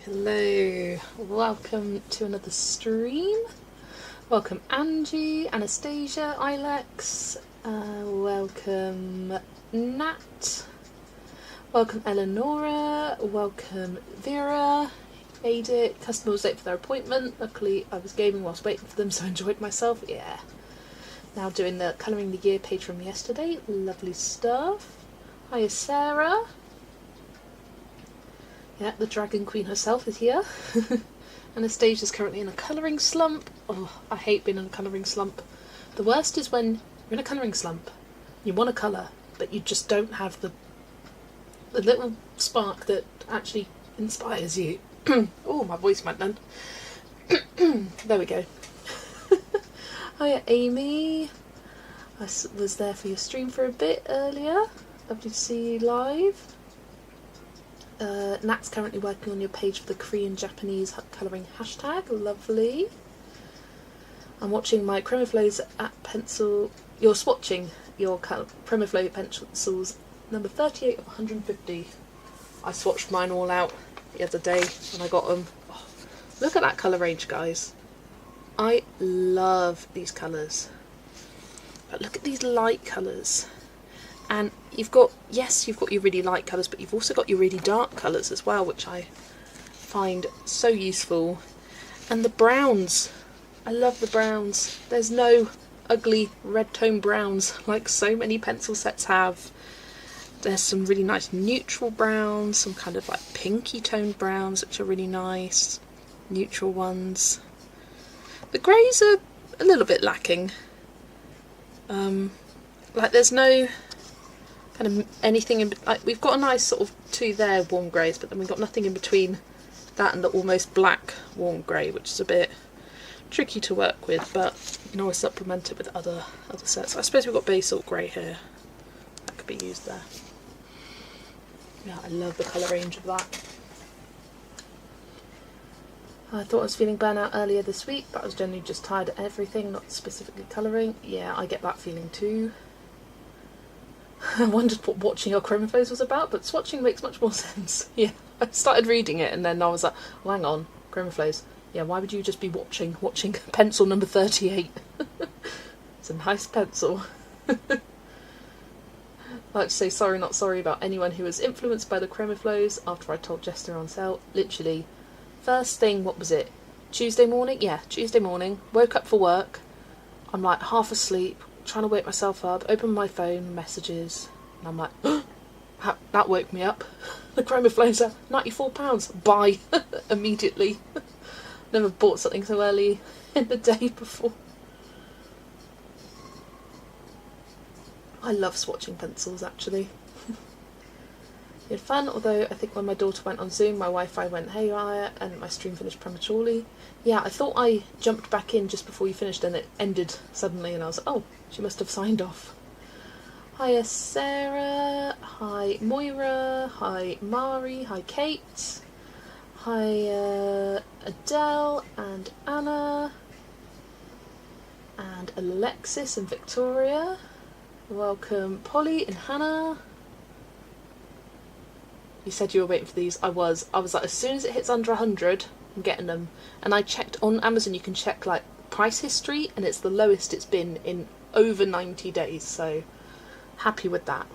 Hello, welcome to another stream. Welcome Angie, Anastasia, Ilex, welcome Nat, welcome Eleonora, welcome Vera, made it. Customer was late for their appointment. Luckily I was gaming whilst waiting for them, so I enjoyed myself. Yeah. Now doing the Colouring the Year page from yesterday. Lovely stuff. Hiya Sarah. Yeah, the Dragon Queen herself is here. Anastasia's currently in a colouring slump. Oh, I hate being in a colouring slump. The worst is when you're in a colouring slump, you want to colour, but you just don't have the little spark that actually inspires you. Oh, my voice went then. There we go. Hiya Amy. I was there for your stream for a bit earlier. Lovely to see you live. Nat's currently working on your page for the Korean Japanese colouring hashtag. Lovely. I'm watching my Chromaflows at pencil. You're swatching your Chromaflow pencils, number 38 of 150. I swatched mine all out the other day when I got them. Oh, look at that colour range, guys. I love these colours. But look at these light colours. And you've got your really light colours, but you've also got your really dark colours as well, which I find so useful. And the browns, I love the browns. There's no ugly red tone browns like so many pencil sets have. There's some really nice neutral browns, some kind of like pinky toned browns, which are really nice. Neutral ones. The greys are a little bit lacking. Like there's no kind of anything in, like, we've got a nice sort of two there warm greys, but then we've got nothing in between that and the almost black warm grey, which is a bit tricky to work with, but you can always supplement it with other sets. I suppose we've got basalt grey here that could be used there. Yeah, I love the colour range of that. I thought I was feeling burnout earlier this week, but I was generally just tired of everything, not specifically colouring. Yeah, I get that feeling too. I wondered what watching your Chromaflows was about, but swatching makes much more sense. Yeah, I started reading it and then I was like, oh, hang on, Chromaflows. Yeah, why would you just be watching pencil number 38? It's a nice pencil. I'd like to say sorry not sorry about anyone who was influenced by the Chromaflows after I told Jess they're on sale. Literally, first thing, what was it? Tuesday morning? Yeah, Tuesday morning. Woke up for work. I'm like half asleep, trying to wake myself up, open my phone, messages, and I'm like, oh, that woke me up. The Chromaflows are £94. Buy immediately. Never bought something so early in the day before. I love swatching pencils actually. We had fun, although I think when my daughter went on Zoom, my Wi-Fi went haywire and my stream finished prematurely. Yeah, I thought I jumped back in just before you finished and it ended suddenly and I was like, oh, she must have signed off. Hiya Sarah, hi Moira, hi Mari, hi Kate, hi Adele and Anna, and Alexis and Victoria. Welcome Polly and Hannah. You said you were waiting for these. I was like, as soon as it hits under 100, I'm getting them. And I checked on Amazon, you can check like price history, and it's the lowest it's been in over 90 days, so happy with that.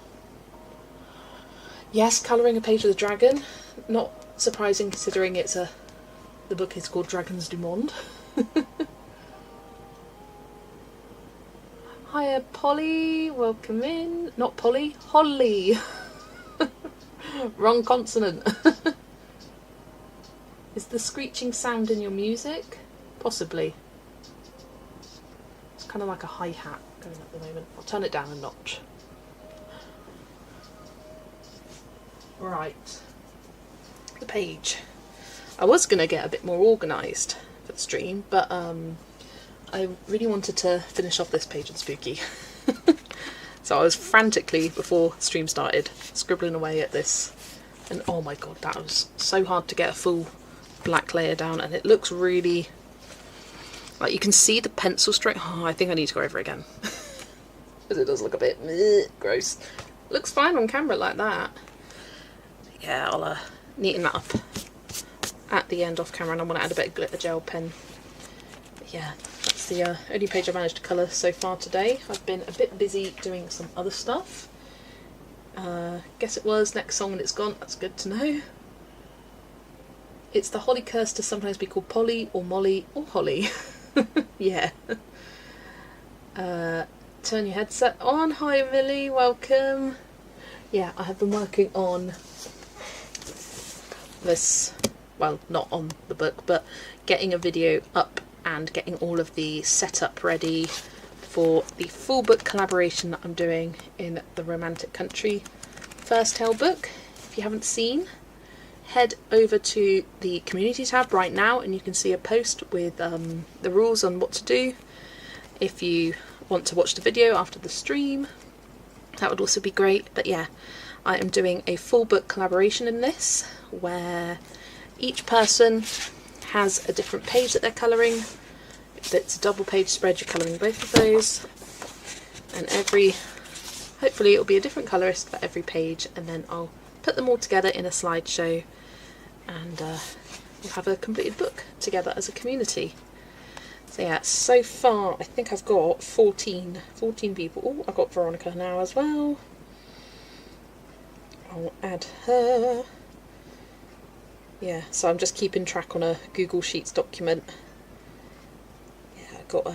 Yes, colouring a page with a dragon. Not surprising considering the book is called Dragons du Monde. Hiya Polly, welcome in. Not Polly, Holly. Wrong consonant. Is the screeching sound in your music? Possibly. It's kind of like a hi-hat going at the moment. I'll turn it down a notch. Right. The page. I was going to get a bit more organised for the stream, but I really wanted to finish off this page on Spooky. So I was frantically, before the stream started, scribbling away at this. And oh my god, that was so hard to get a full black layer down, and it looks really, like, you can see the pencil stroke. Oh, I think I need to go over again. Because it does look a bit gross. Looks fine on camera like that. Yeah, I'll neaten that up at the end off camera, and I want to add a bit of glitter gel pen. But yeah, that's the only page I managed to colour so far today. I've been a bit busy doing some other stuff. Guess it was Next Song and It's Gone. That's good to know. It's the Holly curse to sometimes be called Polly or Molly or Holly. Yeah. Turn your headset on. Hi Millie, welcome. Yeah, I have been working on this, well, not on the book, but getting a video up and getting all of the setup ready for the full book collaboration that I'm doing in the Romantic Country First Tale book. If you haven't seen, head over to the community tab right now and you can see a post with the rules on what to do. If you want to watch the video after the stream, that would also be great. But yeah, I am doing a full book collaboration in this, where each person has a different page that they're colouring. If it's a double page spread, you're colouring both of those, and hopefully it'll be a different colourist for every page, and then I'll put them all together in a slideshow, and we'll have a completed book together as a community. So yeah, so far I think I've got 14 people. Oh, I've got Veronica now as well. I'll add her. Yeah, so I'm just keeping track on a Google Sheets document. Yeah, I've got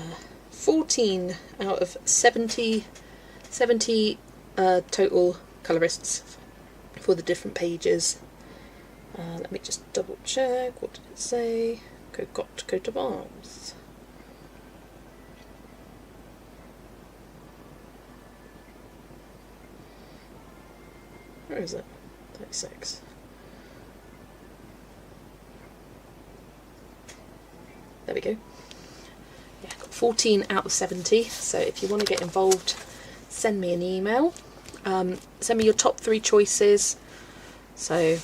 14 out of 70 total colourists for the different pages. Let me just double check. What did it say? Coat of arms. Where is it? 36. There we go. Yeah, got 14 out of 70. So if you want to get involved, send me an email. Send me your top 3 choices. So,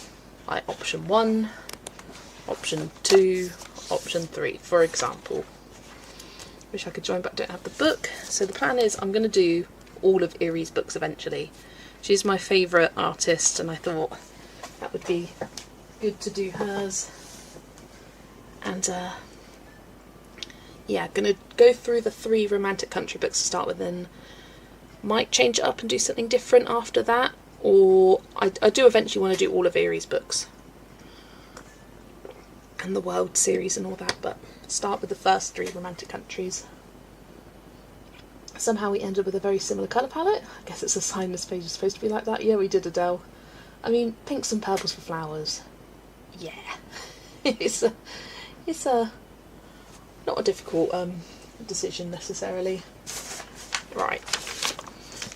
like option 1, option 2, option 3, for example. Wish I could join, but I don't have the book. So the plan is I'm going to do all of Erie's books eventually. She's my favourite artist, and I thought that would be good to do hers. And yeah, gonna go through the 3 Romantic Country books to start with, and might change it up and do something different after that. Or I do eventually want to do all of Erie's books and the World series and all that, but start with the first 3 Romantic Countries. Somehow we ended with a very similar colour palette. I guess it's a sign this page is supposed to be like that. Yeah, we did, Adele. I mean, pinks and purples for flowers. Yeah. It's a not a difficult decision necessarily. Right.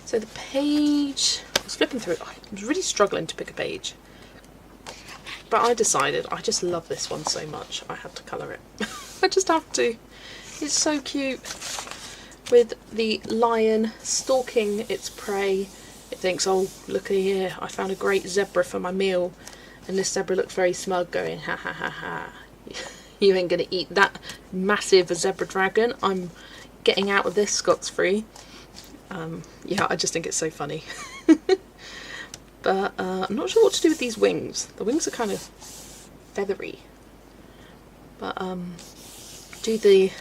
So the page, I was flipping through it. I was really struggling to pick a page. But I decided I just love this one so much. I had to colour it. I just have to. It's so cute. With the lion stalking its prey, it thinks, oh, look here, I found a great zebra for my meal. And this zebra looks very smug, going, ha ha ha ha. You ain't gonna eat that massive zebra dragon. I'm getting out of this scot-free. Yeah, I just think it's so funny. But I'm not sure what to do with these wings. The wings are kind of feathery. But do the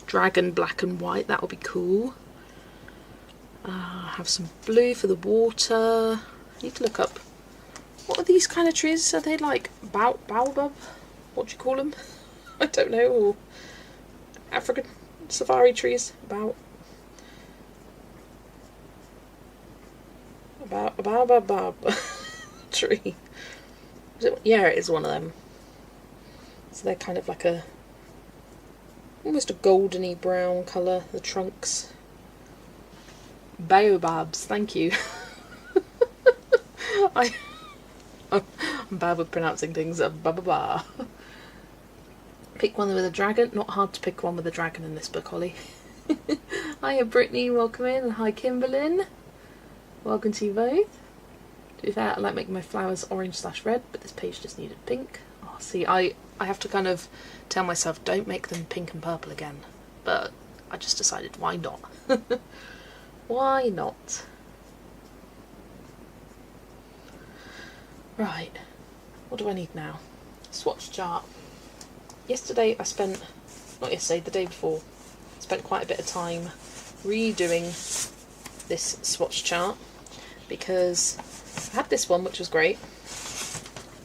dragon black and white, that will be cool. Have some blue for the water. I need to look up, what are these kind of trees? Are they like baobab? What do you call them? I don't know. Or African safari trees? Baobab tree. Yeah, it is one of them. So they're kind of like almost a goldeny brown colour, the trunks. Baobabs, thank you. I'm bad with pronouncing things. Ba-ba-ba. Pick one with a dragon. Not hard to pick one with a dragon in this book, Holly. Hiya Brittany, welcome in. And hi Kimberlyn. Welcome to you both. To be fair, I like making my flowers orange/red, but this page just needed pink. Oh, see, I have to kind of tell myself, don't make them pink and purple again. But I just decided, why not? Why not? Right. What do I need now? swatch chart. Yesterday I spent, not yesterday, the day before, spent quite a bit of time redoing this swatch chart because I had this one which was great,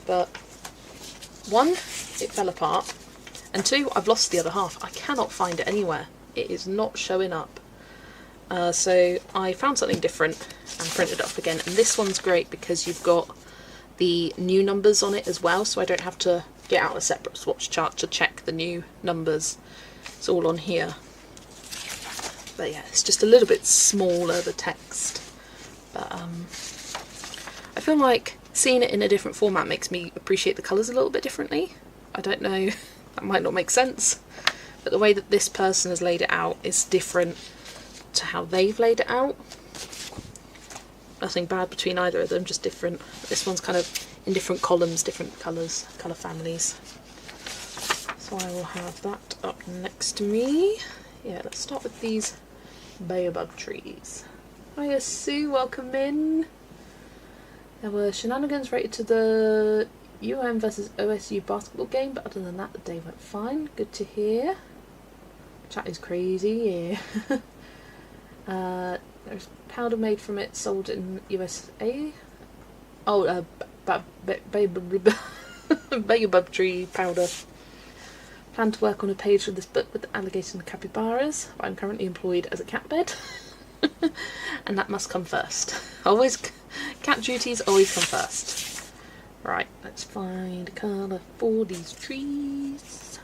but one, it fell apart, and two, I've lost the other half. I cannot find it anywhere. It is not showing up. So I found something different and printed it up again, and this one's great because you've got the new numbers on it as well, so I don't have to get out a separate swatch chart to check the new numbers. It's all on here. But yeah, it's just a little bit smaller, the text. But I feel like seeing it in a different format makes me appreciate the colours a little bit differently. I don't know, that might not make sense, but the way that this person has laid it out is different to how they've laid it out. Nothing bad between either of them, just different. This one's kind of in different columns, different colours, colour families. So I will have that up next to me. Yeah, let's start with these baobab trees. Hiya Sue, welcome in. There were shenanigans related to the UM versus OSU basketball game, but other than that the day went fine. Good to hear. Chat is crazy, yeah. There's powder made from it, sold in USA. Oh, baobab tree powder. Plan to work on a page for this book with the alligator and capybaras. I'm currently employed as a cat bed, and that must come first. Always, cat duties always come first. Right, let's find a colour for these trees.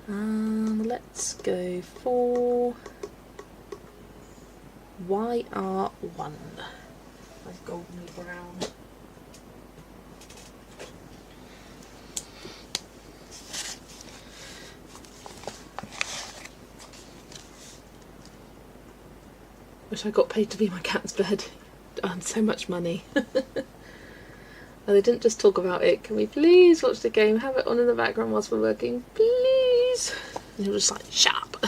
Let's go for YR1. Nice golden brown. Wish I got paid to be my cat's bed. I earned so much money. Oh, they didn't just talk about it. Can we please watch the game? Have it on in the background whilst we're working, please? And you're just like, shut up.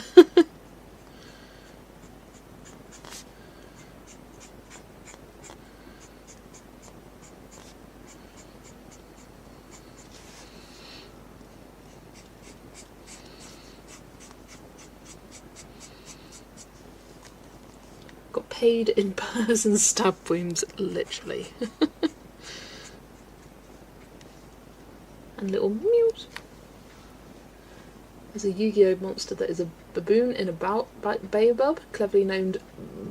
Got paid in person stab wounds, literally. And little mews. There's a Yu-Gi-Oh monster that is a baboon in a baobab, cleverly named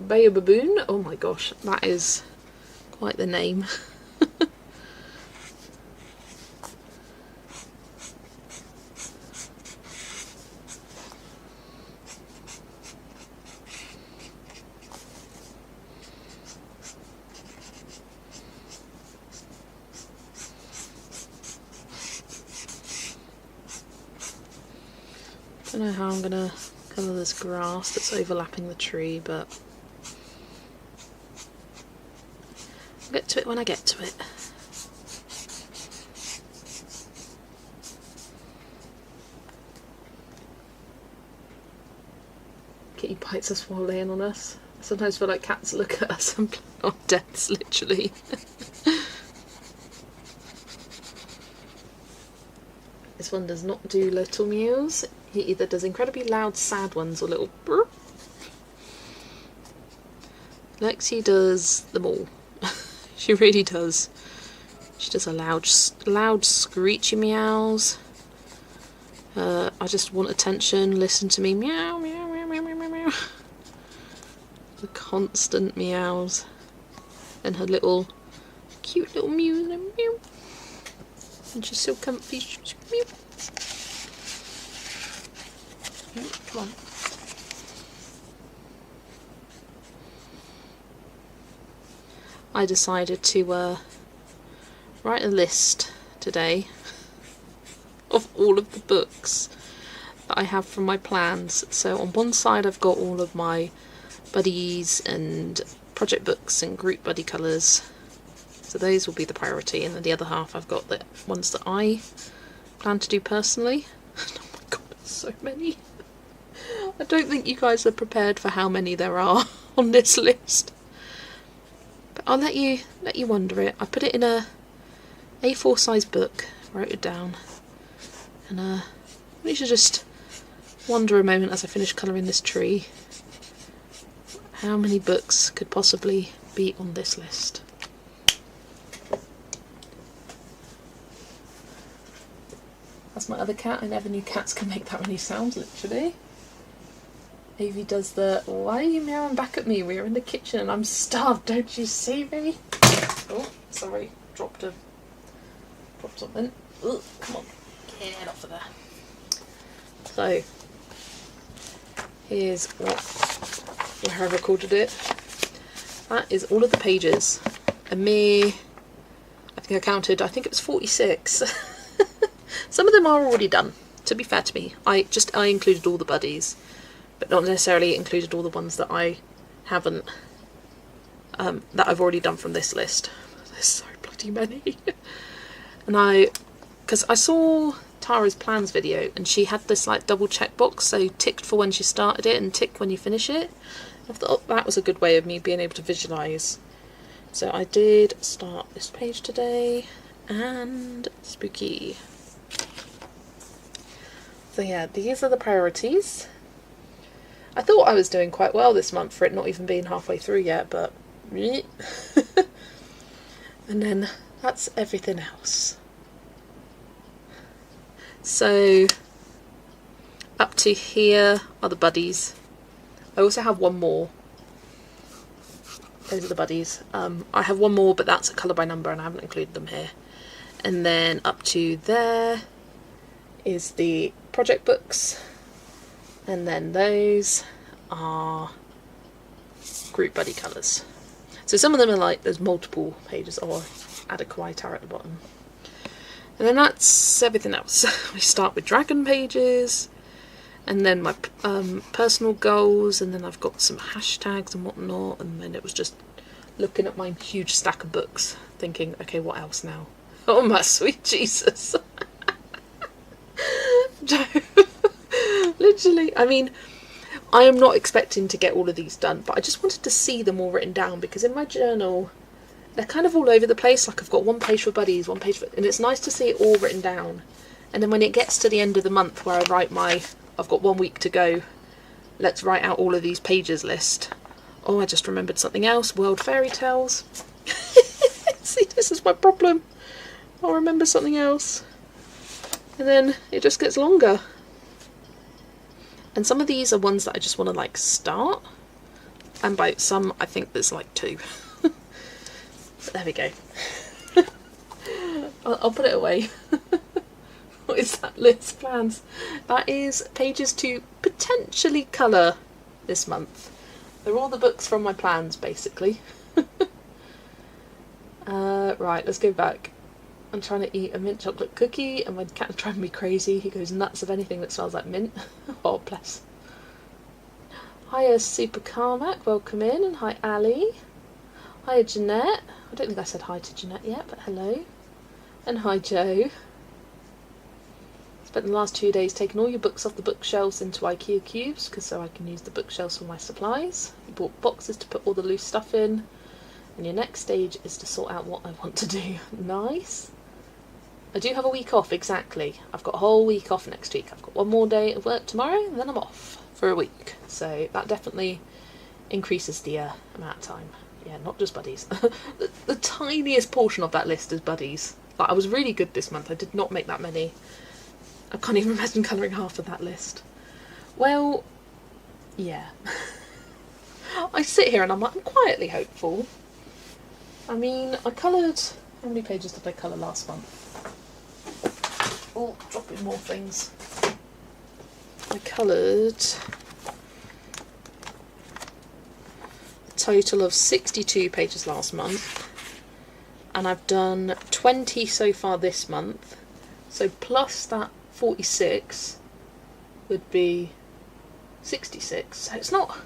Baobaboon. Oh my gosh, that is quite the name. I don't know how I'm going to colour this grass that's overlapping the tree, but I'll get to it when I get to it. Kitty bites us while laying on us. I sometimes feel like cats look at us and plan our deaths, literally. This one does not do little mews. He either does incredibly loud, sad ones or little brr. Lexi does them all. She really does. She does a loud, screechy meows. I just want attention. Listen to me, meow, meow, meow, meow, meow, meow, meow. The constant meows, and her little, cute little mews, and meow. And she's so comfy. Meow. Come on. I decided to write a list today of all of the books that I have from my plans. So on one side I've got all of my buddies and project books and group buddy colours. So those will be the priority, and then the other half I've got the ones that I plan to do personally. Oh my god, there's so many. I don't think you guys are prepared for how many there are on this list. But I'll let you wonder it. I put it in a A4 size book wrote it down. And I need to just wonder a moment as I finish colouring this tree, how many books could possibly be on this list. That's my other cat. I never knew cats can make that many sounds, literally. Evie does the, why are you meowing back at me? We're in the kitchen and I'm starved, don't you see me? Oh, sorry, dropped something. Ugh, come on, get off of there. So, here's where I recorded it. That is all of the pages. A mere, I think I counted, I think it was 46. Some of them are already done, to be fair to me. I included all the buddies, but not necessarily included all the ones that I haven't, that I've already done from this list. There's so bloody many. And because I saw Tara's plans video and she had this like double check box, so ticked for when she started it and ticked when you finish it. I thought that was a good way of me being able to visualise. So I did start this page today, and spooky. So yeah, these are the priorities. I thought I was doing quite well this month for it not even being halfway through yet, but and then that's everything else. So up to here are the buddies. I also have one more. Those are the buddies. I have one more, but that's a colour by number and I haven't included them here. And then up to there is the project books, and then those are group buddy colours. So some of them are like there's multiple pages, or add a kawaii tower at the bottom. And then that's everything else. We start with dragon pages, and then my personal goals, and then I've got some hashtags and whatnot, and then it was just looking at my huge stack of books thinking, okay, what else now? Oh my sweet Jesus. Literally, I mean, I am not expecting to get all of these done, but I just wanted to see them all written down, because in my journal they're kind of all over the place. Like I've got one page for buddies, one page for, and it's nice to see it all written down. And then when it gets to the end of the month where I write I've got 1 week to go, let's write out all of these pages list. Oh, I just remembered something else, world fairy tales. See, this is my problem. I'll remember something else. And then it just gets longer. And some of these are ones that I just want to like start. And by some, I think there's like 2. But there we go. I'll put it away. What is that list? Plans. That is pages to potentially colour this month. They're all the books from my plans, basically. Right, let's go back. I'm trying to eat a mint chocolate cookie and my cat is driving me crazy. He goes nuts of anything that smells like mint. Oh, bless. Hiya, Super Carmack, welcome in. And hi, Ali. Hiya, Jeanette. I don't think I said hi to Jeanette yet, but hello. And hi, Joe. Spent the last 2 days taking all your books off the bookshelves into IKEA cubes, because so I can use the bookshelves for my supplies. You bought boxes to put all the loose stuff in. And your next stage is to sort out what I want to do. Nice. I do have a week off, exactly. I've got a whole week off next week. I've got one more day of work tomorrow, and then I'm off for a week. So that definitely increases the amount of time. Yeah, not just buddies. the tiniest portion of that list is buddies. Like, I was really good this month. I did not make that many. I can't even imagine colouring half of that list. Well, yeah. I sit here and I'm like, I'm quietly hopeful. I mean, I coloured... How many pages did I colour last month? Oh, dropping more things. I coloured a total of 62 pages last month. And I've done 20 so far this month. So plus that 46 would be 66. So it's not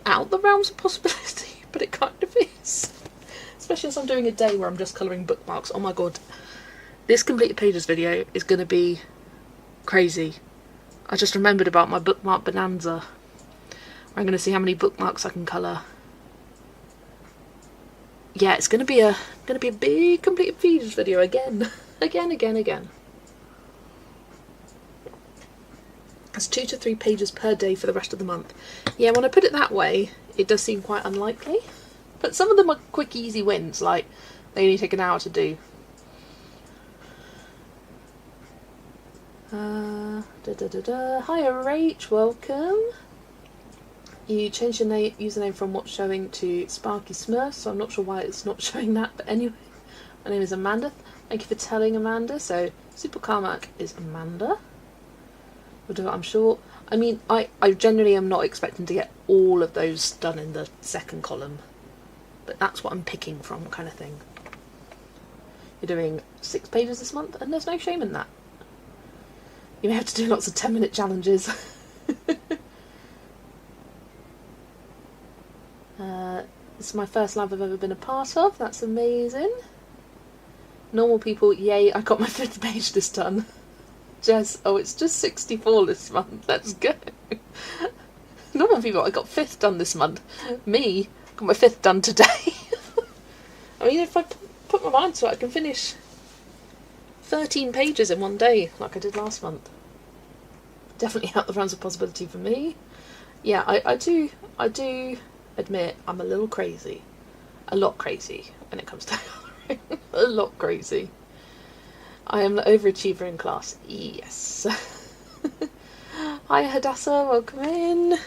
out the realms of possibility, but it kind of is. Especially as I'm doing a day where I'm just colouring bookmarks. Oh my god. This completed pages video is going to be crazy. I just remembered about my bookmark bonanza. I'm going to see how many bookmarks I can colour. Yeah, it's going to be a big completed pages video again. Again. That's 2 to 3 pages per day for the rest of the month. Yeah, when I put it that way, it does seem quite unlikely. But some of them are quick, easy wins, like they only take an hour to do. Hiya Rach, welcome. You changed your username from what's showing to Sparky Smurf, so I'm not sure why it's not showing that, but anyway. My name is Amanda. Thank you for telling Amanda. So Super Carmack is Amanda. I'm sure. I mean, I generally am not expecting to get all of those done in the second column, but that's what I'm picking from, kind of thing. You're doing 6 pages this month, and there's no shame in that. You may have to do lots of 10-minute challenges. This is my first live I've ever been a part of. That's amazing. Normal people, yay, I got my 5th page this done. Jess, oh, it's just 64 this month. Let's go. Normal people, I got 5th done this month. Me, got my 5th done today. I mean, if I put my mind to it, I can finish 13 pages in one day, like I did last month. Definitely out the realms of possibility for me. Yeah, I do admit I'm a little crazy. A lot crazy when it comes to colouring. A lot crazy. I am the overachiever in class. Yes. Hi Hadassah, welcome in.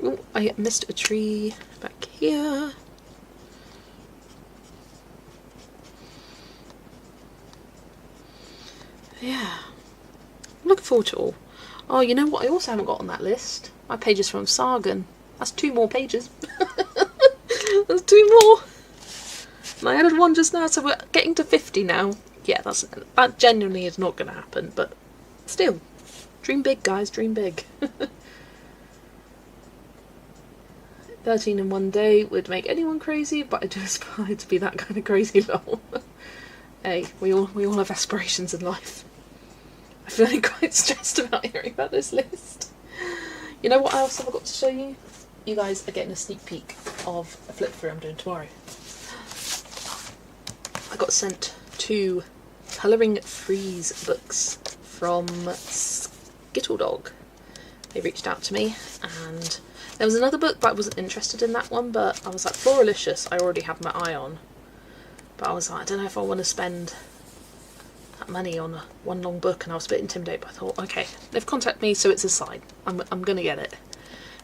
Oh, I missed a tree back here. Yeah. I'm looking forward to it all. Oh, you know what I also haven't got on that list? My pages from Sargon. That's 2 more pages. There's 2 more. And I added 1 just now, so we're getting to 50 now. Yeah, that genuinely is not going to happen, but still. Dream big, guys, dream big. 13 in one day would make anyone crazy, but I do aspire to be that kind of crazy lol. Hey, we all have aspirations in life. I'm feeling quite stressed about hearing about this list. You know what else have I got to show you? You guys are getting a sneak peek of a flip through I'm doing tomorrow. I got sent 2 colouring freeze books from Skittledog. They reached out to me, and there was another book, but I wasn't interested in that one, but I was like, Floralicious, I already have my eye on. But I was like, I don't know if I want to spend that money on one long book, and I was a bit intimidated, but I thought, okay, they've contacted me, so it's a sign. I'm going to get it.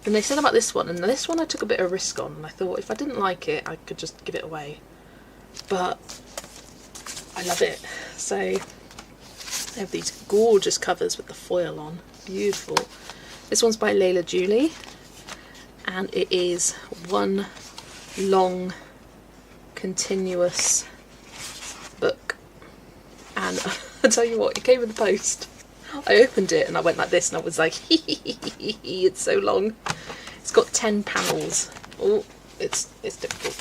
And they said about this one, and this one I took a bit of a risk on, and I thought if I didn't like it, I could just give it away. But I love it. So they have these gorgeous covers with the foil on. Beautiful. This one's by Layla Julie, and it is one long continuous book. And I tell you what, it came in the post. I opened it and I went like this, and I was like, it's so long. It's got 10 panels. Oh, it's difficult.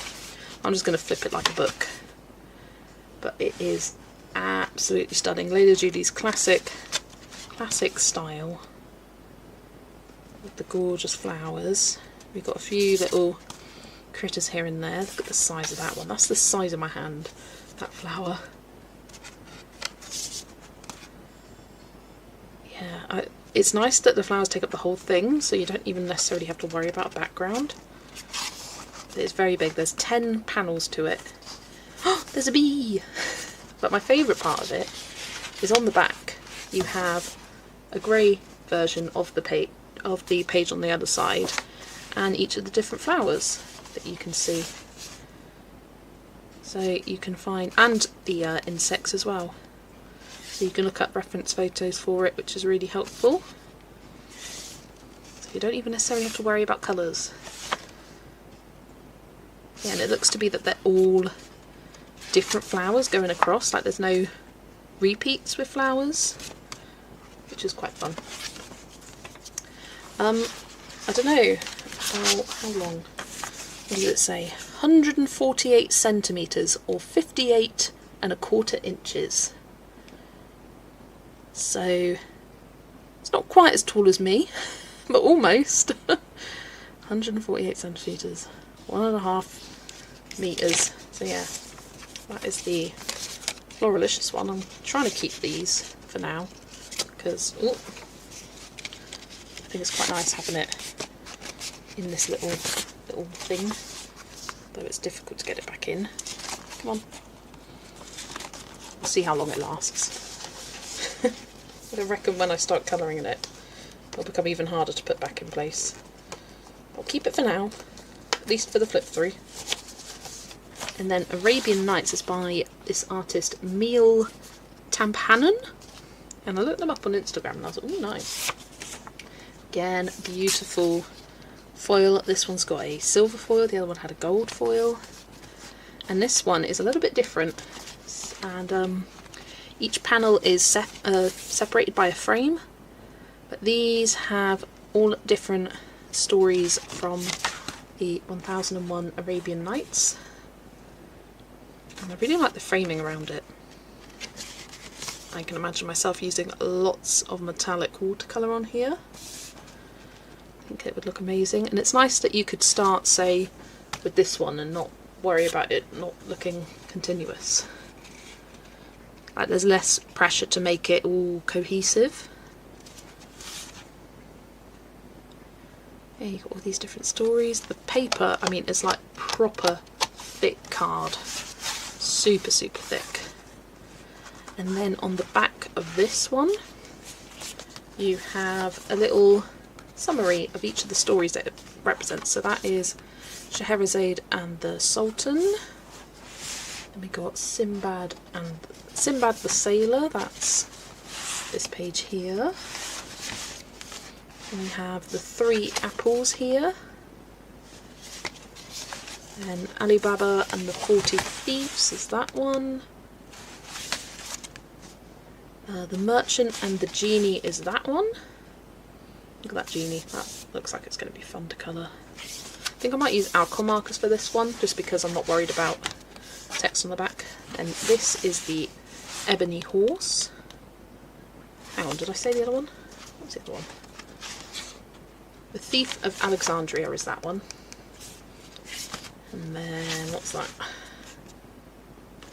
I'm just going to flip it like a book. But it is absolutely stunning. Layla Julie's classic style with the gorgeous flowers. We've got a few little critters here and there. Look at the size of that one. That's the size of my hand, that flower. Yeah, it's nice that the flowers take up the whole thing, so you don't even necessarily have to worry about a background. It's very big. There's 10 panels to it. Oh, there's a bee! But my favourite part of it is on the back. You have a grey version of the page on the other side, and each of the different flowers that you can see. So you can find, and the insects as well. So you can look up reference photos for it, which is really helpful. So you don't even necessarily have to worry about colours. Yeah, and it looks to be that they're all different flowers going across, like there's no repeats with flowers, which is quite fun. I don't know how long. What does it say? 148 centimetres or 58¼ inches. So it's not quite as tall as me, but almost. 148 centimetres, 1.5 meters. So yeah, that is the Floralicious one. I'm trying to keep these for now because I think it's quite nice having it in this little thing, though it's difficult to get it back in. Come on. We'll see how long it lasts. I reckon when I start colouring in it, it'll become even harder to put back in place. I'll keep it for now, at least for the flip through. And then Arabian Nights is by this artist Meal Tampanen, and I looked them up on Instagram and I was like, ooh, nice. Again, beautiful foil. This one's got a silver foil, the other one had a gold foil, and this one is a little bit different. And each panel is separated by a frame, but these have all different stories from the 1001 Arabian Nights. And I really like the framing around it. I can imagine myself using lots of metallic watercolour on here. I think it would look amazing. And it's nice that you could start, say, with this one and not worry about it not looking continuous. Like, there's less pressure to make it all cohesive. Yeah, you've got all these different stories. The paper, I mean, it's like proper thick card. Super, super thick. And then on the back of this one, you have a little summary of each of the stories that it represents. So that is Scheherazade and the Sultan. And we got Sinbad the Sailor, that's this page here. And we have the 3 apples here. And Ali Baba and the 40 Thieves is that one. The Merchant and the Genie is that one. Look at that genie, that looks like it's going to be fun to colour. I think I might use alcohol markers for this one, just because I'm not worried about text on the back. And this is the Ebony Horse. Hang on, did I say the other one? What's the other one? The Thief of Alexandria is that one. And then, what's that?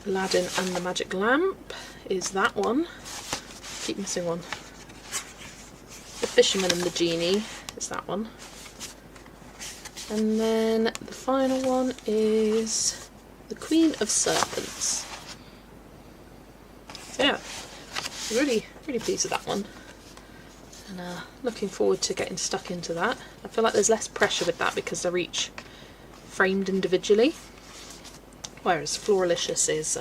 Aladdin and the Magic Lamp is that one. Keep missing one. The Fisherman and the Genie is that one. And then the final one is the Queen of Serpents. So yeah, really, really pleased with that one. And looking forward to getting stuck into that. I feel like there's less pressure with that because they're each framed individually, whereas Floralicious is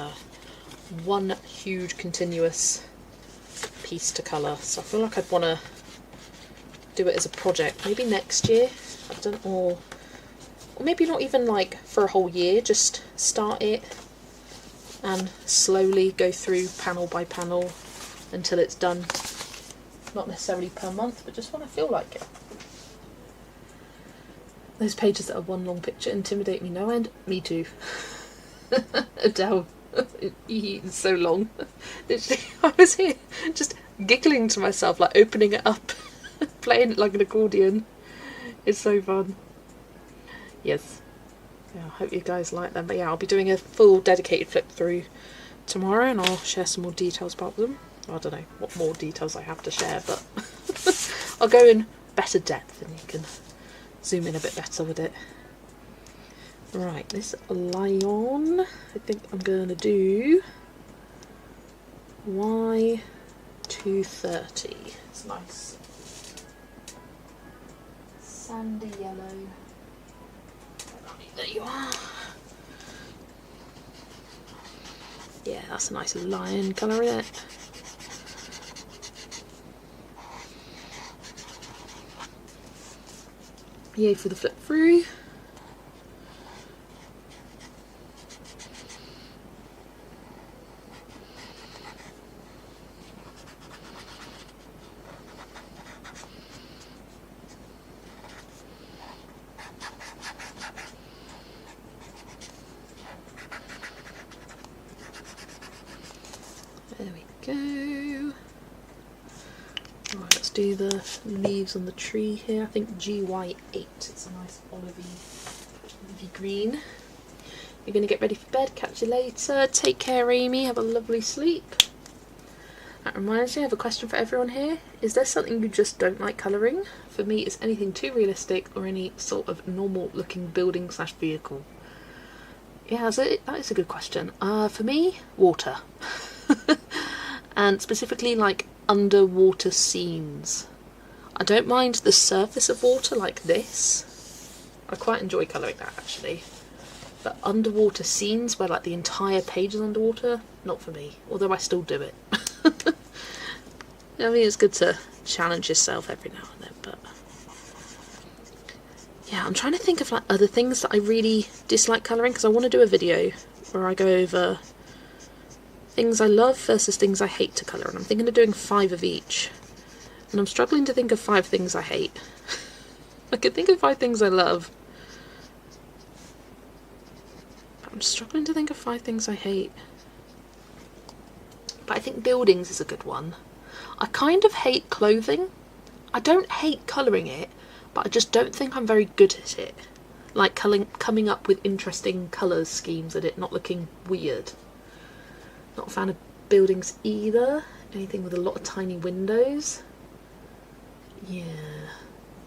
one huge continuous piece to colour. So I feel like I'd want to do it as a project, maybe next year. I don't know, or maybe not even like for a whole year. Just start it and slowly go through panel by panel until it's done. Not necessarily per month, but just when I feel like it. Those pages that are one long picture intimidate me no end. Me too. Adele, it's so long. I was here just giggling to myself, like opening it up, playing it like an accordion. It's so fun. Yes. Yeah, I hope you guys like them. But yeah, I'll be doing a full dedicated flip through tomorrow, and I'll share some more details about them. I don't know what more details I have to share, but I'll go in better depth and you can zoom in a bit better with it. Right, this lion, I think I'm going to do Y230. It's nice. Sandy yellow. There you are. Yeah, that's a nice lion colour, isn't it? Yay for the flip through. There we go. Right, let's do the leaves on the tree here. I think GY8. It's a nice olivey green. You're going to get ready for bed. Catch you later. Take care, Amy. Have a lovely sleep. That reminds me, I have a question for everyone here. Is there something you just don't like colouring? For me, it's anything too realistic or any sort of normal looking building / vehicle. Yeah, that is a good question. For me, water. And specifically like underwater scenes. I don't mind the surface of water like this. I quite enjoy colouring that actually. But underwater scenes where like the entire page is underwater, not for me. Although I still do it. I mean, it's good to challenge yourself every now and then, but yeah, I'm trying to think of like other things that I really dislike colouring, because I want to do a video where I go over things I love versus things I hate to colour, and I'm thinking of doing 5 of each, and I'm struggling to think of 5 things I hate. I could think of 5 things I love, but I'm struggling to think of 5 things I hate. But I think buildings is a good one. I kind of hate clothing. I don't hate colouring it, but I just don't think I'm very good at it. Like coming up with interesting colour schemes at it, not looking weird. Not a fan of buildings either. Anything with a lot of tiny windows.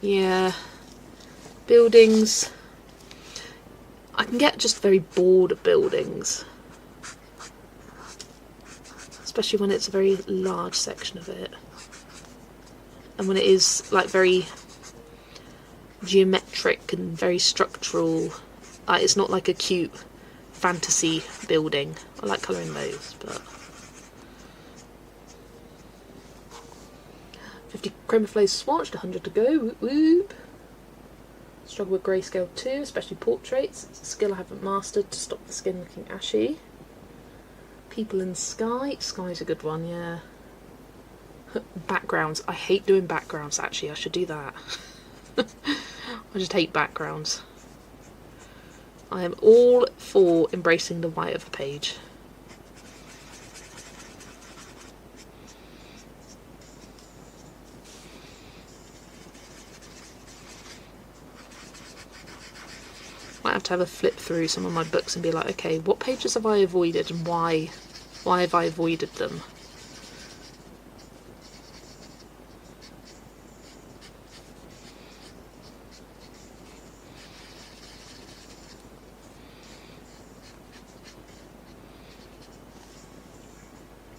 Yeah. Buildings. I can get just very bored of buildings. Especially when it's a very large section of it. And when it is like very geometric and very structural. It's not like a cute fantasy building. I like colouring those, but 50 chroma flows swatched, 100 to go. Whoop whoop. Struggle with grayscale too, especially portraits. It's a skill I haven't mastered to stop the skin looking ashy. People in sky. Sky's a good one, yeah. Backgrounds. I hate doing backgrounds actually. I should do that. I just hate backgrounds. I am all for embracing the white of a page. Might have to have a flip through some of my books and be like, okay, what pages have I avoided and why have I avoided them?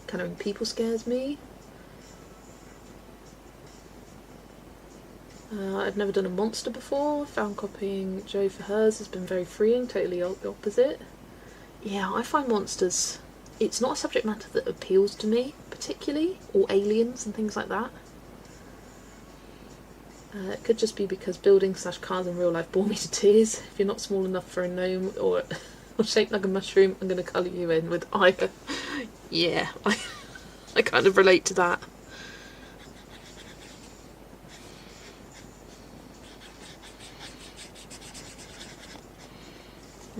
Colouring people scares me. I've never done a monster before. Found copying Jo for hers has been very freeing, totally opposite. Yeah, I find monsters, it's not a subject matter that appeals to me particularly, or aliens and things like that. It could just be because buildings / cars in real life bore me to tears. If you're not small enough for a gnome or shaped like a mushroom, I'm going to colour you in with either. Yeah, I kind of relate to that.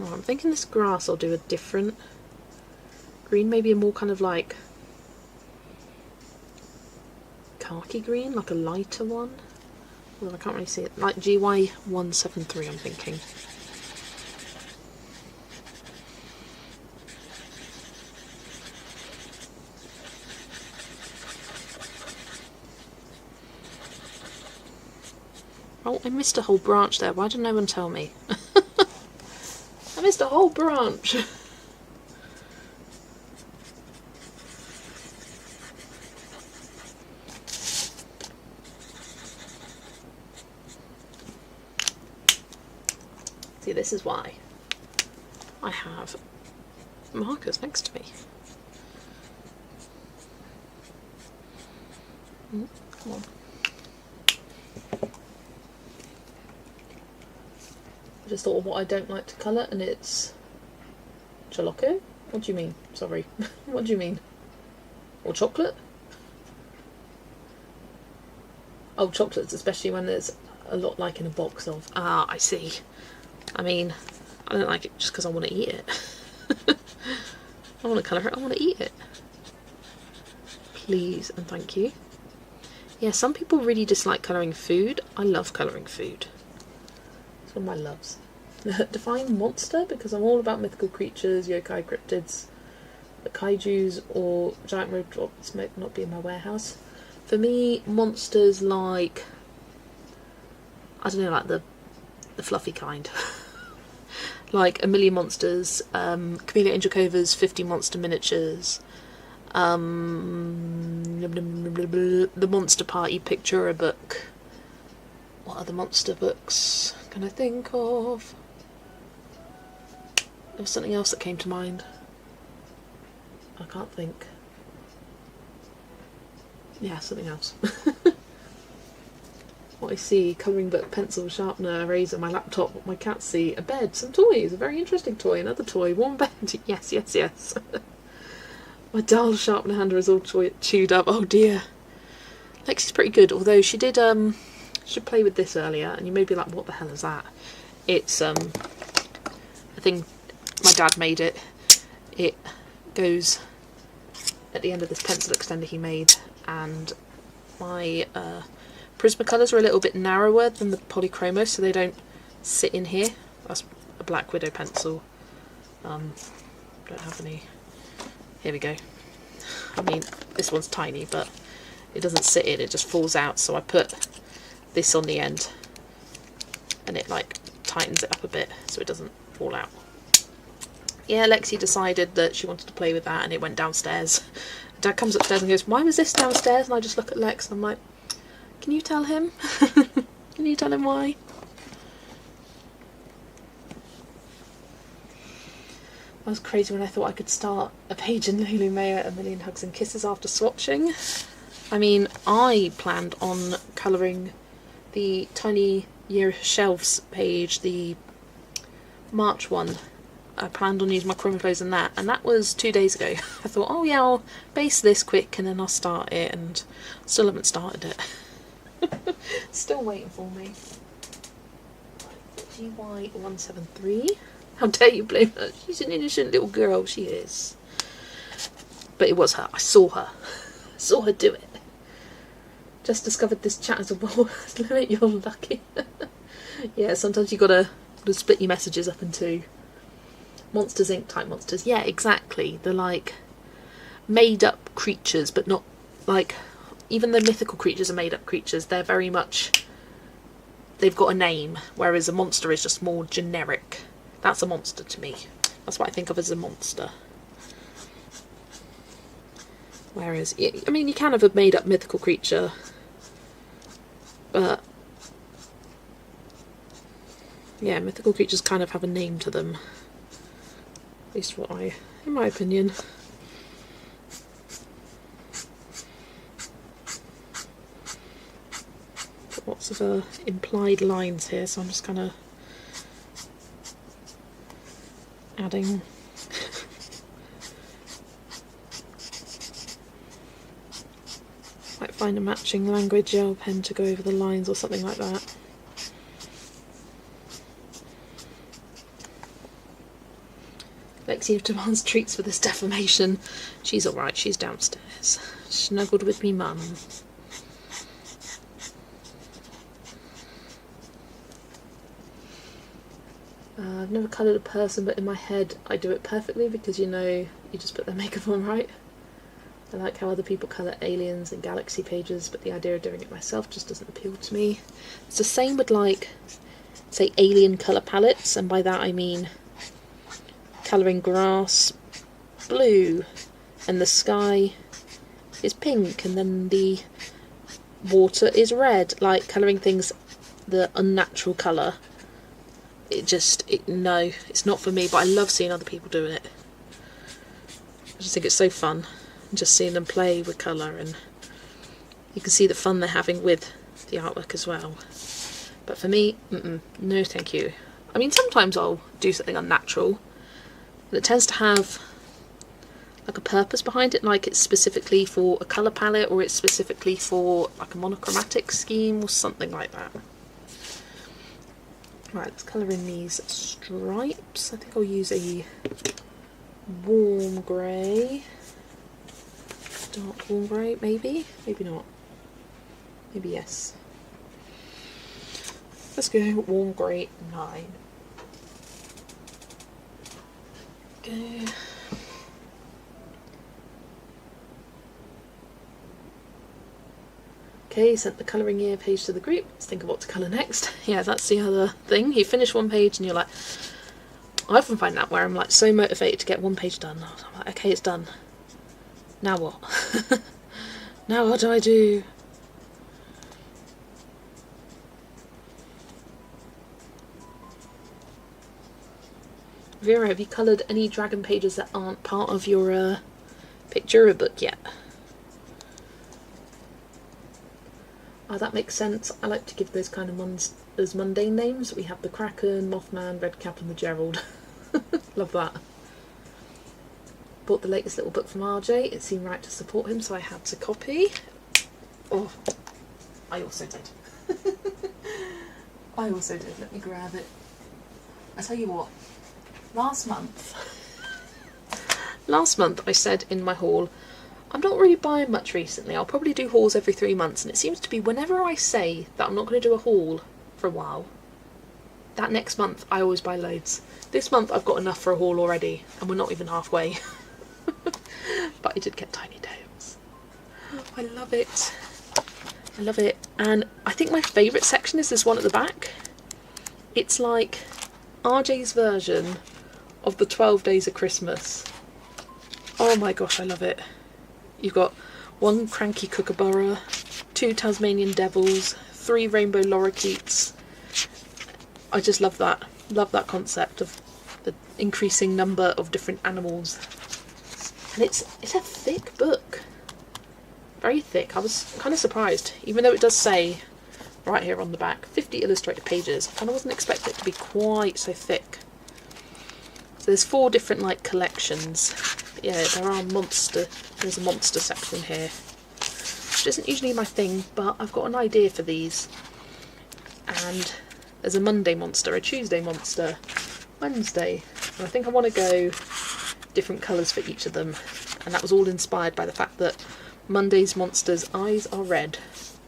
Oh, I'm thinking this grass I'll do a different green, maybe a more kind of like khaki green, like a lighter one. Well, I can't really see it. Like GY173 I'm thinking. Oh, I missed a whole branch there. Why did no one tell me? I missed a whole branch. See, this is why I have markers next to me. Come on. I just thought of what I don't like to colour, and it's Choloco? What do you mean? Sorry. What do you mean? Or chocolate? Oh, chocolates, especially when there's a lot like in a box of. Ah, I see. I mean, I don't like it just because I want to eat it. I want to colour it, I want to eat it. Please and thank you. Yeah, some people really dislike colouring food. I love colouring food. It's one of my loves. define monster, because I'm all about mythical creatures, yokai, cryptids, kaijus, or giant robots might not be in my warehouse. For me, monsters like, I don't know, like the fluffy kind. Like A Million Monsters, Camilla Indrakova's 50 Monster Miniatures, the Monster Party Picture book. What other monster books can I think of? There was something else that came to mind. I can't think. Yeah, something else. What I see: colouring book, pencil, sharpener, eraser, my laptop, my cat's seat, a bed, some toys, a very interesting toy, another toy, warm bed. Yes, yes, yes. My dial sharpener handle is all chewed up. Oh dear. Lexi's pretty good, although she did play with this earlier, and you may be like, what the hell is that? It's I think my dad made it. It goes at the end of this pencil extender he made, and my Prismacolors are a little bit narrower than the Polychromos, so they don't sit in here. That's a Black Widow pencil. Don't have any. Here we go. I mean, this one's tiny, but it doesn't sit in, it just falls out, so I put this on the end, and it like tightens it up a bit so it doesn't fall out. Yeah, Lexi decided that she wanted to play with that, and it went downstairs. Dad comes upstairs and goes, why was this downstairs? And I just look at Lex and I'm like, can you tell him? Can you tell him why? I was crazy when I thought I could start a page in Lulu Mayer, A Million Hugs and Kisses after swatching. I mean, I planned on colouring the Tiny Year Shelves page, the March one. I planned on using my Chromoflows in that, and that was 2 days ago. I thought, oh yeah, I'll base this quick and then I'll start it, and still haven't started it. Still waiting for me. GY173. How dare you blame her? She's an innocent little girl, she is. But it was her. I saw her. I saw her do it. Just discovered this chat as a wall limit. You're lucky. Yeah, sometimes you gotta split your messages up into Monsters Inc. type monsters. Yeah, exactly. They're like made up creatures, but not like, even the mythical creatures are made up creatures. They're very much, they've got a name, whereas a monster is just more generic. That's a monster to me. That's what I think of as a monster. Whereas, I mean, you can have a made up mythical creature, but yeah, mythical creatures kind of have a name to them. At least in my opinion. Got lots of implied lines here, so I'm just kind of adding. Might find a matching language gel pen to go over the lines or something like that. Lexi demands treats for this defamation. She's alright, she's downstairs. Snuggled with me mum. I've never coloured a person, but in my head I do it perfectly because, you know, you just put their makeup on, right? I like how other people colour aliens and galaxy pages, but the idea of doing it myself just doesn't appeal to me. It's the same with, like, say, alien colour palettes, and by that I mean colouring grass blue, and the sky is pink, and then the water is red, like colouring things the unnatural colour. No, it's not for me, but I love seeing other people doing it. I just think it's so fun, just seeing them play with colour, and you can see the fun they're having with the artwork as well. But for me, no thank you. I mean, sometimes I'll do something unnatural, but it tends to have like a purpose behind it, like it's specifically for a colour palette, or it's specifically for like a monochromatic scheme or something like that. Right, let's colour in these stripes. I think I'll use a warm grey. Dark warm grey, maybe? Maybe not. Maybe yes. Let's go warm grey 9. we go. Okay, sent the colouring year page to the group. Let's think of what to colour next. Yeah, that's the other thing. You finish one page and you're like, I often find that where I'm like so motivated to get one page done. I'm like, okay, it's done. Now what? Now what do I do? Vera, have you coloured any dragon pages that aren't part of your Pictura book yet? Oh, that makes sense. I like to give those kind of ones as mundane names. We have the Kraken, Mothman, Redcap and the Gerald. Love that. Bought the latest little book from RJ. It seemed right to support him, so I had to copy. Oh, I also did. I also did. Let me grab it. I tell you what, last month I said in my haul, I'm not really buying much recently. I'll probably do hauls every 3 months, and it seems to be whenever I say that I'm not going to do a haul for a while, that next month I always buy loads. This month I've got enough for a haul already, and we're not even halfway. But I did get Tiny Tales. I love it. I love it. And I think my favourite section is this one at the back. It's like RJ's version of the 12 Days of Christmas. Oh my gosh, I love it. You've got 1 cranky kookaburra, 2 Tasmanian devils, 3 rainbow lorikeets. I just love that. Love that concept of the increasing number of different animals. And it's a thick book. Very thick. I was kind of surprised, even though it does say right here on the back 50 illustrated pages. I kind of wasn't expecting it to be quite so thick. So there's 4 different like collections. But yeah, there's a monster section here, which isn't usually my thing, but I've got an idea for these. And there's a Monday monster, a Tuesday monster, Wednesday, and I think I want to go different colours for each of them, and that was all inspired by the fact that Monday's monster's eyes are red.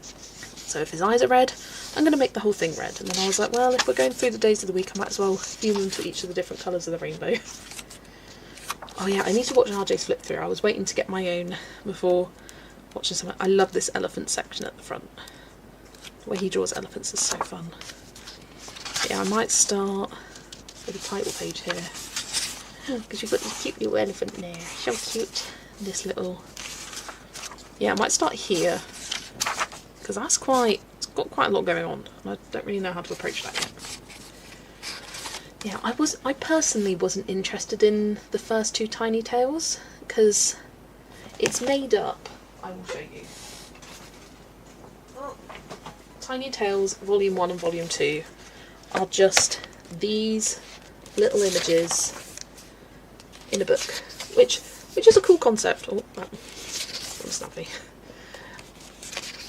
So if his eyes are red, I'm going to make the whole thing red. And then I was like, well, if we're going through the days of the week, I might as well use them to each of the different colours of the rainbow. Oh yeah, I need to watch RJ's flip through. I was waiting to get my own before watching something. I love this elephant section at the front. The way he draws elephants is so fun. But yeah, I might start with the title page here, because you've got this cute little elephant there. So cute. This little... Yeah, I might start here, because it's got quite a lot going on, and I don't really know how to approach that yet. Yeah, I personally wasn't interested in the first 2 Tiny Tales, because it's made up, I will show you. Tiny Tales Volume 1 and Volume 2 are just these little images in a book, which is a cool concept. Oh, that was snappy.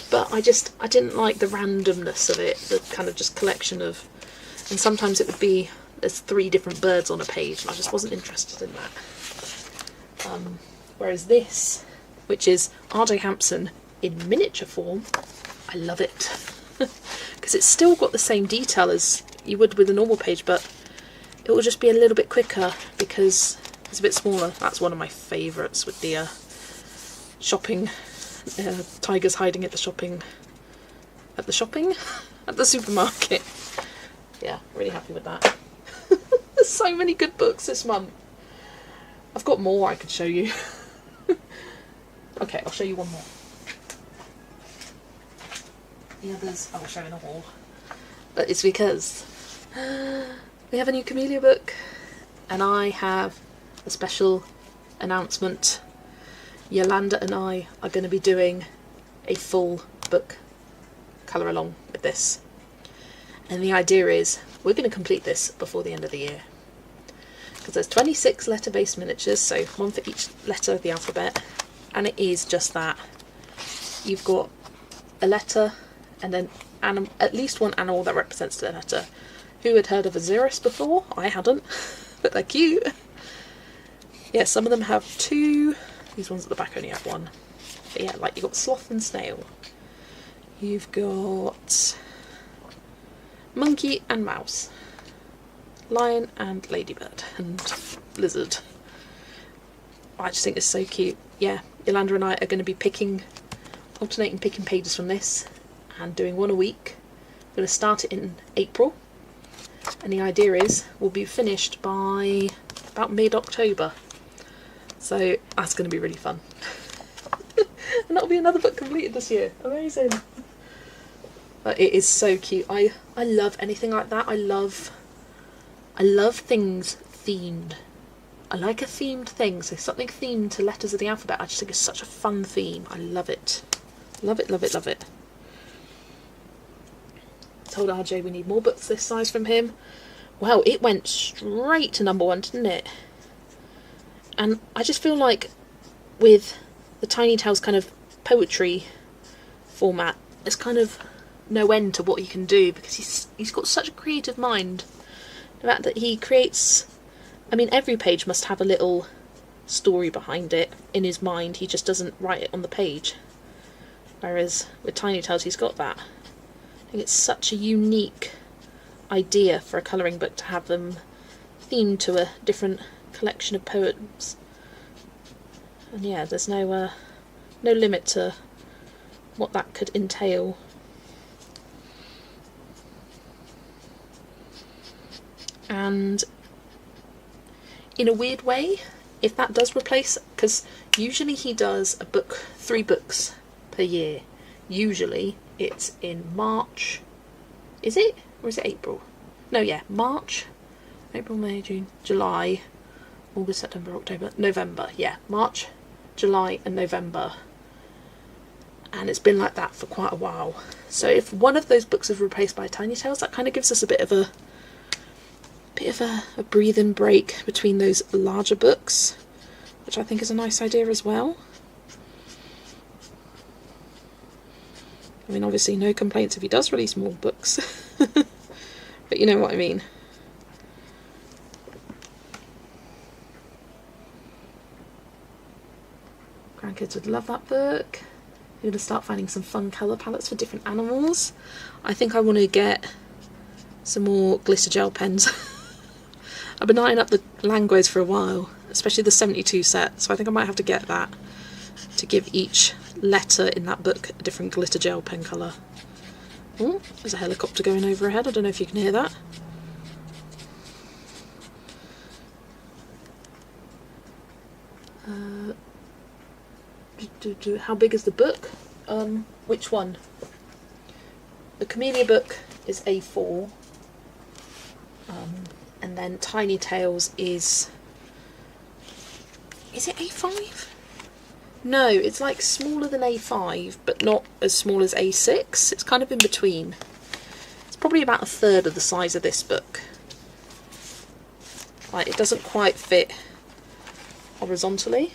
But I didn't like the randomness of it, the kind of just collection of, and sometimes it would be there's 3 different birds on a page, and I just wasn't interested in that. Whereas this, which is R.J. Hampson in miniature form, I love it. Because it's still got the same detail as you would with a normal page, but it will just be a little bit quicker because it's a bit smaller. That's one of my favourites, with the shopping, tigers hiding at the supermarket. Yeah, really happy with that. There's so many good books this month. I've got more I could show you. Okay, I'll show you one more. The others I will show in a haul. But it's because we have a new Camellia book, and I have a special announcement. Yolanda and I are going to be doing a full book colour along with this. And the idea is we're going to complete this before the end of the year. Because there's 26 letter-based miniatures, so 1 for each letter of the alphabet. And it is just that. You've got a letter, and then at least one animal that represents the letter. Who had heard of a Xerus before? I hadn't, but they're cute. Yeah, some of them have 2. These ones at the back only have 1. But yeah, like you've got sloth and snail. You've got monkey and mouse. Lion and ladybird and lizard. I just think it's so cute. Yeah, Yolanda and I are going to be alternating picking pages from this and doing one a week. We're going to start it in April, and the idea is we'll be finished by about mid-October. So that's going to be really fun. And that'll be another book completed this year. Amazing. But it is so cute. I love anything like that. I love things themed. I like a themed thing, so something themed to letters of the alphabet. I just think it's such a fun theme. I love it. Love it, love it, love it. Told RJ we need more books this size from him. Well, it went straight to #1, didn't it? And I just feel like with the Tiny Tales kind of poetry format, there's kind of no end to what he can do, because he's got such a creative mind. The fact that he creates, I mean, every page must have a little story behind it in his mind. He just doesn't write it on the page. Whereas with Tiny Tales, he's got that. I think it's such a unique idea for a colouring book to have them themed to a different collection of poems. And yeah, there's no limit to what that could entail. And in a weird way, if that does replace, because usually he does 3 books per year. Usually it's in March. Is it? Or is it April? No, yeah, March, April, May, June, July, August, September, October, November. Yeah, March, July and November. And it's been like that for quite a while. So if one of those books is replaced by Tiny Tales, that kind of gives us a bit of a breathing break between those larger books, which I think is a nice idea as well. I mean, obviously no complaints if he does release more books, but you know what I mean. Grandkids would love that book. I'm going to start finding some fun colour palettes for different animals. I think I want to get some more glitter gel pens. I've been eyeing up the Langues for a while, especially the 72 set, so I think I might have to get that to give each letter in that book a different glitter gel pen colour. Oh, there's a helicopter going overhead, I don't know if you can hear that. How big is the book? Which one? The Camellia book is A4. And then Tiny Tales is it A5? No, it's like smaller than A5, but not as small as A6. It's kind of in between. It's probably about 1/3 of the size of this book. Like, it doesn't quite fit horizontally.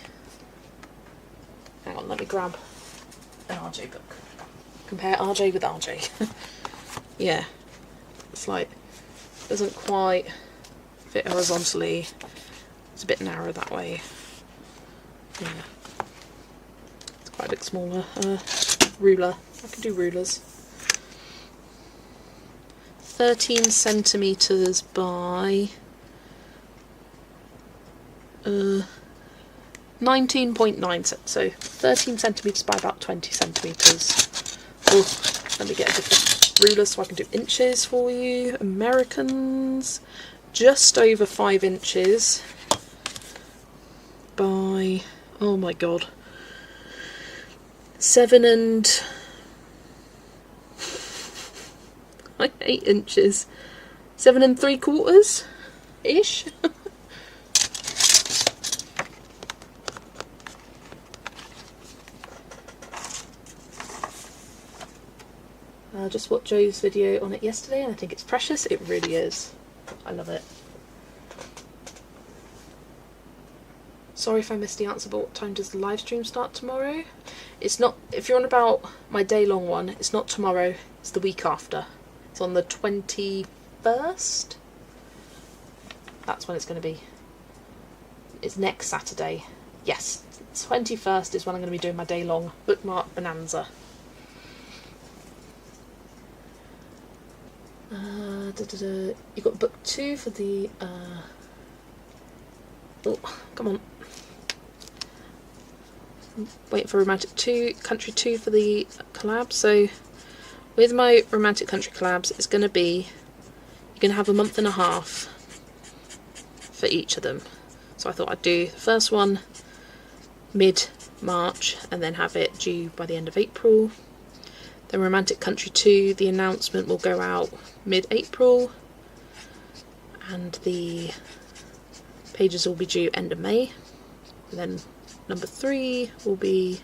Hang on, let me grab an RJ book. Compare RJ with RJ. Yeah, it's like, doesn't quite fit horizontally. It's a bit narrow that way. Yeah, it's quite a bit smaller. Ruler, I can do rulers. 13 centimetres by 19.9, so 13 centimetres by about 20 centimetres. Oh, let me get a different ruler so I can do inches for you. Americans, just over 5 inches by, oh my god, 7 and 8 inches, 7 3/4 ish. I just watched Joe's video on it yesterday and I think it's precious. It really is. I love it. Sorry if I missed the answer, but what time does the live stream start tomorrow? It's not, if you're on about my day long one, it's not tomorrow, it's the week after. It's on the 21st. That's when it's going to be. It's next Saturday. Yes, 21st is when I'm going to be doing my day long bookmark bonanza. You got book 2 for the oh, come on, waiting for Romantic Country 2 for the collab. So with my Romantic Country collabs, it's going to be, you're going to have a month and a half for each of them. So I thought I'd do the first one mid-March and then have it due by the end of April. Then Romantic Country 2, the announcement will go out mid-April, and the pages will be due end of May. And then number 3 will be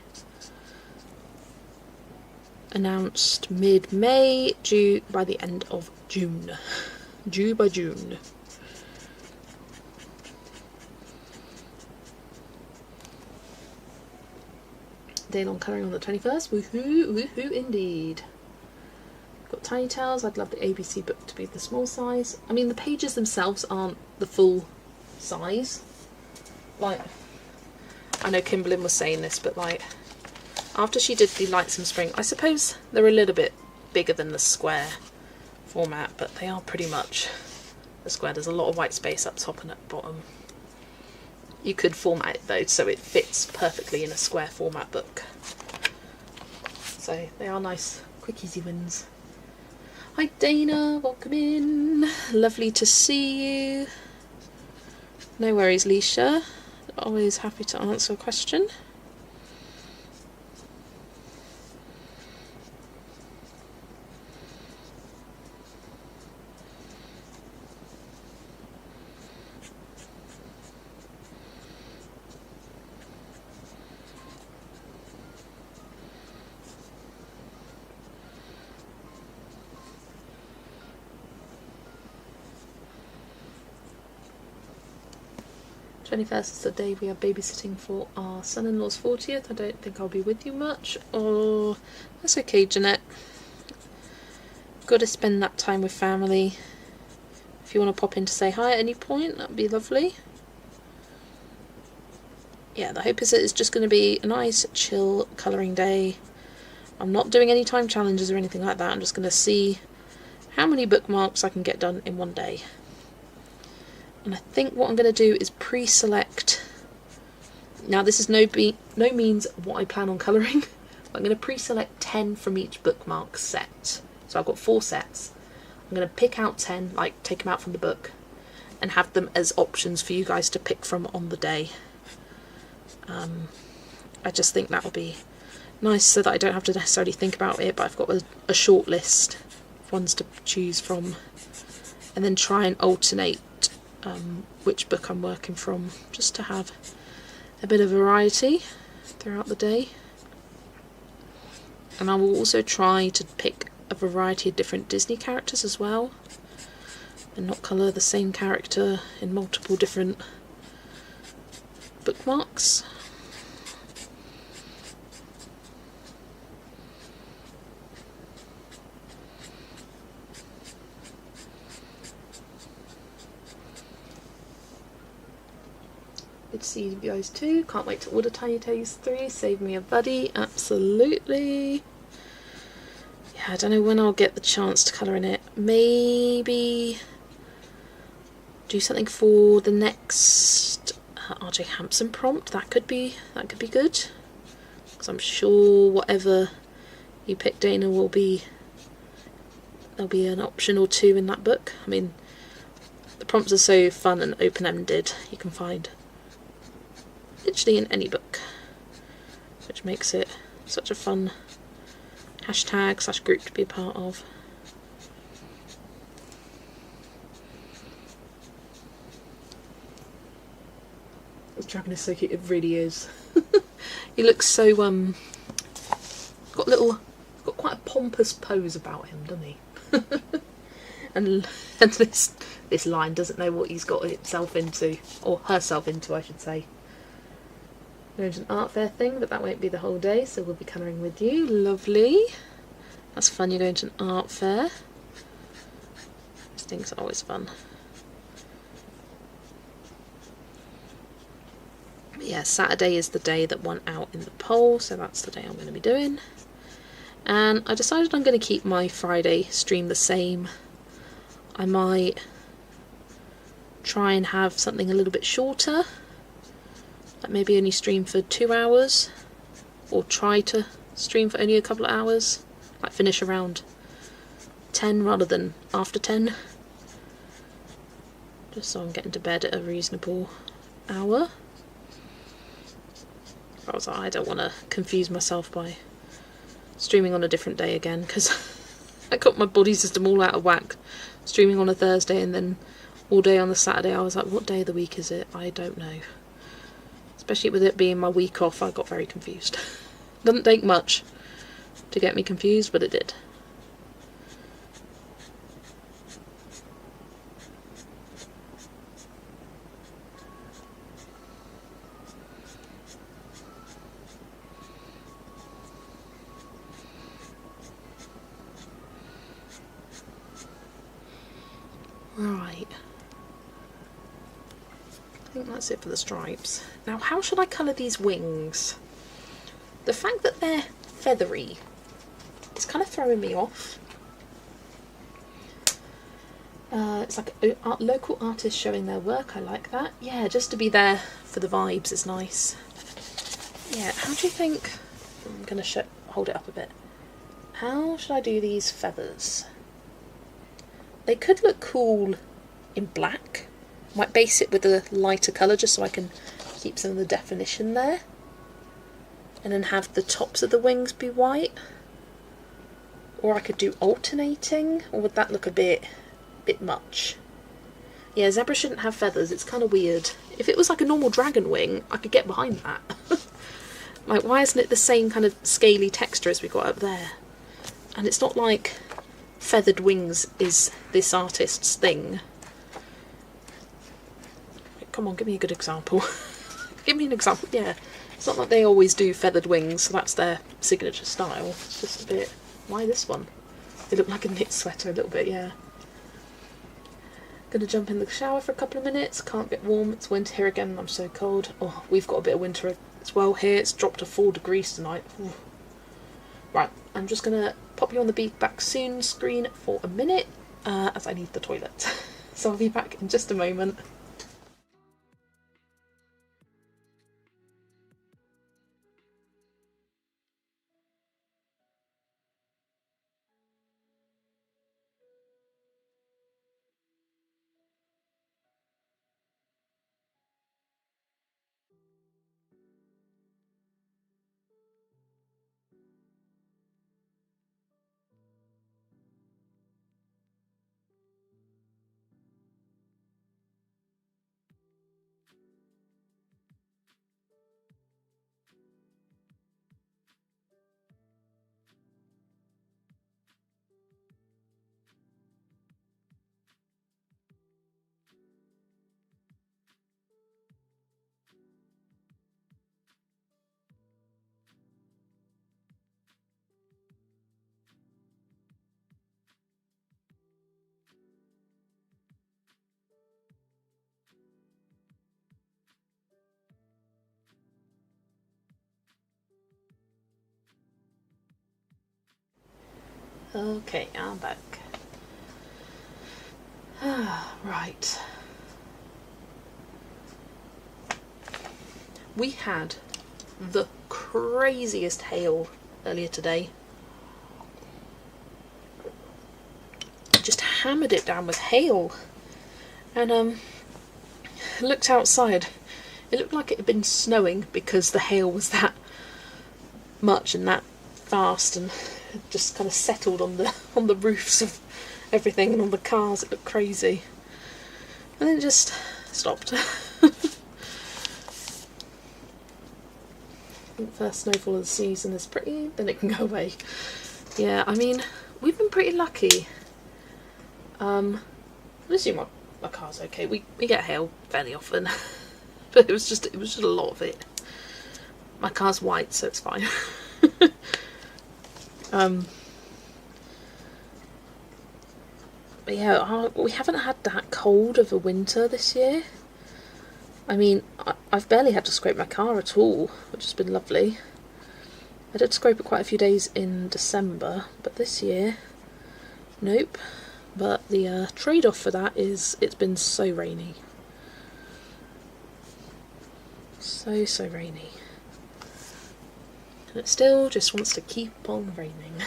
announced mid-May, due by the end of June. Due by June. Day long colouring on the 21st. Woohoo, woohoo indeed. Got Tiny Tales. I'd love the ABC book to be the small size. I mean, the pages themselves aren't the full size. Like, I know Kimberlyn was saying this, but like, after she did the Lights in Spring, I suppose they're a little bit bigger than the square format, but they are pretty much the square. There's a lot of white space up top and at bottom. You could format it though, so it fits perfectly in a square format book. So they are nice, quick, easy wins. Hi Dana, welcome in. Lovely to see you. No worries, Leisha. Always happy to answer a question. Is the day we are babysitting for our son-in-law's 40th. I don't think I'll be with you much. Oh, that's okay, Jeanette. Got to spend that time with family. If you want to pop in to say hi at any point, that'd be lovely. Yeah, the hope is that it's just going to be a nice, chill colouring day. I'm not doing any time challenges or anything like that. I'm just going to see how many bookmarks I can get done in one day. And I think what I'm going to do is pre-select. Now this is no means what I plan on colouring. I'm going to pre-select 10 from each bookmark set. So I've got 4 sets. I'm going to pick out 10, like take them out from the book, and have them as options for you guys to pick from on the day. I just think that will be nice so that I don't have to necessarily think about it, but I've got a short list of ones to choose from, and then try and alternate which book I'm working from, just to have a bit of variety throughout the day. And I will also try to pick a variety of different Disney characters as well, and not colour the same character in multiple different bookmarks. Good to see you guys too. Can't wait to order Tiny Tales 3. Save me a buddy. Absolutely. Yeah, I don't know when I'll get the chance to colour in it. Maybe do something for the next RJ Hampson prompt. That could be good. Because I'm sure whatever you pick, Dana, there'll be an option or two in that book. I mean, the prompts are so fun and open-ended. You can find literally in any book, which makes it such a fun hashtag/group to be a part of. This dragon is so cute, it really is. He looks so got quite a pompous pose about him, doesn't he? and this line doesn't know what he's got himself into, or herself into I should say. There's an art fair thing, but that won't be the whole day, so we'll be colouring with you. Lovely. That's fun, you're going to an art fair. These things are always fun. But yeah, Saturday is the day that won out in the poll, so that's the day I'm going to be doing. And I decided I'm going to keep my Friday stream the same. I might try and have something a little bit shorter. Like maybe only stream for 2 hours or try to stream for only a couple of hours, like finish around 10 rather than after 10, just so I'm getting to bed at a reasonable hour. I don't want to confuse myself by streaming on a different day again, because I got my body system all out of whack streaming on a Thursday and then all day on the Saturday. I was like, what day of the week is it? I don't know. Especially with it being my week off, I got very confused. Doesn't take much to get me confused, but it did. Right. I think that's it for the stripes. Now, how should I colour these wings? The fact that they're feathery is kind of throwing me off. It's like local artists showing their work. I like that. Yeah, just to be there for the vibes is nice. Yeah, how do you think... I'm going to hold it up a bit. How should I do these feathers? They could look cool in black. Might base it with a lighter colour just so I can keep some of the definition there. And then have the tops of the wings be white. Or I could do alternating, or would that look a bit much? Yeah, zebra shouldn't have feathers, it's kind of weird. If it was like a normal dragon wing, I could get behind that. Like, why isn't it the same kind of scaly texture as we got up there? And it's not like feathered wings is this artist's thing. Come on, give me a good example. Give me an example, yeah. It's not like they always do feathered wings, so that's their signature style. It's just a bit... Why this one? They look like a knit sweater a little bit, yeah. Gonna jump in the shower for a couple of minutes. Can't get warm. It's winter here again and I'm so cold. Oh, we've got a bit of winter as well here. It's dropped to 4 degrees tonight. Ooh. Right, I'm just gonna pop you on the Be Back Soon screen for a minute, as I need the toilet. So I'll be back in just a moment. Okay, I'm back. Right. We had the craziest hail earlier today. Just hammered it down with hail. And looked outside. It looked like it had been snowing because the hail was that much and that fast, and it just kind of settled on the roofs of everything and on the cars. It looked crazy. And then it just stopped. I think first snowfall of the season is pretty, then it can go away. Yeah, I mean, we've been pretty lucky. I assume my car's okay. We get hail fairly often. But it was just a lot of it. My car's white, so it's fine. But yeah, we haven't had that cold of a winter this year. I mean, I've barely had to scrape my car at all, which has been lovely. I did scrape it quite a few days in December, but this year, nope. But the trade-off for that is it's been so rainy. So rainy. And it still just wants to keep on raining.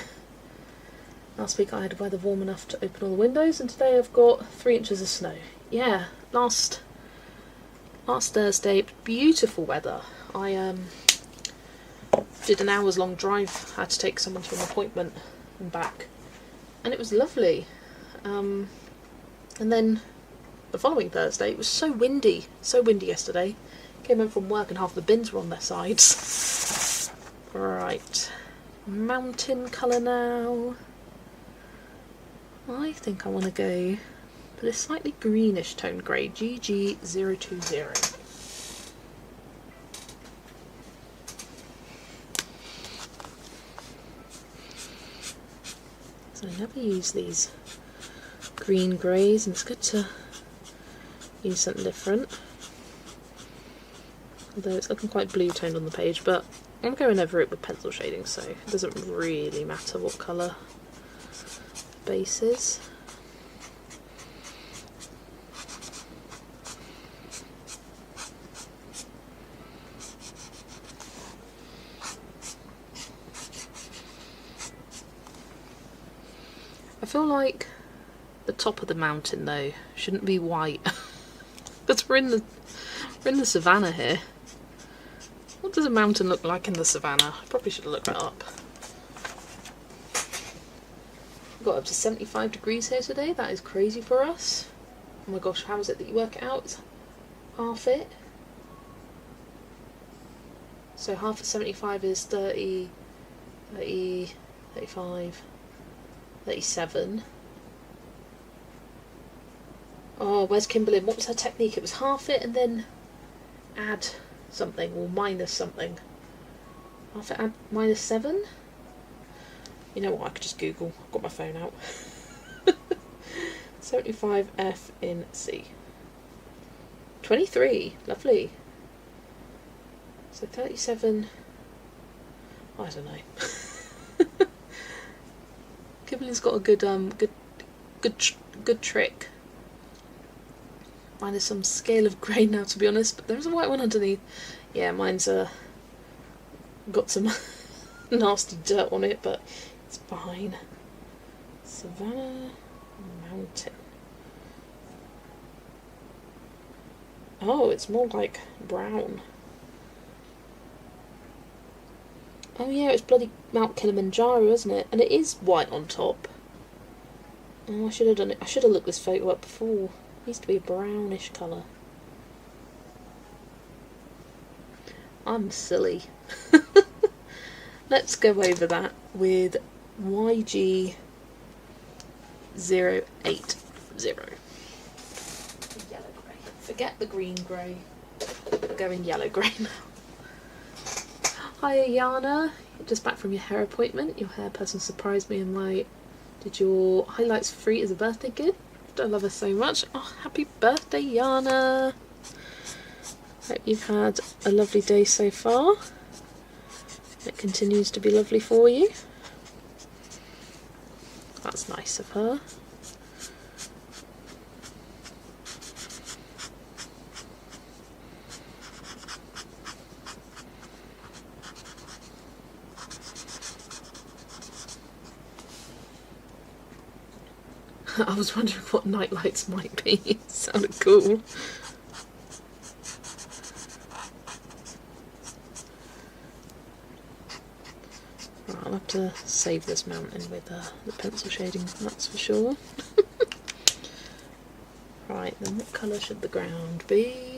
Last week I had weather warm enough to open all the windows, and today I've got 3 inches of snow. Yeah, last Thursday, beautiful weather. I did an hour's long drive, had to take someone to an appointment and back, and it was lovely. And then the following Thursday it was so windy yesterday. Came home from work and half the bins were on their sides. Right, mountain colour now. I think I want to go for this slightly greenish tone grey, GG020. So I never use these green greys, and it's good to use something different. Although it's looking quite blue toned on the page, but I'm going over it with pencil shading, so it doesn't really matter what colour the base is. I feel like the top of the mountain though shouldn't be white. But we're in the savannah here. What does a mountain look like in the savannah? I probably should have looked that up. Got up to 75 degrees here today. That is crazy for us. Oh my gosh, how is it that you work it out? It's half it. So half of 75 is 30, 30, 35, 37. Oh, where's Kimberlyn? What was her technique? It was half it and then add something, or minus something. Half it, add minus 7? You know what, I could just Google. I've got my phone out. 75F in C. 23. Lovely. So 37... I don't know. Kimberly's got a good trick. Mine is some scale of grey now, to be honest, but there's a white one underneath. Yeah, mine's got some nasty dirt on it, but it's fine. Savannah Mountain. Oh, it's more like brown. Oh yeah, it's bloody Mount Kilimanjaro, isn't it? And it is white on top. Oh, I should have done it. I should have looked this photo up before. It needs to be a brownish colour. I'm silly. Let's go over that with YG080. Yellow grey. Forget the green grey. We're going yellow grey now. Hi Ayana, just back from your hair appointment. Your hair person surprised me and like, did your highlights for free as a birthday gift? I love her so much. Oh, happy birthday, Yana. Hope you've had a lovely day so far. It continues to be lovely for you. That's nice of her. I was wondering what night lights might be. It sounded cool. Right, I'll have to save this mountain with the pencil shading, that's for sure. Right, then what colour should the ground be?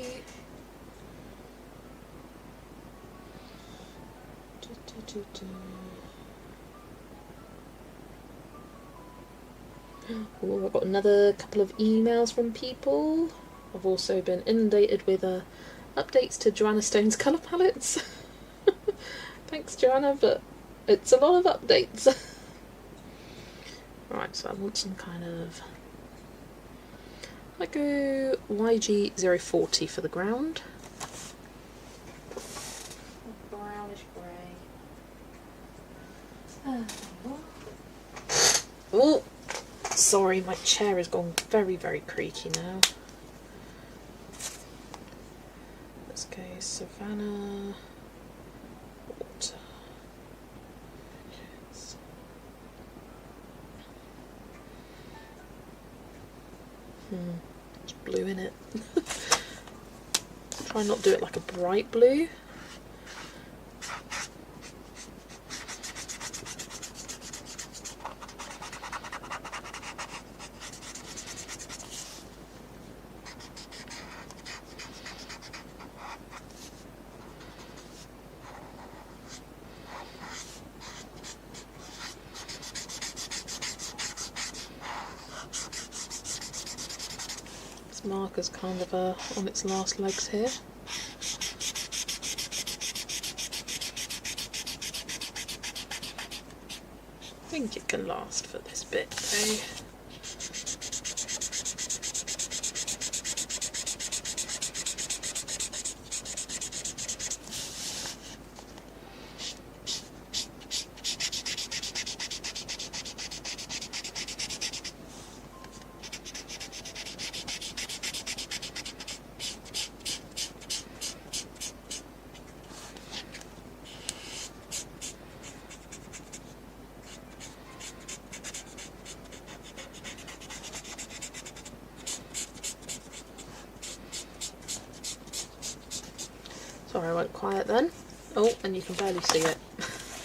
Oh, I've got another couple of emails from people. I've also been inundated with updates to Joanna Stone's colour palettes. Thanks Joanna, but it's a lot of updates. Right, so I want some kind of... I go YG040 for the ground. Brownish grey. Oh! Sorry, my chair has gone very, very creaky now. Let's go Savannah, water. blue in it. Try not to do it like a bright blue. This marker's kind of on its last legs here. I think it can last for this bit though. Sorry, I went quiet then. Oh, and you can barely see it.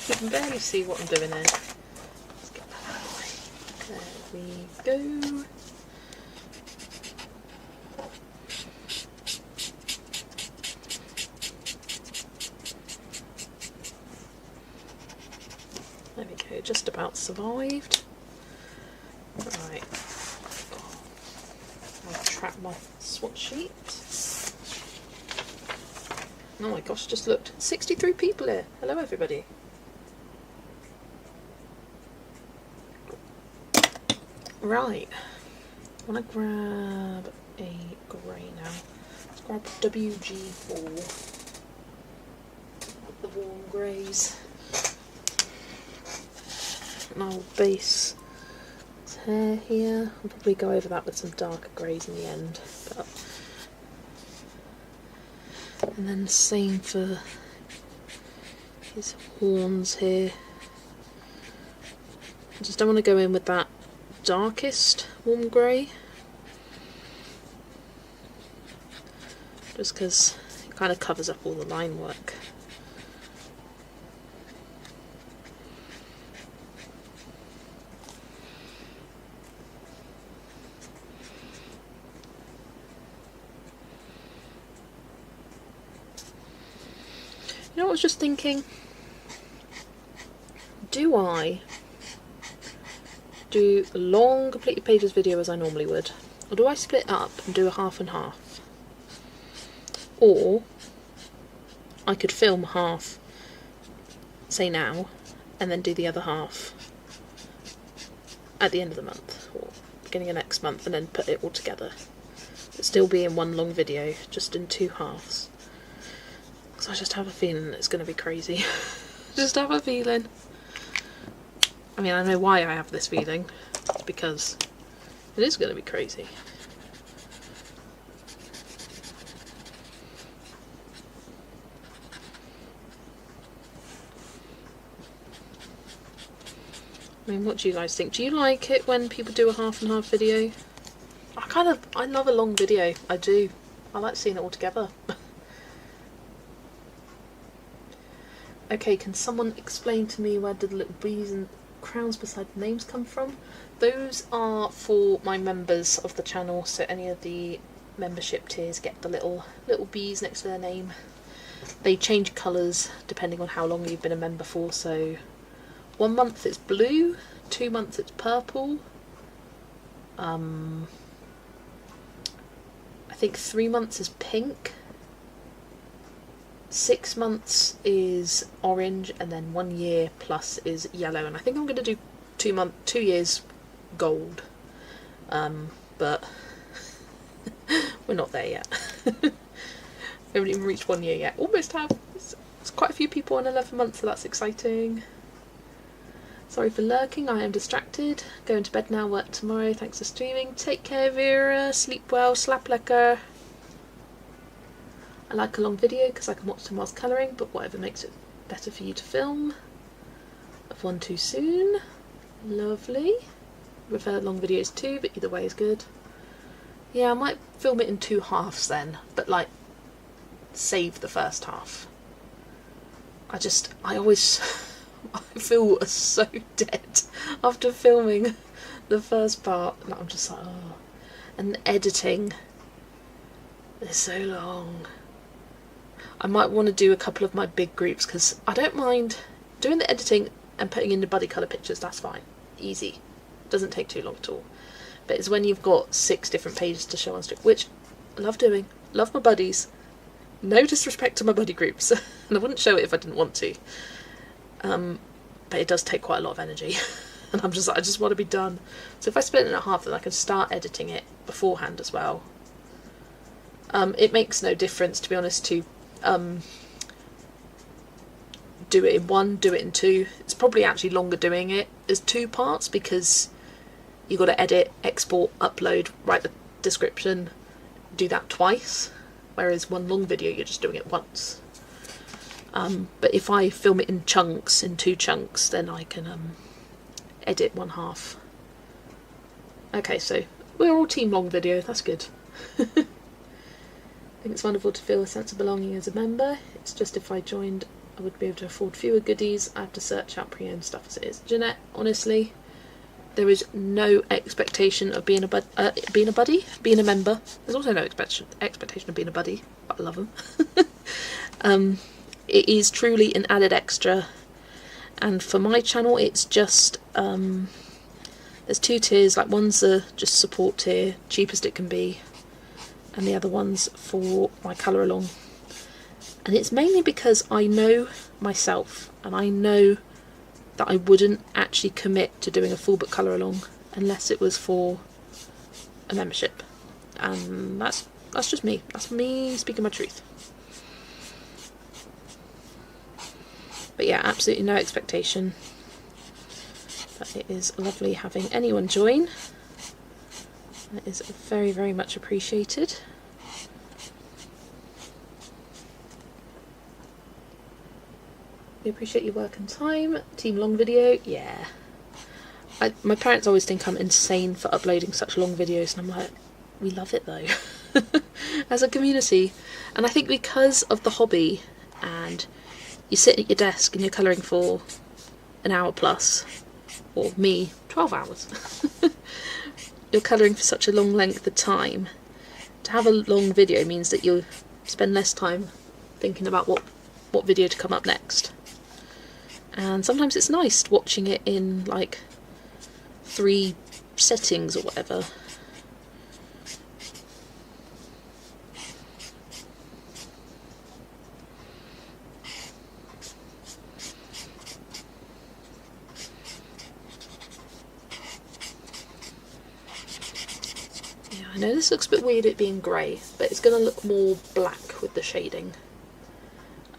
You can barely see what I'm doing here. Let's get that out of the way. There we go. There we go, just about survived. Right. I'll trap my swatch sheet. Oh my gosh, just looked. 63 people here. Hello everybody. Right. I want to grab a grey now. Let's grab WG4. The warm greys. And I'll base his hair here. I'll probably go over that with some darker greys in the end. But and then same for his horns here. I just don't want to go in with that darkest warm grey, just because it kind of covers up all the line work. You know what I was just thinking? Do I do a long completed pages video as I normally would, or do I split up and do a half and half? Or I could film half, say now, and then do the other half at the end of the month or beginning of next month, and then put it all together. It'd still be in one long video, just in two halves. So I just have a feeling it's going to be crazy. Just have a feeling. I mean, I know why I have this feeling. It's because it is going to be crazy. I mean, what do you guys think? Do you like it when people do a half and half video? I love a long video. I do. I like seeing it all together. Okay, can someone explain to me where did the little bees and crowns beside the names come from? Those are for my members of the channel, so any of the membership tiers get the little bees next to their name. They change colours depending on how long you've been a member for, so 1 month it's blue, 2 months it's purple, I think 3 months is pink, 6 months is orange, and then 1 year plus is yellow. And I think I'm going to do 2 years gold, but we're not there yet. We haven't even reached 1 year yet. Almost have. It's quite a few people on 11 months, so that's exciting. Sorry for lurking, I am distracted. Going to bed now, work tomorrow. Thanks for streaming. Take care, Vera. Sleep well. Slap lekker. I like a long video because I can watch them whilst colouring, but whatever makes it better for you to film. I've won too soon. Lovely. I prefer long videos too, but either way is good. Yeah, I might film it in 2 halves then, but like save the first half. I always I feel so dead after filming the first part. Like, I'm just like, oh. And editing is so long. I might want to do a couple of my big groups, because I don't mind doing the editing and putting in the buddy colour pictures. That's fine, easy, doesn't take too long at all. But it's when you've got 6 different pages to show on stream, which I love doing, love my buddies, no disrespect to my buddy groups, and I wouldn't show it if I didn't want to, but it does take quite a lot of energy. And I just want to be done. So if I split it in half, then I can start editing it beforehand as well. It makes no difference, to be honest, to do it in 1, do it in 2. It's probably actually longer doing it as 2 parts, because you've got to edit, export, upload, write the description, do that twice, whereas one long video you're just doing it once. But if I film it in chunks, in 2 chunks, then I can edit 1 half. Okay, so we're all team long video, that's good. I think it's wonderful to feel a sense of belonging as a member. It's just if I joined I would be able to afford fewer goodies. I have to search out pre-owned stuff as it is. Jeanette, honestly, there is no expectation of being a buddy, being a member. There's also no expectation of being a buddy, but I love them. It is truly an added extra, and for my channel it's just there's 2 tiers. Like, one's the just support tier, cheapest it can be, and the other one's for my colour along. And it's mainly because I know myself, and I know that I wouldn't actually commit to doing a full book colour along unless it was for a membership. And that's just me. That's me speaking my truth. But yeah, absolutely no expectation. But it is lovely having anyone join. It is very, very much appreciated. We appreciate your work and time. Team long video, yeah. My parents always think I'm insane for uploading such long videos, and I'm like, we love it though. As a community. And I think because of the hobby, and you sit at your desk and you're colouring for an hour plus, or me, 12 hours. You're colouring for such a long length of time. To have a long video means that you'll spend less time thinking about what video to come up next. And sometimes it's nice watching it in like 3 settings or whatever. Yeah, I know this looks a bit weird, it being grey, but it's going to look more black with the shading.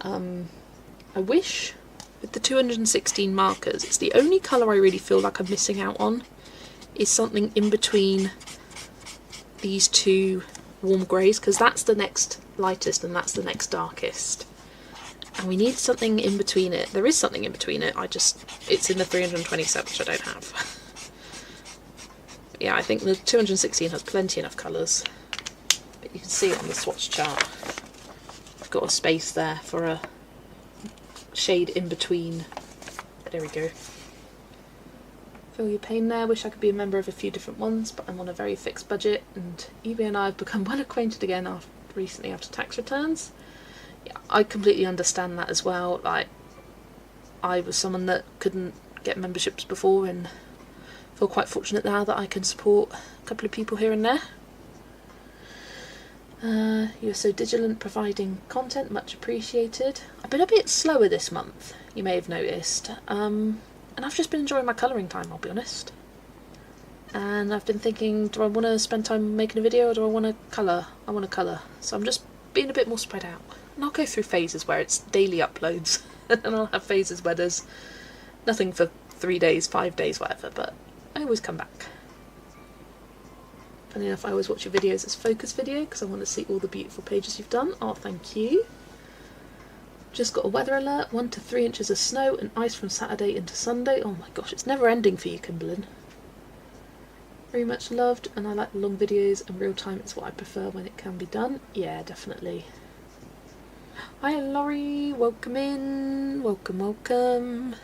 I wish with the 216 markers, it's the only colour I really feel like I'm missing out on, is something in between these 2 warm greys, because that's the next lightest and that's the next darkest. And we need something in between it. There is something in between it, it's in the 327, which I don't have. Yeah, I think the 216 has plenty enough colours. But you can see it on the swatch chart. I've got a space there for a shade in between. There we go. Feel your pain there. Wish I could be a member of a few different ones, but I'm on a very fixed budget, and Evie and I have become well acquainted again recently after tax returns. Yeah, I completely understand that as well. Like, I was someone that couldn't get memberships before, and feel quite fortunate now that I can support a couple of people here and there. You're so diligent providing content, much appreciated. I've been a bit slower this month, you may have noticed, and I've just been enjoying my colouring time, I'll be honest. And I've been thinking, do I want to spend time making a video, or do I want to colour? I want to colour, so I'm just being a bit more spread out. And I'll go through phases where it's daily uploads, and I'll have phases where there's nothing for 3 days, 5 days, whatever, but I always come back. Funny enough, I always watch your videos as focus video because I want to see all the beautiful pages you've done. Oh, thank you. Just got a weather alert, 1 to 3 inches of snow and ice from Saturday into Sunday. Oh my gosh, it's never ending for you, Kimberlyn. very much loved, and I like the long videos, and real time is what I prefer when it can be done. Yeah, definitely. Hi Laurie, welcome in, welcome, welcome.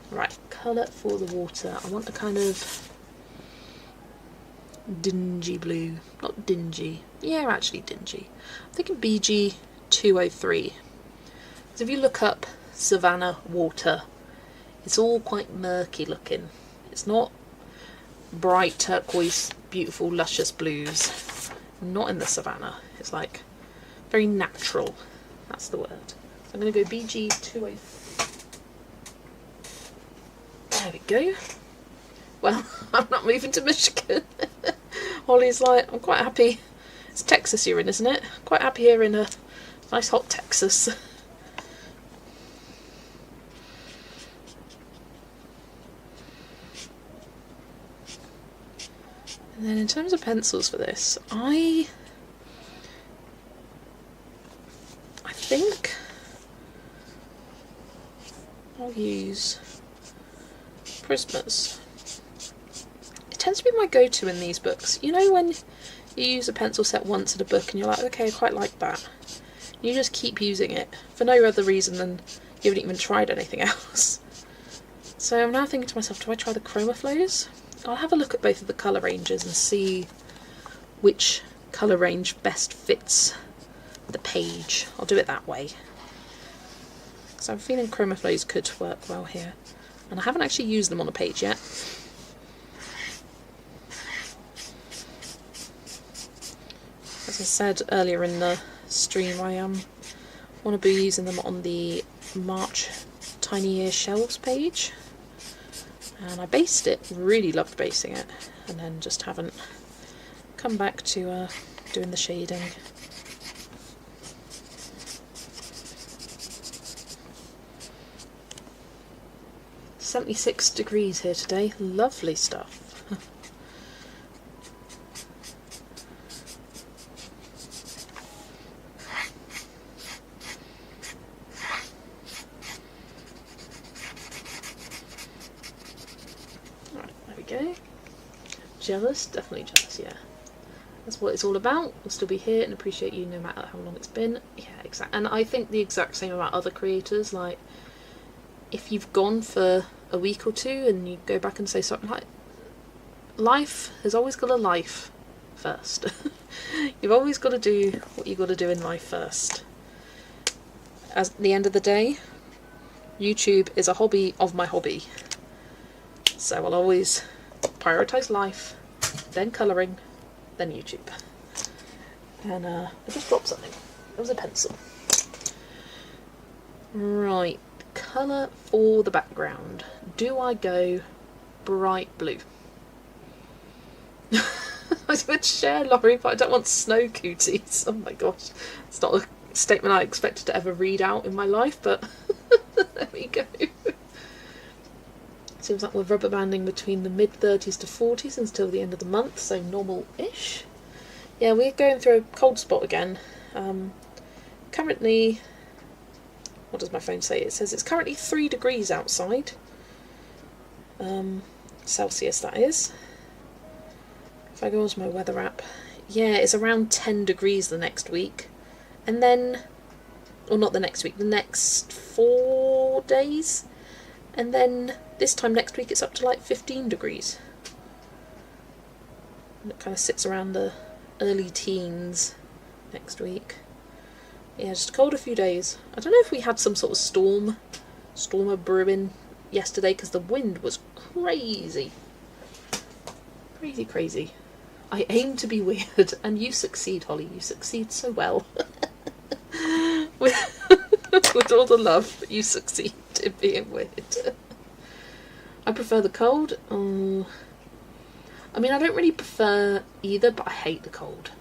Right, colour for the water. I want a kind of dingy blue. Not dingy. Yeah, actually dingy. I'm thinking BG 203. So if you look up Savannah water, it's all quite murky looking. It's not bright turquoise, beautiful, luscious blues. Not in the Savannah. It's like very natural. That's the word. So I'm going to go BG 203. There we go. Well, I'm not moving to Michigan. Holly's like, I'm quite happy. It's Texas you're in, isn't it? Quite happy here in a nice hot Texas. And then in terms of pencils for this, I think I'll use Prismas. It tends to be my go-to in these books. You know when you use a pencil set once in a book and you're like, okay, I quite like that. You just keep using it for no other reason than you haven't even tried anything else. So I'm now thinking to myself, do I try the Chroma Flows? I'll have a look at both of the colour ranges and see which colour range best fits the page. I'll do it that way. So I'm feeling Chroma Flows could work well here. And I haven't actually used them on a page yet. As I said earlier in the stream, I want to be using them on the March Tiny Ear Shelves page. And I based it, really loved basing it, and then just haven't come back to doing the shading. £76 here today, lovely stuff. Jealous? Definitely jealous, yeah. That's what it's all about. We'll still be here and appreciate you no matter how long it's been. Yeah, exactly. And I think the exact same about other creators. Like, if you've gone for a week or two and you go back and say something like, life has always got a life first. You've always got to do what you've got to do in life first. At the end of the day, YouTube is a hobby of my hobby. So I'll always prioritise life, then colouring, then YouTube. And I just dropped something. It was a pencil. Right, colour for the background. Do I go bright blue? I would share, Laurie, but I don't want snow cooties. Oh my gosh. It's not a statement I expected to ever read out in my life, but there we go. Seems like we're rubber banding between the mid-30s to 40s until the end of the month, so normal-ish. Yeah, we're going through a cold spot again. Currently, what does my phone say? It says it's currently 3 degrees outside. Celsius, that is. If I go onto my weather app, yeah, it's around 10 degrees the next week. And then, or not the next week, the next 4 days. And then this time next week it's up to like 15 degrees. And it kind of sits around the early teens next week. Yeah, just a cold a few days. I don't know if we had some sort of storm brewing yesterday because the wind was crazy. Crazy. I aim to be weird and you succeed, Holly. You succeed so well. With all the love, you succeed in being weird. I prefer the cold. I mean, I don't really prefer either, but I hate the cold.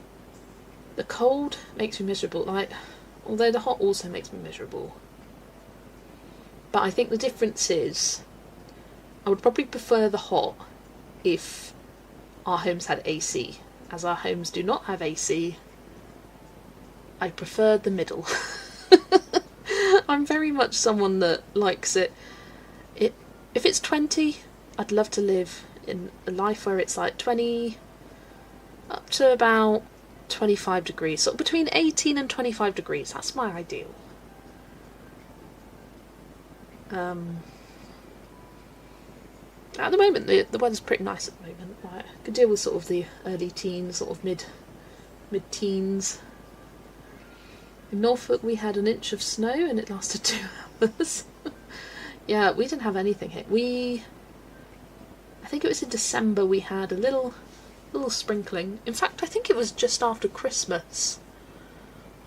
The cold makes me miserable. Like, although the hot also makes me miserable. But I think the difference is, I would probably prefer the hot if our homes had AC. As our homes do not have AC, I prefer the middle. I'm very much someone that likes it. If it's 20, I'd love to live in a life where it's like 20 up to about 25 degrees, so between 18 and 25 degrees. That's my ideal. At the moment, the weather's pretty nice at the moment. Like, I could deal with sort of the early teens, sort of mid-teens. In Norfolk, we had an inch of snow and it lasted 2 hours. Yeah, we didn't have anything here. I think it was in December we had a little sprinkling. In fact, I think it was just after Christmas.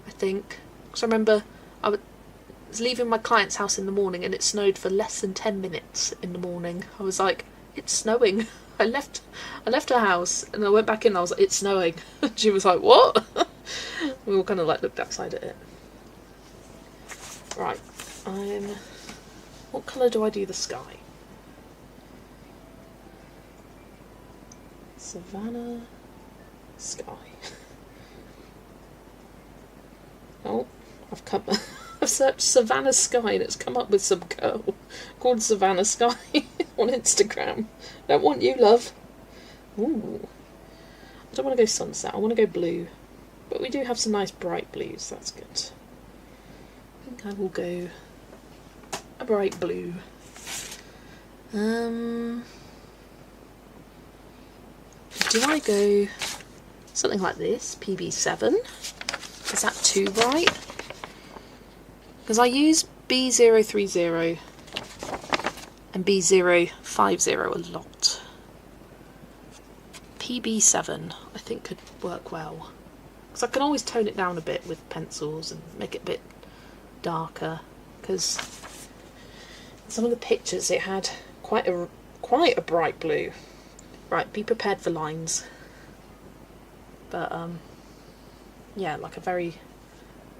I think. Because I remember I was leaving my client's house in the morning and it snowed for less than 10 minutes in the morning. I was like, it's snowing. I left her house and I went back in and I was like, it's snowing. She was like, what? We all kind of like looked outside at it. Right. What colour do I do the sky? Savannah sky. Oh, I've searched Savannah sky and it's come up with some girl called Savannah Sky on Instagram. Don't want you, love. Ooh. I don't want to go sunset, I want to go blue. But we do have some nice bright blues, that's good. I think I will go a bright blue. Do I go something like this, PB7? Is that too bright? Because I use B030 and B050 a lot. PB7 I think could work well. Because I can always tone it down a bit with pencils and make it a bit darker. Because some of the pictures it had quite a bright blue. Right, be prepared for lines. But yeah, like a very,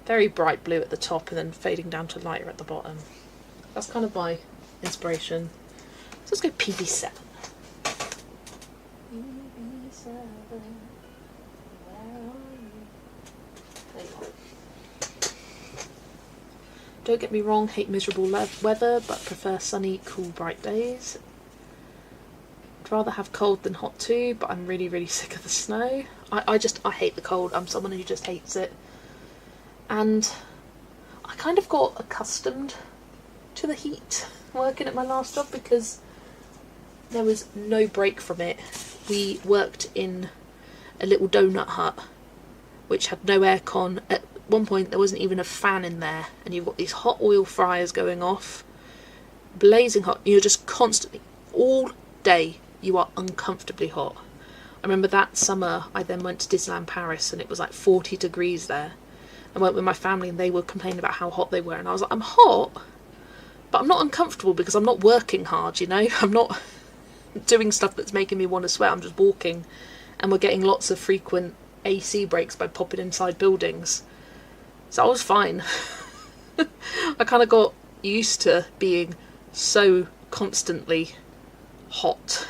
very bright blue at the top and then fading down to lighter at the bottom. That's kind of my inspiration. So let's go PB7. Don't get me wrong, hate miserable weather, but prefer sunny, cool, bright days. I'd rather have cold than hot too, but I'm really, really sick of the snow. I hate the cold. I'm someone who just hates it. And I kind of got accustomed to the heat working at my last job because there was no break from it. We worked in a little donut hut which had no aircon. At one point there wasn't even a fan in there, and you've got these hot oil fryers going off, blazing hot. You're just constantly, all day, you are uncomfortably hot. I remember that summer I then went to Disneyland Paris and it was like 40 degrees there. I went with my family and they were complaining about how hot they were, and I was like, I'm hot, but I'm not uncomfortable because I'm not working hard, you know? I'm not doing stuff that's making me want to sweat. I'm just walking, and we're getting lots of frequent AC breaks by popping inside buildings. So I was fine. I kind of got used to being so constantly hot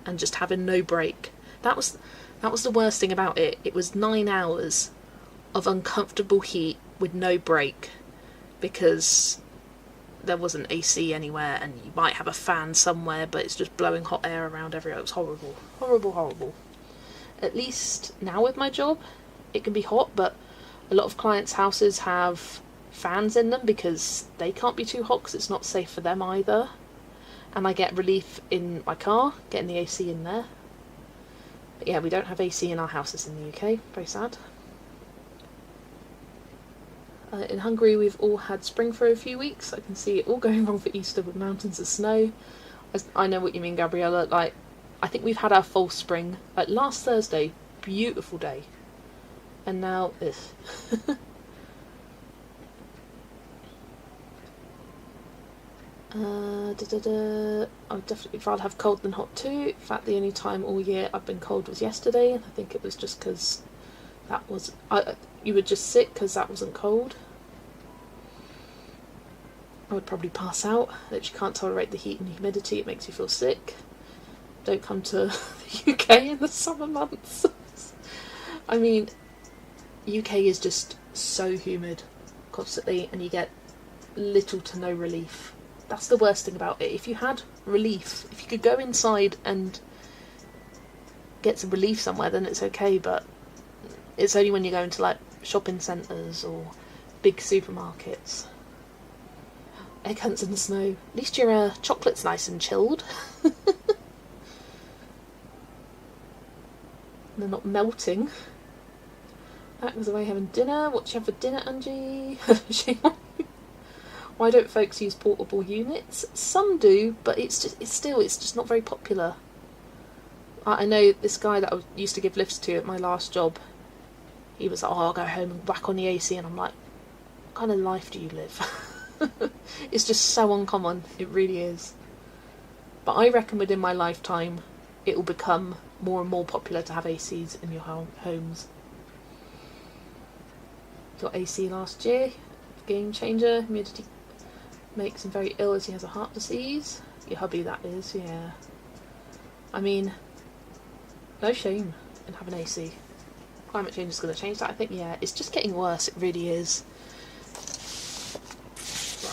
and just having no break. That was the worst thing about it. It was 9 hours of uncomfortable heat with no break because there wasn't AC anywhere, and you might have a fan somewhere but it's just blowing hot air around everywhere. It was horrible. Horrible, horrible. At least now with my job it can be hot, but a lot of clients' houses have fans in them because they can't be too hot because it's not safe for them either. And I get relief in my car, getting the AC in there. But yeah, we don't have AC in our houses in the UK. Very sad. In Hungary we've all had spring for a few weeks. I can see it all going wrong for Easter with mountains of snow. I know what you mean, Gabriella. Like, I think we've had our false spring. Like last Thursday, beautiful day. And now this. I would definitely rather have cold than hot too. In fact, the only time all year I've been cold was yesterday, and I think it was just because that was... you were just sick because that wasn't cold. I would probably pass out. That you can't tolerate the heat and humidity, it makes you feel sick. Don't come to the UK in the summer months. I mean, UK is just so humid constantly, and you get little to no relief. That's the worst thing about it. If you had relief, if you could go inside and get some relief somewhere, then it's okay, but it's only when you go into like shopping centres or big supermarkets. Egg hunts in the snow. At least your chocolate's nice and chilled. They're not melting. That was away having dinner. What do you have for dinner, Angie? Why don't folks use portable units? Some do, but it's just not very popular. I know this guy that I used to give lifts to at my last job. He was like, "Oh, I'll go home and whack on the AC," and I'm like, "What kind of life do you live?" It's just so uncommon. It really is. But I reckon within my lifetime, it will become more and more popular to have ACs in your homes. Got AC last year. Game changer. Humidity makes him very ill as he has a heart disease. Your hubby, that is, yeah. I mean, no shame in having AC. Climate change is going to change that, I think. Yeah, it's just getting worse. It really is.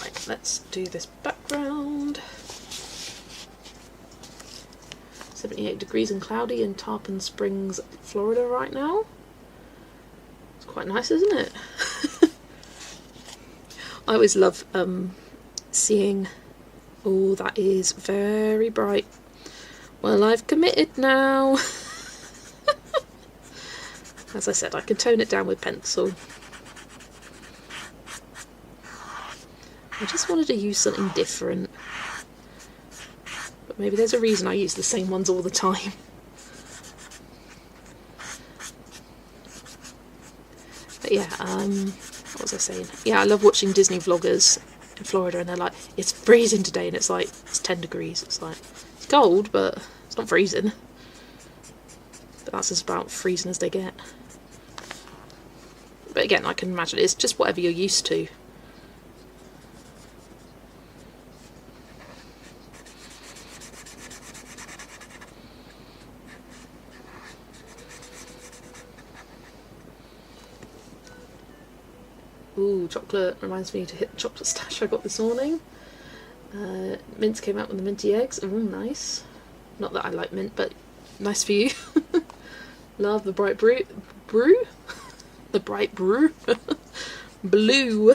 Right, let's do this background. 78 degrees and cloudy in Tarpon Springs, Florida right now. It's quite nice, isn't it? I always love seeing... Oh, that is very bright. Well, I've committed now. As I said, I can tone it down with pencil. I just wanted to use something different. But maybe there's a reason I use the same ones all the time. But yeah, what was I saying? Yeah, I love watching Disney vloggers in Florida, and they're like, "It's freezing today," and it's like, it's 10 degrees. It's like, it's cold, but it's not freezing. But that's as about freezing as they get. But again, I can imagine it's just whatever you're used to. Ooh, chocolate reminds me to hit the chocolate stash I got this morning. Mint came out with the minty eggs. Ooh, nice. Not that I like mint, but nice for you. Love the bright brew. The bright brew. Blue.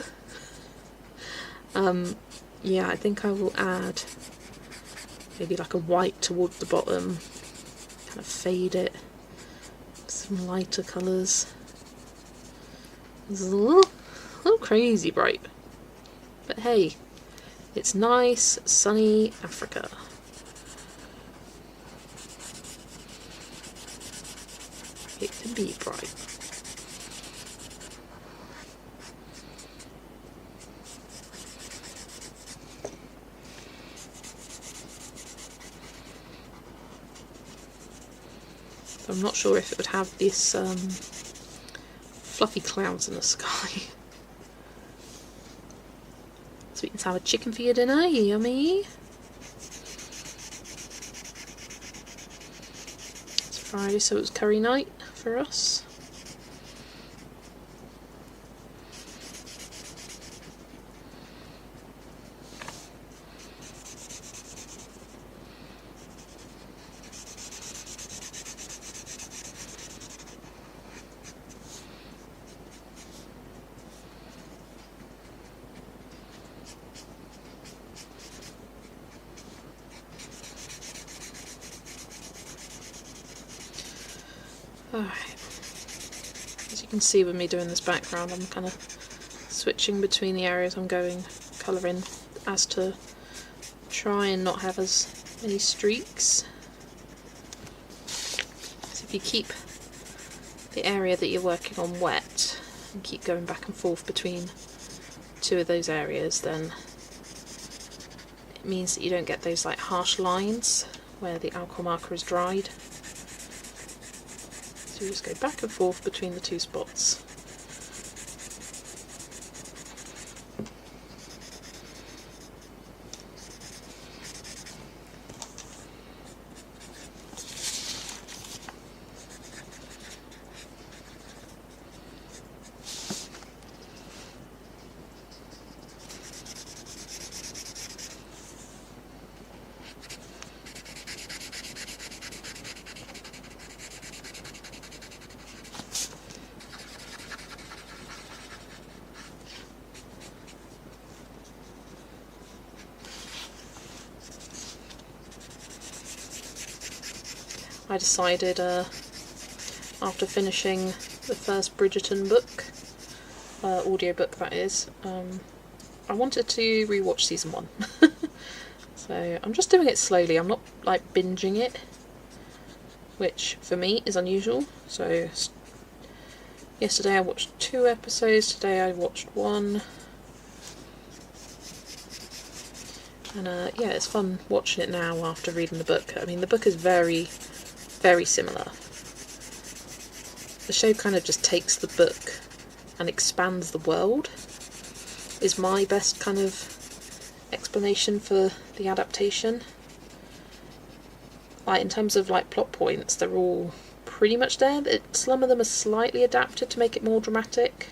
Yeah, I think I will add maybe like a white towards the bottom. Kind of fade it. Some lighter colours. It's a little crazy bright. But hey, it's nice, sunny Africa. It can be bright. I'm not sure if it would have this fluffy clouds in the sky. Sweet and sour chicken for your dinner, yummy. It's Friday, so it was curry night for us. Alright, as you can see with me doing this background, I'm kind of switching between the areas I'm going colouring as to try and not have as many streaks. So if you keep the area that you're working on wet and keep going back and forth between two of those areas, then it means that you don't get those like harsh lines where the alcohol marker is dried. So you just go back and forth between the two spots. I decided after finishing the first Bridgerton book, audiobook that is, I wanted to rewatch season 1. So I'm just doing it slowly. I'm not like binging it, which for me is unusual. So yesterday I watched 2 episodes, today I watched 1. And yeah, it's fun watching it now after reading the book. I mean, the book is very, very similar. The show kind of just takes the book and expands the world, is my best kind of explanation for the adaptation. Like, in terms of like plot points, they're all pretty much there. Some of them are slightly adapted to make it more dramatic.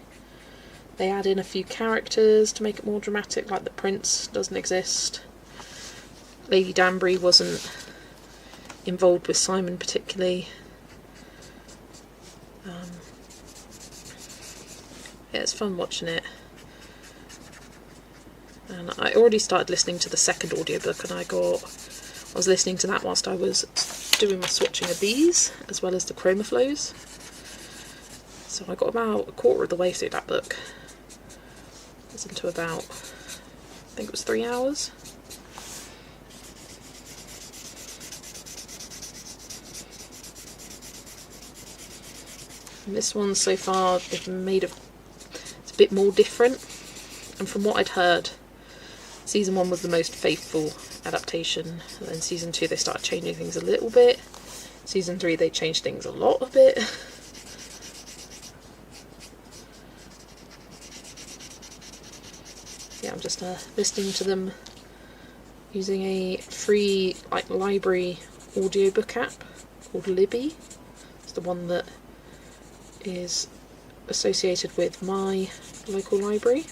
They add in a few characters to make it more dramatic, like the prince doesn't exist. Lady Danbury wasn't involved with Simon particularly. Yeah, it's fun watching it. And I already started listening to the second audiobook, and I was listening to that whilst I was doing my swatching of these, as well as the chroma flows. So I got about a quarter of the way through that book. Listened to about, I think it was 3 hours. And this one so far they've made it's a bit more different, and from what I'd heard, season 1 was the most faithful adaptation, and then season 2 they started changing things a little bit. Season 3 they changed things a lot of it. Yeah, I'm just listening to them using a free library audiobook app called Libby. It's the one that is associated with my local library.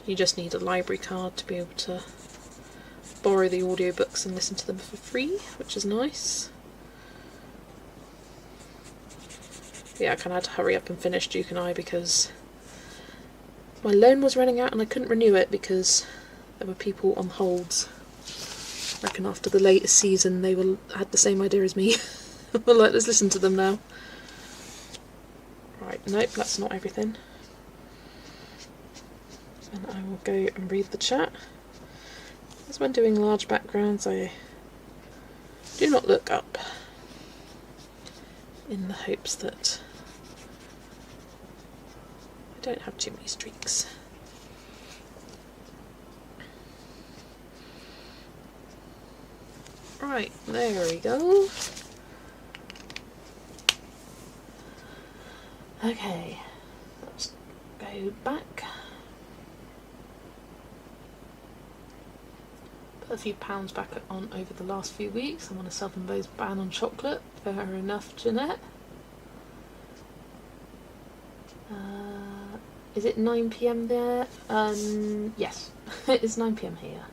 You just need a library card to be able to borrow the audiobooks and listen to them for free, which is nice. Yeah, I kind of had to hurry up and finish Duke and I because my loan was running out and I couldn't renew it because there were people on holds. I reckon after the latest season they had the same idea as me. Well, like, let's listen to them now. Right, nope, that's not everything. And I will go and read the chat. As when doing large backgrounds, I do not look up, in the hopes that I don't have too many streaks. Right, there we go. Okay, let's go back. Put a few pounds back on over the last few weeks. I'm on a self-imposed ban on chocolate. Fair enough, Jeanette. Is it 9 PM there? Yes, it is 9 PM here.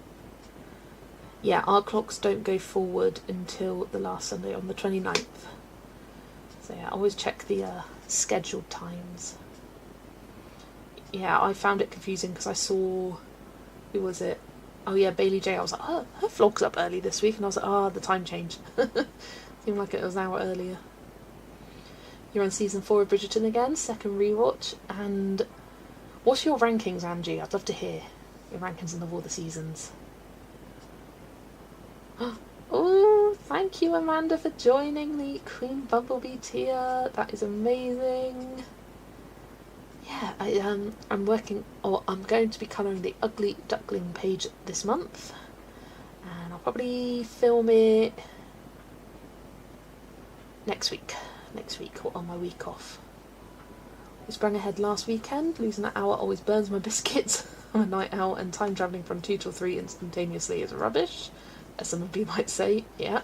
Yeah, our clocks don't go forward until the last Sunday on the 29th. So yeah, always check the scheduled times. Yeah, I found it confusing because I saw, who was it? Oh yeah, Bailey J. I was like, oh, her vlog's up early this week, and I was like, the time changed. Seemed like it was an hour earlier. You're on season 4 of Bridgerton again, second rewatch, and what's your rankings, Angie? I'd love to hear your rankings of all the seasons. Oh, thank you, Amanda, for joining the Queen Bumblebee tier. That is amazing. Yeah, I'm going to be colouring the Ugly Duckling page this month, and I'll probably film it next week or on my week off. We sprang ahead last weekend. Losing an hour always burns my biscuits. I'm a night owl, and time travelling from 2 till 3 instantaneously is rubbish, as some of you might say. Yeah.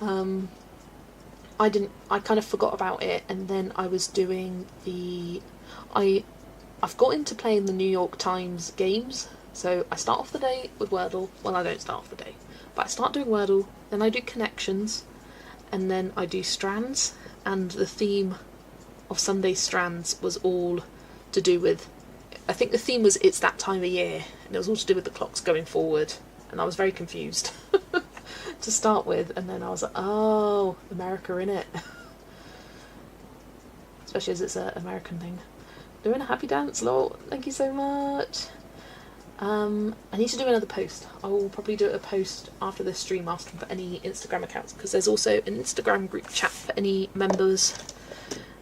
I kind of forgot about it, and then I was doing I've got into playing the New York Times games. So I start off the day with Wordle. Well, I don't start off the day, but I start doing Wordle, then I do connections, and then I do strands. And the theme of Sunday's strands was all to do with, I think the theme was it's that time of year, and it was all to do with the clocks going forward, and I was very confused. to start with, and then I was like, oh, America in it. Especially as it's an American thing. Doing a happy dance, lol. Thank you so much. I need to do another post. I will probably do a post after this stream asking for any Instagram accounts, because there's also an Instagram group chat for any members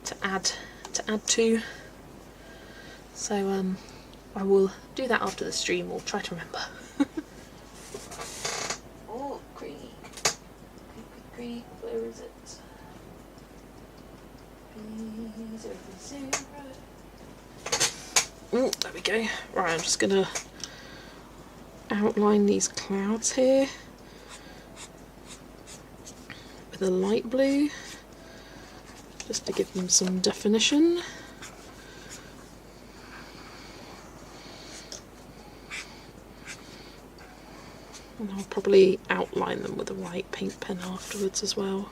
to add to. So I will do that after the stream, or try to remember. Oh, Creek, where is it? 0. Oh, there we go. Right, I'm just gonna outline these clouds here with a light blue, just to give them some definition. And I'll probably outline them with a white paint pen afterwards as well.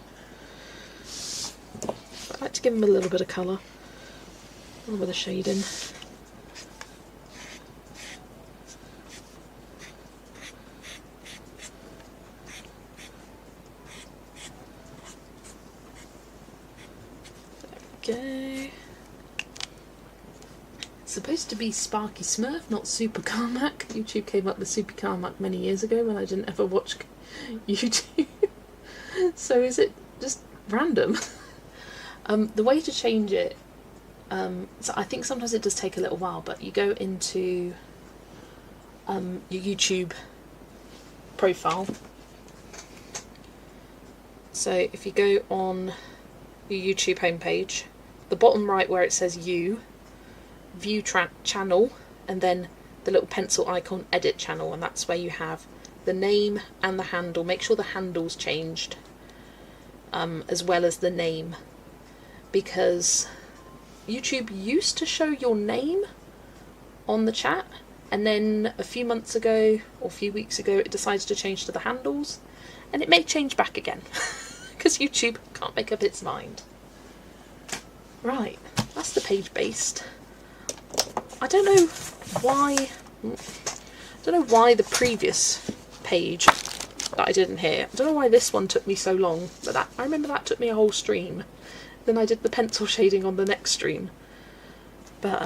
I like to give them a little bit of colour, a little bit of shading. There we go. It's supposed to be Sparky Smurf, not Super Carmack. YouTube came up with Super Carmack many years ago when I didn't ever watch YouTube. So is it just random? The way to change it, so I think sometimes it does take a little while, but you go into your YouTube profile. So if you go on your YouTube homepage, the bottom right where it says view channel, and then the little pencil icon, edit channel, and that's where you have the name and the handle. Make sure the handle's changed, as well as the name, because YouTube used to show your name on the chat, and then a few months ago or a few weeks ago it decided to change to the handles, and it may change back again because YouTube can't make up its mind. Right, that's the page based. I don't know why the previous page that I did in here, I don't know why this one took me so long, but I remember that took me a whole stream. Then I did the pencil shading on the next stream. But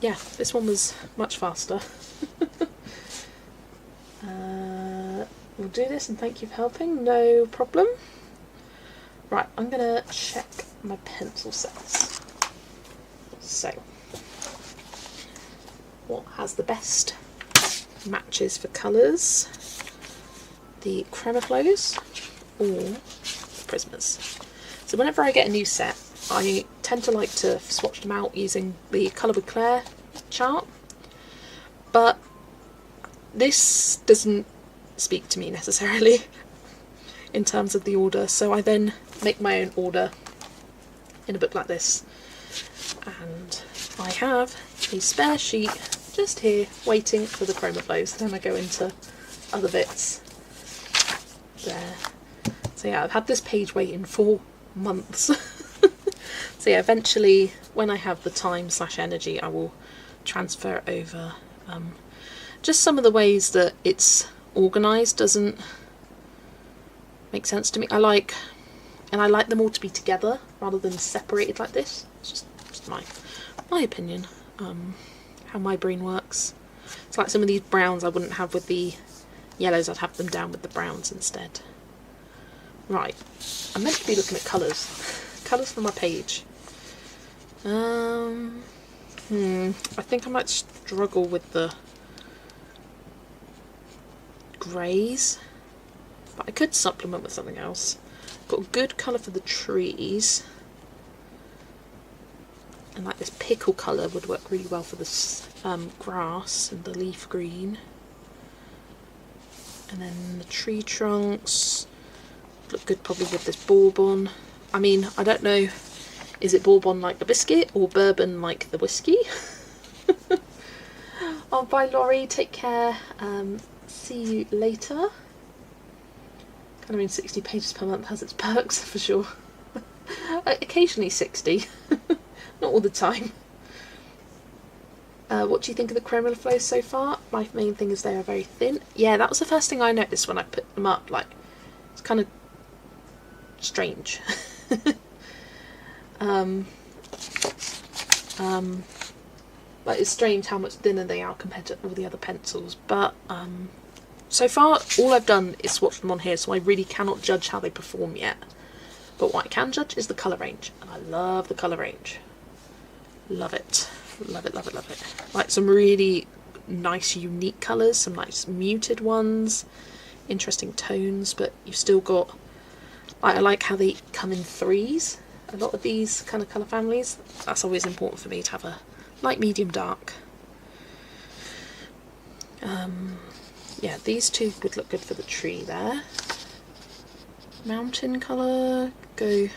yeah, this one was much faster. We'll do this, and thank you for helping, no problem. Right, I'm gonna check my pencil sets. So, what has the best matches for colours? The Cremaflows or the Prismas? So whenever I get a new set, I tend to like to swatch them out using the Colour with Claire chart, but this doesn't speak to me necessarily in terms of the order, so I then make my own order in a book like this, and I have a spare sheet just here waiting for the Cremaflows, then I go into other bits there. So yeah, I've had this page waiting for months. So yeah, eventually when I have the time / energy, I will transfer it over. Just some of the ways that it's organised doesn't make sense to me. I like them all to be together rather than separated like this. It's just my opinion, how my brain works. It's like some of these browns I wouldn't have with the yellows, I'd have them down with the browns instead. Right, I'm meant to be looking at colours. Colours for my page. I think I might struggle with the greys, but I could supplement with something else. Got a good colour for the trees, and like this pickle colour would work really well for this grass and the leaf green. And then the tree trunks look good probably with this bourbon. I mean, I don't know, is it bourbon like the biscuit or bourbon like the whiskey? Oh, bye Laurie, take care, see you later. Kind of mean 60 pages per month has its perks for sure. Occasionally 60, not all the time. What do you think of the creme flows so far? My main thing is they are very thin. Yeah, that was the first thing I noticed when I put them up. Like, it's kind of strange. Like, it's strange how much thinner they are compared to all the other pencils. But so far, all I've done is swatch them on here, so I really cannot judge how they perform yet. But what I can judge is the colour range, and I love the colour range. Love it. Love it, love it, love it. Like some really nice unique colours, some nice muted ones, interesting tones, but you've still got, I like how they come in threes. A lot of these kind of colour families, that's always important for me to have a light, medium, dark. Yeah, these two would look good for the tree there. Mountain colour, go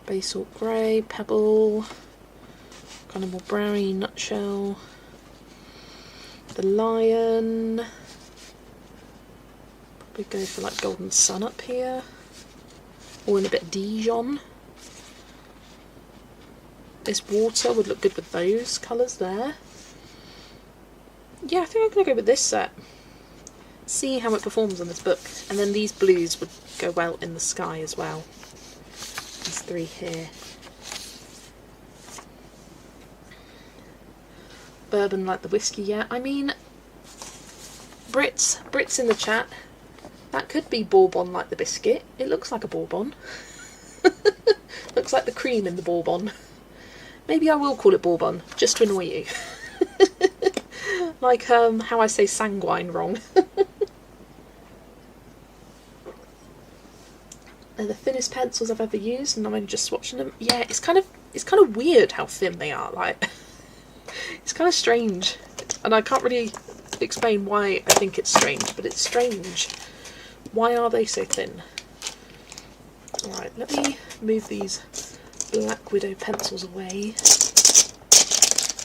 basalt grey, pebble, kind of more browny nutshell. The lion, probably go for like golden sun up here, or in a bit Dijon. This water would look good with those colours there. Yeah, I think I'm going to go with this set. See how it performs on this book. And then these blues would go well in the sky as well. These three here. Bourbon like the whiskey, yeah. I mean, Brits in the chat. That could be bourbon like the biscuit. It looks like a bourbon. Looks like the cream in the bourbon. Maybe I will call it bourbon, just to annoy you. Like how I say sanguine wrong. They're the thinnest pencils I've ever used, and I'm only just swatching them. Yeah, it's kind of weird how thin they are. Like, it's kind of strange, and I can't really explain why I think it's strange, but it's strange. Why are they so thin? Alright, let me move these Black Widow pencils away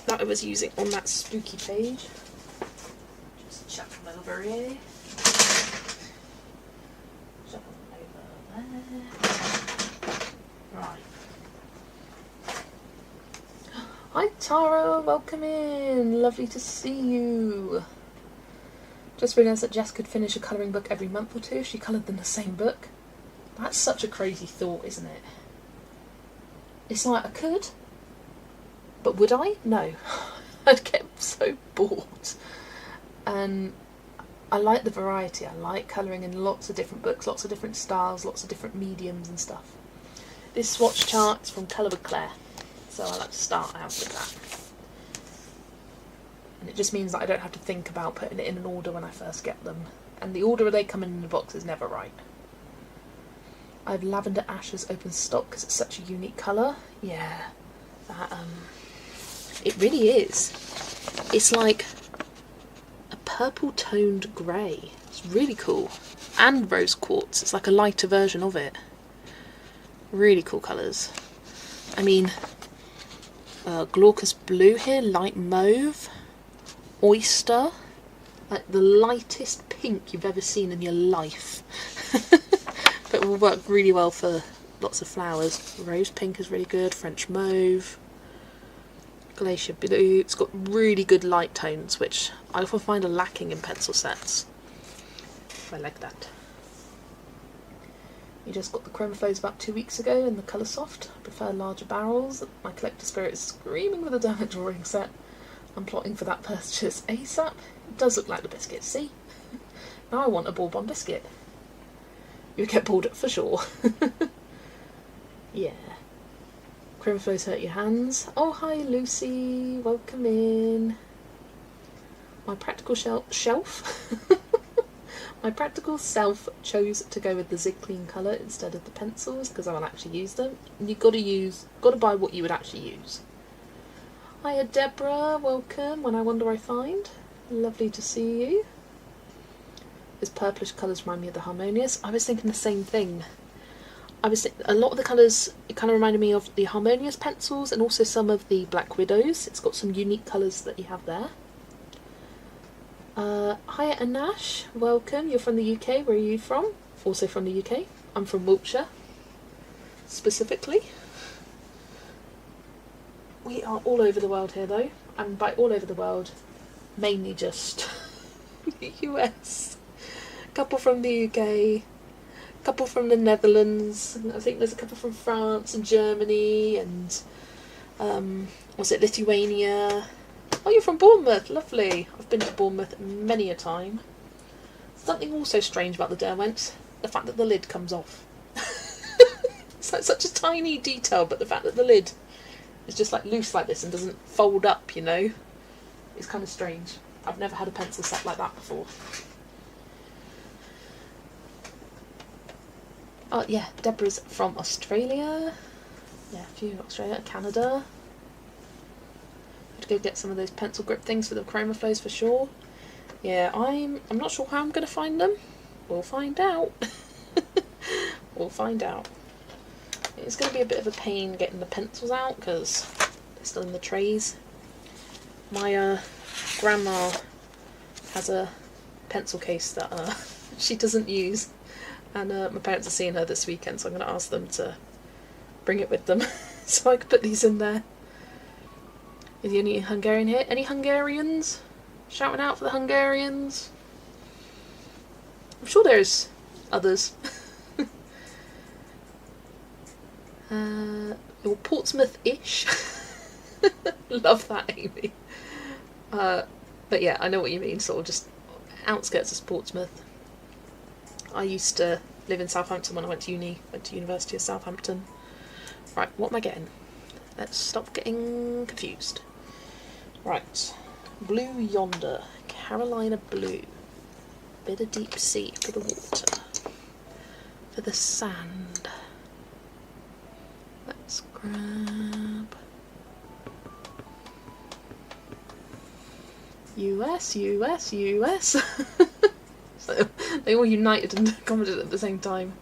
that I was using on that spooky page. Just chuck them over here. Chuck them over there. Right. Hi Tara, welcome in. Lovely to see you. Just realised that Jess could finish a colouring book every month or two if she coloured them the same book. That's such a crazy thought, isn't it? It's like, I could, but would I? No. I'd get so bored. And I like the variety. I like colouring in lots of different books, lots of different styles, lots of different mediums and stuff. This swatch chart is from Colour with Claire, so I like to start out with that. And it just means that I don't have to think about putting it in an order when I first get them. And the order they come in the box is never right. I have Lavender Ashes open stock because it's such a unique colour. Yeah, that, it really is. It's like a purple toned grey. It's really cool. And rose quartz. It's like a lighter version of it. Really cool colours. I mean, glaucous blue here, light mauve, oyster, like the lightest pink you've ever seen in your life. But it will work really well for lots of flowers. Rose pink is really good, French mauve, glacier blue. It's got really good light tones, which I often find are lacking in pencil sets. I like that. We just got the Chrome Flows about 2 weeks ago in the Colour Soft. I prefer larger barrels. My collector spirit is screaming with a damn drawing set. I'm plotting for that purchase ASAP. It does look like the biscuit, see? Now I want a bourbon biscuit. You'll get bored for sure. Yeah. Chrome Flows hurt your hands. Oh, hi Lucy. Welcome in. My practical shelf. My practical self chose to go with the Zig Clean colour instead of the pencils because I will actually use them. And you've got to buy what you would actually use. Hiya Deborah, welcome. When I Wonder I Find. Lovely to see you. These purplish colours remind me of the Harmonious. I was thinking the same thing. A lot of the colours, it kind of reminded me of the Harmonious pencils and also some of the Black Widows. It's got some unique colours that you have there. Hiya Anash, welcome. You're from the UK. Where are you from? Also from the UK. I'm from Wiltshire, specifically. We are all over the world here though, and by all over the world, mainly just the US. A couple from the UK, a couple from the Netherlands, and I think there's a couple from France and Germany and was it Lithuania? Oh, you're from Bournemouth, lovely. I've been to Bournemouth many a time. Something also strange about the Derwents, the fact that the lid comes off. It's like such a tiny detail, but the fact that the lid is just like loose like this and doesn't fold up, you know, is kind of strange. I've never had a pencil set like that before. Oh yeah, Deborah's from Australia. Yeah, a few Australia, Canada. Have to go get some of those pencil grip things for the chroma flows for sure. Yeah, I'm not sure how I'm going to find them. We'll find out. We'll find out. It's going to be a bit of a pain getting the pencils out because they're still in the trays. My grandma has a pencil case that she doesn't use, and my parents are seeing her this weekend, so I'm going to ask them to bring it with them so I can put these in there. Is the only Hungarian here? Any Hungarians? Shouting out for the Hungarians? I'm sure there's others. You're Portsmouth-ish. Love that, Amy. But yeah, I know what you mean, sort of just outskirts of Portsmouth. I used to live in Southampton when I went to uni, went to University of Southampton. Right, what am I getting? Let's stop getting confused. Right, Blue Yonder, Carolina Blue. Bit of deep sea for the water, for the sand. Let's grab US, US, US. So they all united and commented at the same time.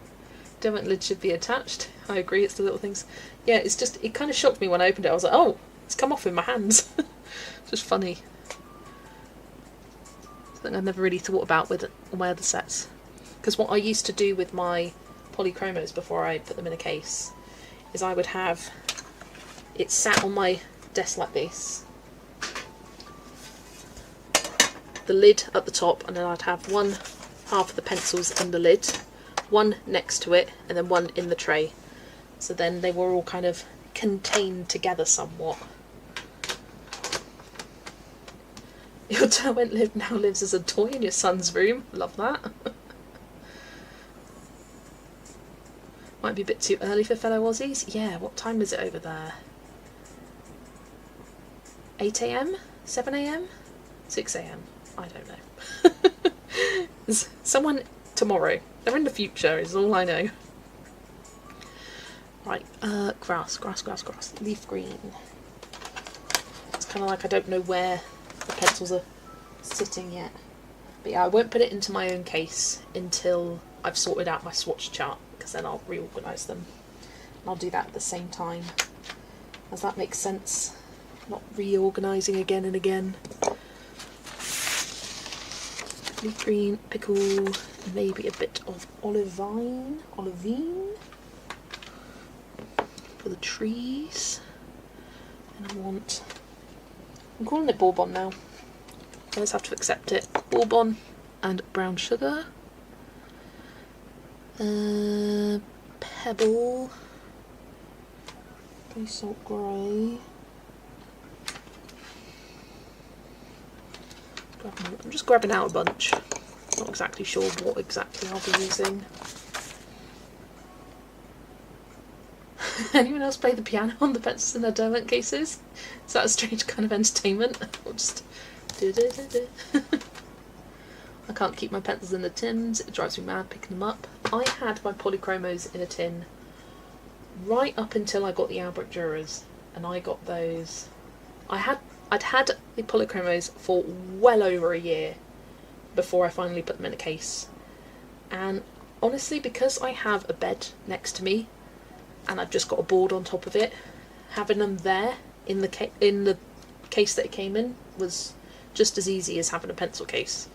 Derwent lid should be attached. I agree, it's the little things. Yeah, it's just, it kind of shocked me when I opened it. I was like, oh, it's come off in my hands. It's just funny. Something I've never really thought about with all my other sets. Because what I used to do with my polychromos before I put them in a case is I would have it sat on my desk like this, the lid at the top, and then I'd have one half of the pencils in the lid, one next to it, and then one in the tray. So then they were all kind of contained together somewhat. Your Derwent lid now lives as a toy in your son's room. Love that. Might be a bit too early for fellow Aussies. Yeah, what time is it over there? 8 AM? 7 AM? 6 AM? I don't know. There's someone tomorrow. They're in the future is all I know. Right, grass. Leaf green. It's kind of like I don't know where the pencils are sitting yet. But yeah, I won't put it into my own case until I've sorted out my swatch chart, because then I'll reorganise them. And I'll do that at the same time. Does that make sense? Not reorganising again and again. Leaf green, pickle, maybe a bit of olivine for the trees. And I'm calling it bourbon now. I just have to accept it. Bourbon and brown sugar. Pebble. Basalt grey. I'm just grabbing out a bunch. Not exactly sure what exactly I'll be using. Anyone else play the piano on the pencils in their Derwent cases? Is that a strange kind of entertainment? Or just I can't keep my pencils in the tins. It drives me mad picking them up. I had my polychromos in a tin right up until I got the Albrecht Dürers, and I got those. I'd had the polychromos for well over a year before I finally put them in a case. And honestly, because I have a bed next to me and I've just got a board on top of it, having them there in the case that it came in was just as easy as having a pencil case.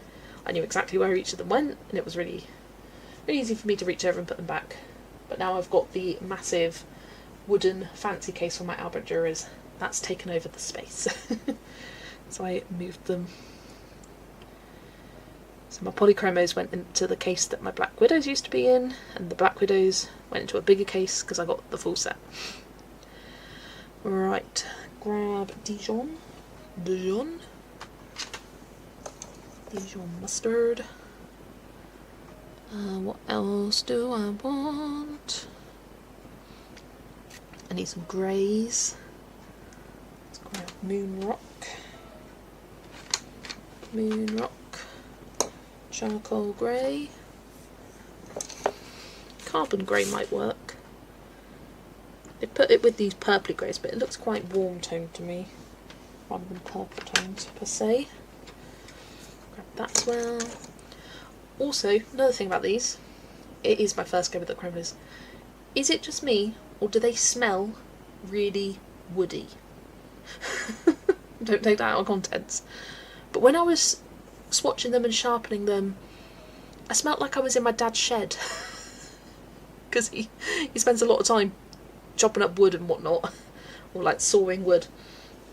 I knew exactly where each of them went, and it was really, really easy for me to reach over and put them back. But now I've got the massive wooden fancy case for my Albrecht Dürers, that's taken over the space. So I moved them. So my polychromos went into the case that my Black Widows used to be in, and the Black Widows went into a bigger case because I got the full set. Right, grab Dijon mustard. What else do I want? I need some greys. Let's grab Moon Rock, charcoal grey. Carbon grey might work. They put it with these purpley greys, but it looks quite warm toned to me, rather than purple toned per se. Grab that as well. Also, another thing about these, it is my first go with the chromos. Is it just me, or do they smell really woody? Don't take that out of context. But when I was swatching them and sharpening them, I smelt like I was in my dad's shed. Because he spends a lot of time chopping up wood and whatnot, or like sawing wood.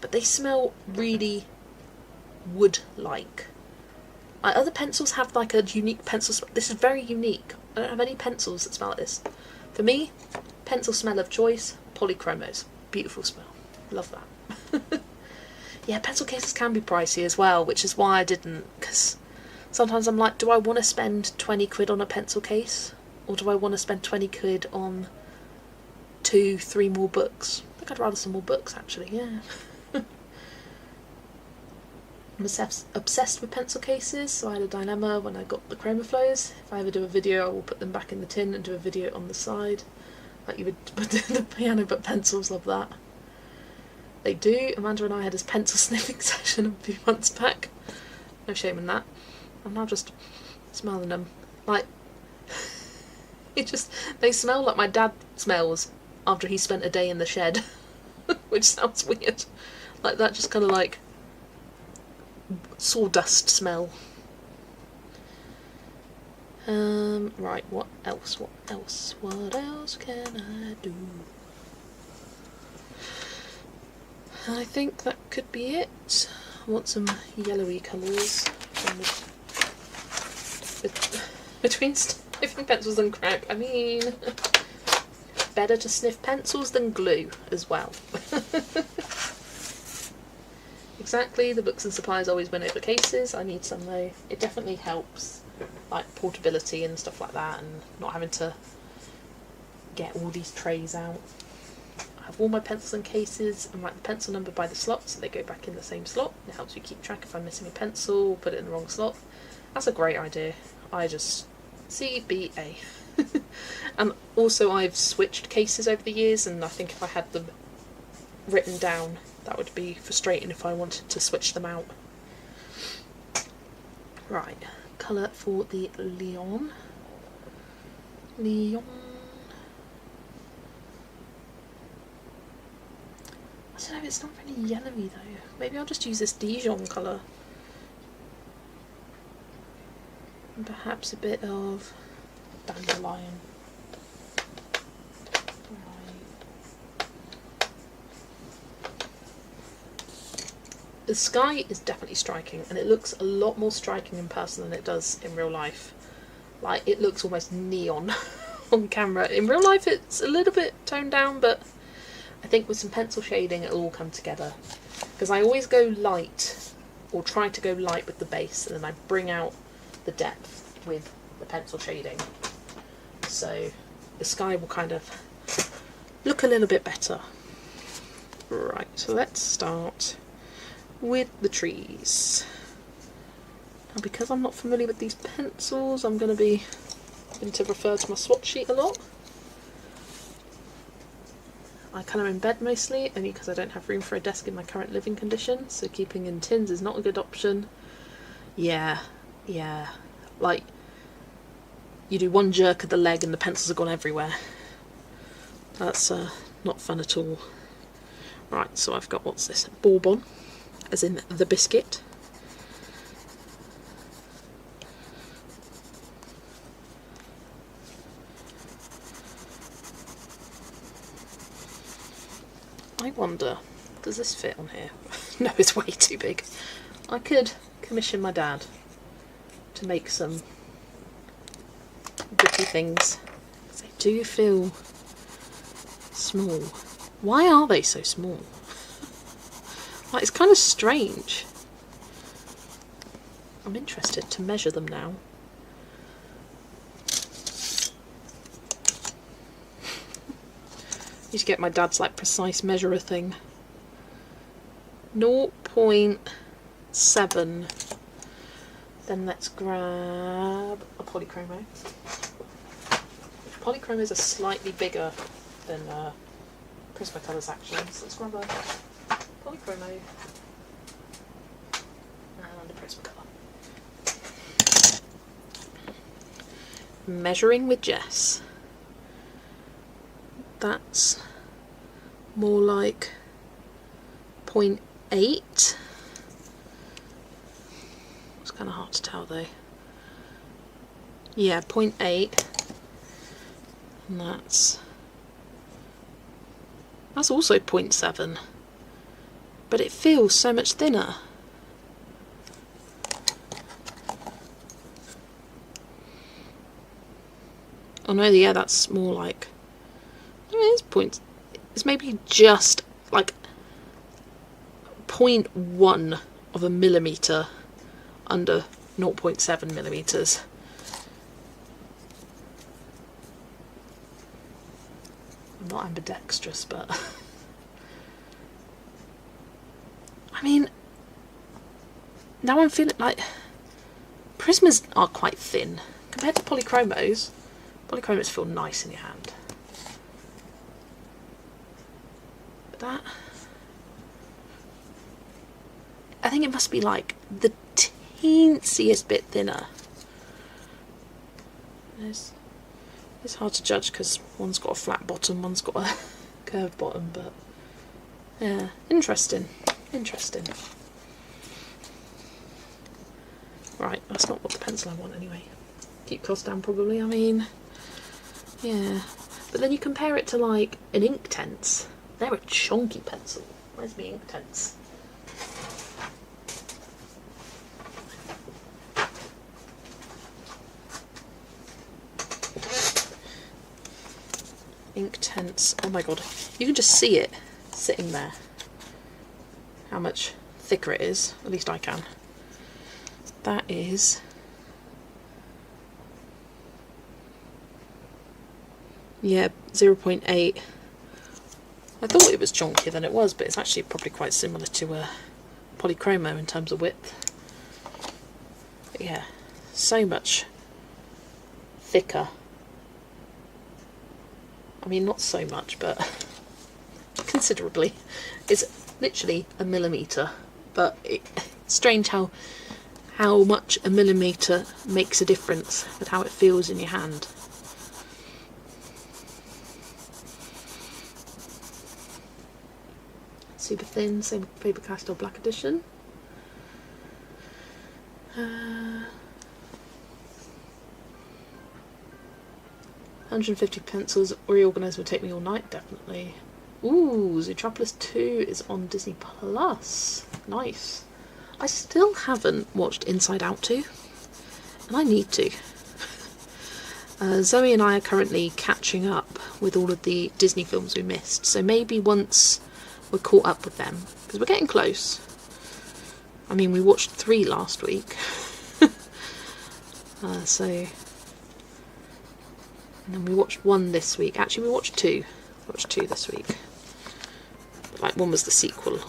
But they smell really wood-like. My other pencils have like a unique pencil smell. This is very unique. I don't have any pencils that smell like this. For me, pencil smell of choice, polychromos. Beautiful smell. Love that. Yeah, pencil cases can be pricey as well, which is why I didn't, because sometimes I'm like, do I want to spend 20 quid on a pencil case? Or do I want to spend 20 quid on 2-3 more books? I think I'd rather some more books, actually, yeah. I'm obsessed with pencil cases, so I had a dilemma when I got the Chromaflows. If I ever do a video, I will put them back in the tin and do a video on the side, like you would put the piano, but pencils, love that. They do. Amanda and I had a pencil sniffing session a few months back. No shame in that. I'm now just smelling them. Like, they smell like my dad smells after he spent a day in the shed. Which sounds weird. Like that, just kind of like sawdust smell. Right, what else can I do? I think that could be it. I want some yellowy colours. Between sniffing pencils and crack, I mean, better to sniff pencils than glue as well. Exactly, the books and supplies always win over cases. I need some though. It definitely helps, like portability and stuff like that, and not having to get all these trays out. I have all my pencils and cases and write the pencil number by the slot so they go back in the same slot. It helps you keep track if I'm missing a pencil or put it in the wrong slot. That's a great idea. I just CBA. And also I've switched cases over the years, and I think if I had them written down that would be frustrating if I wanted to switch them out. Right, colour for the Leon. I don't know, it's not really yellowy though. Maybe I'll just use this Dijon colour. And perhaps a bit of dandelion. The sky is definitely striking, and it looks a lot more striking in person than it does in real life. Like, it looks almost neon on camera. In real life it's a little bit toned down, but I think with some pencil shading it'll all come together. Because I always go light, or try to go light with the base, and then I bring out the depth with the pencil shading. So the sky will kind of look a little bit better. Right, so let's start with the trees. Now, because I'm not familiar with these pencils, I'm going to refer to my swatch sheet a lot. I colour in bed mostly, only because I don't have room for a desk in my current living condition, so keeping in tins is not a good option. Yeah, like, you do one jerk of the leg and the pencils have gone everywhere. That's not fun at all. Right, so I've got, what's this? Bourbon, as in the biscuit. I wonder, Does this fit on here? No, it's way too big. I could commission my dad to make some bitty things. They do feel small. Why are they so small? Like, it's kind of strange. I'm interested to measure them now. Need to get my dad's like precise measurer thing. 0.7. Then let's grab a polychromo. Polychromos are slightly bigger than Prismacolors actually. So let's grab a polychromo and a Prismacolor. Measuring with Jess. That's more like 0.8. It's kind of hard to tell though. Yeah, 0.8. And that's also 0.7. But it feels so much thinner. Oh no, yeah, that's more like, it's maybe just like 0.1 of a millimetre under 0.7 millimetres. I'm not ambidextrous, but I mean, now I'm feeling like Prismas are quite thin compared to polychromos. Polychromos feel nice in your hand. But that, I think it must be like the teensiest bit thinner. It's hard to judge because one's got a flat bottom, one's got a curved bottom, but yeah, interesting. Interesting. Right, that's not what the pencil I want anyway. Keep cost down probably, I mean, yeah. But then you compare it to like an Inktense. They're a chunky pencil. Where's my Inktense? Inktense, oh my god, you can just see it sitting there, how much thicker it is, at least I can. That is yeah, 0.8. I thought it was chunkier than it was, but it's actually probably quite similar to a polychromo in terms of width. But yeah, so much thicker. I mean, not so much, but considerably. It's literally a millimetre, but it's strange how much a millimetre makes a difference with how it feels in your hand. Super thin, same Faber-Castell Black Edition. 150 pencils reorganised would take me all night, definitely. Ooh, Zootropolis 2 is on Disney Plus. Nice. I still haven't watched Inside Out 2, and I need to. Zoe and I are currently catching up with all of the Disney films we missed, so maybe once we're caught up with them, because we're getting close. I mean, we watched 3 last week. And then we watched 1 this week. Actually, we watched 2. We watched 2 this week. But, like, 1 was the sequel.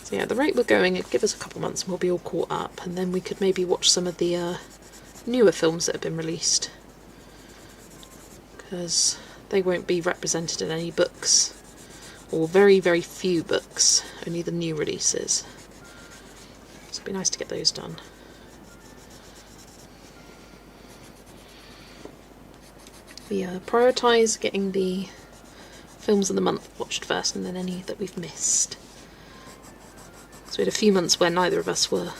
So yeah, the rate we're going, it'd give us a couple months and we'll be all caught up. And then we could maybe watch some of the newer films that have been released. Because they won't be represented in any books. Or very, very few books. Only the new releases. So it'd be nice to get those done. We prioritise getting the films of the month watched first, and then any that we've missed. So we had a few months where neither of us were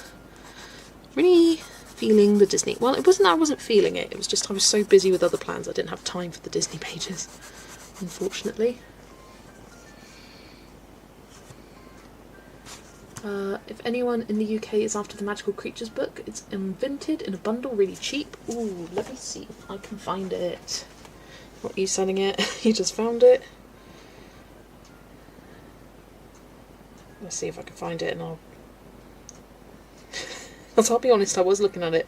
really feeling the Disney. Well, it wasn't that I wasn't feeling it, it was just I was so busy with other plans I didn't have time for the Disney pages, unfortunately. If anyone in the UK is after the Magical Creatures book, it's Vinted in a bundle, really cheap. Ooh, let me see if I can find it. Not you selling it, you just found it. Let's see if I can find it and I'll... I'll be honest, I was looking at it.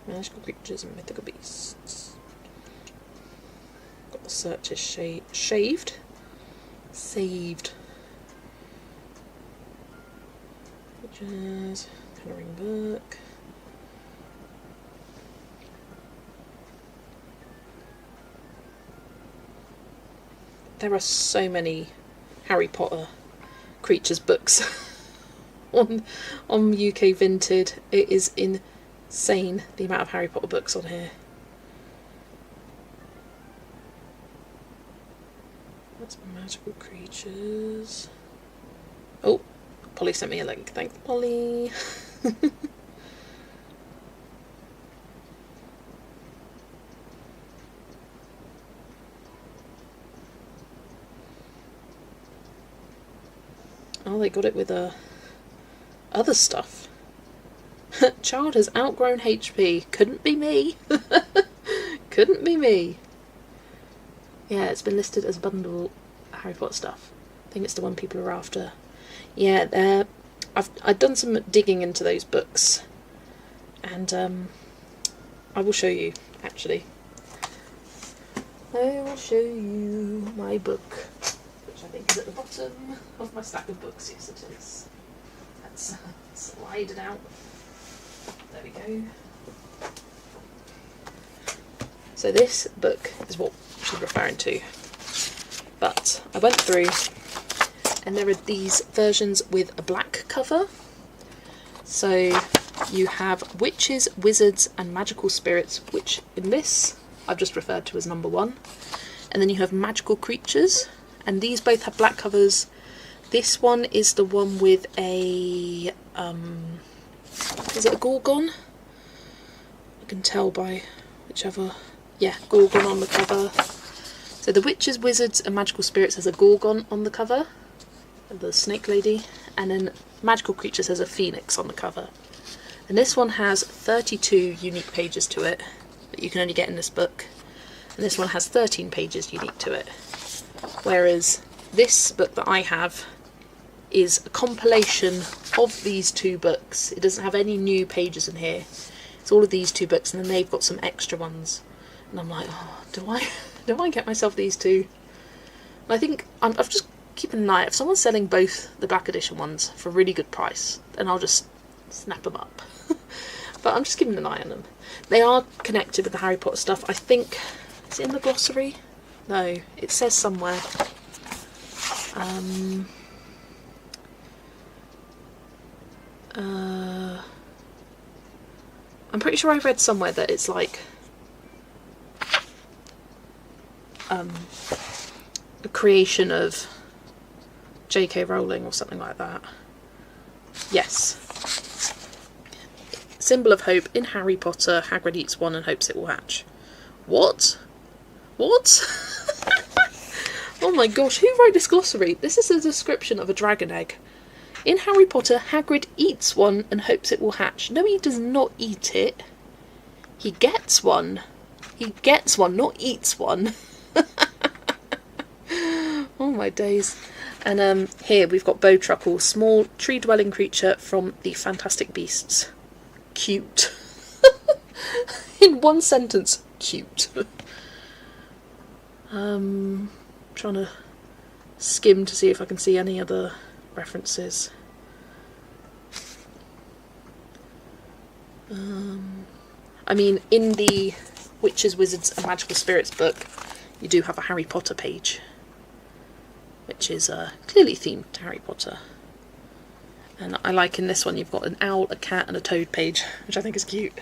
Magical Creatures and Mythical Beasts. Got the searches saved. Pictures, colouring book. There are so many Harry Potter Creatures books on UK Vinted. It is insane the amount of Harry Potter books on here. That's Magical Creatures. Oh, Polly sent me a link. Thanks, Polly. Oh, they got it with other stuff. Child has outgrown HP. Couldn't be me. Couldn't be me. Yeah, it's been listed as a bundle of Harry Potter stuff. I think it's the one people are after. Yeah, I've done some digging into those books, and I will show you, actually. I will show you my book, which I think is at the bottom of my stack of books. Yes, it is. Let's slide it out. There we go. So this book is what she's referring to. But I went through, and there are these versions with a black cover. So you have Witches, Wizards and Magical Spirits, which in this I've just referred to as number 1. And then you have Magical Creatures, and these both have black covers. This one is the one with a, is it a Gorgon? I can tell by whichever, yeah, Gorgon on the cover. So the Witches, Wizards and Magical Spirits has a Gorgon on the cover, the snake lady, and then Magical Creatures has a phoenix on the cover. And this one has 32 unique pages to it that you can only get in this book, and this one has 13 pages unique to it. Whereas this book that I have is a compilation of these two books. It doesn't have any new pages in here. It's all of these two books, and then they've got some extra ones. And I'm like, oh, do I get myself these two? And I think I've just keeping an eye. If someone's selling both the black edition ones for a really good price, then I'll just snap them up. But I'm just keeping an eye on them. They are connected with the Harry Potter stuff. I think, is it in the glossary? No, it says somewhere. I'm pretty sure I read somewhere that it's like a creation of J.K. Rowling or something like that. Yes. Symbol of hope. In Harry Potter, Hagrid eats one and hopes it will hatch. What? What? Oh my gosh, who wrote this glossary? This is a description of a dragon egg. In Harry Potter, Hagrid eats one and hopes it will hatch. No, he does not eat it. He gets one. He gets one, not eats one. Oh my days. And here we've got Bowtruckle, small tree-dwelling creature from the Fantastic Beasts. Cute. In one sentence, cute. Trying to skim to see if I can see any other references. I mean, in the Witches, Wizards and Magical Spirits book, you do have a Harry Potter page, which is clearly themed to Harry Potter. And I like in this one you've got an owl, a cat and a toad page, which I think is cute.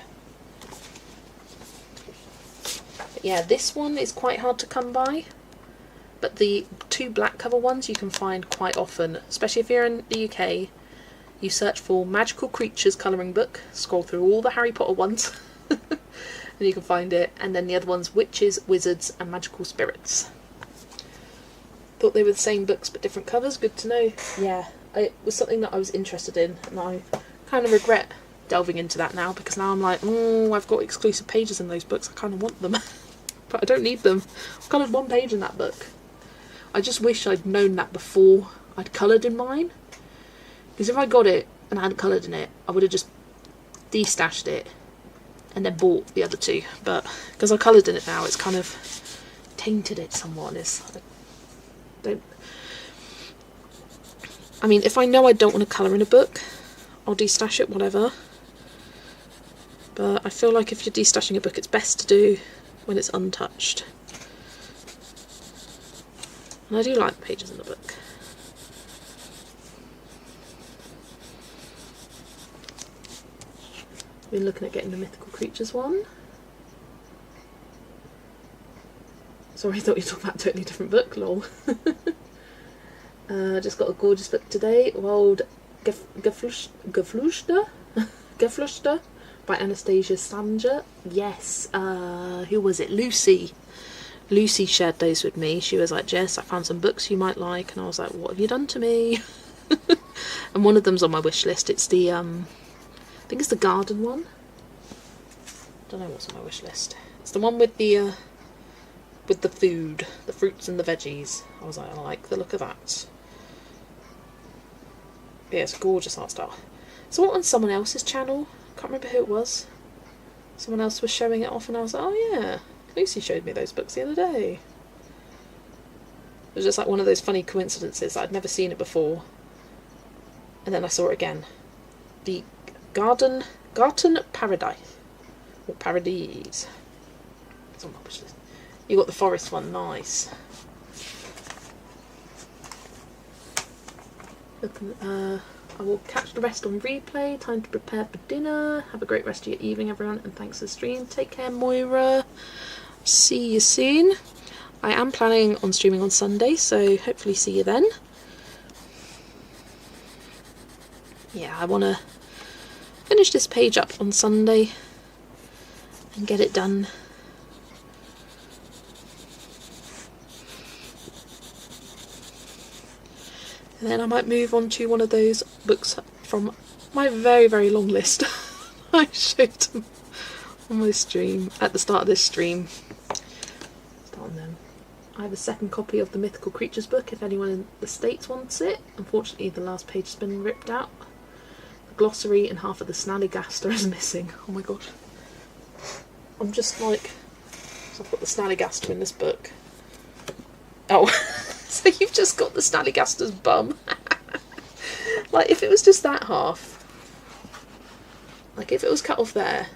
But yeah, this one is quite hard to come by, but the two black cover ones you can find quite often, especially if you're in the UK. You search for Magical Creatures colouring book, scroll through all the Harry Potter ones, and you can find it, and then the other one's Witches, Wizards and Magical Spirits. Thought they were the same books but different covers, good to know. Yeah, it was something that I was interested in, and I kind of regret delving into that now, because now I'm like, oh, I've got exclusive pages in those books, I kind of want them. But I don't need them. I've coloured one page in that book. I just wish I'd known that before I'd coloured in mine. Because if I got it and I hadn't coloured in it, I would have just destashed it and then bought the other two. But because I coloured in it now, it's kind of tainted it somewhat. I mean, if I know I don't want to colour in a book, I'll destash it, whatever. But I feel like if you're destashing a book, it's best to do when it's untouched. And I do like the pages in the book. Been looking at getting the Mythical Creatures one. Sorry, I thought you were talking about a totally different book, lol. Just got a gorgeous book today, Wild Geflüster by Anastasia Sanger. Yes, who was it? Lucy. Lucy shared those with me. She was like, Jess, I found some books you might like, and I was like, what have you done to me? And one of them's on my wish list. It's the I think it's the garden one. Don't know what's on my wish list. It's the one with the food, the fruits and the veggies. I was like, I like the look of that. Yeah, it's a gorgeous art style. So on someone else's channel, can't remember who it was. Someone else was showing it off, and I was like, oh yeah, Lucy showed me those books the other day. It was just like one of those funny coincidences. I'd never seen it before, and then I saw it again. The Garden Paradise, or Paradise. It's on my wish list. You got the forest one, nice. I will catch the rest on replay. Time to prepare for dinner. Have a great rest of your evening, everyone, and thanks for the stream. Take care, Moira. See you soon. I am planning on streaming on Sunday, so hopefully see you then. Yeah, I want to finish this page up on Sunday and get it done. And then I might move on to one of those books from my very, very long list. I showed them on my stream, at the start of this stream. Start on them. I have a second copy of the Mythical Creatures book if anyone in the States wants it. Unfortunately, the last page has been ripped out. The glossary and half of the Snallygaster is missing. Oh my god. I'm just like... So I've got the Snallygaster in this book. Oh, so you've just got the Snallygaster's bum. Like, if it was just that half, like if it was cut off there,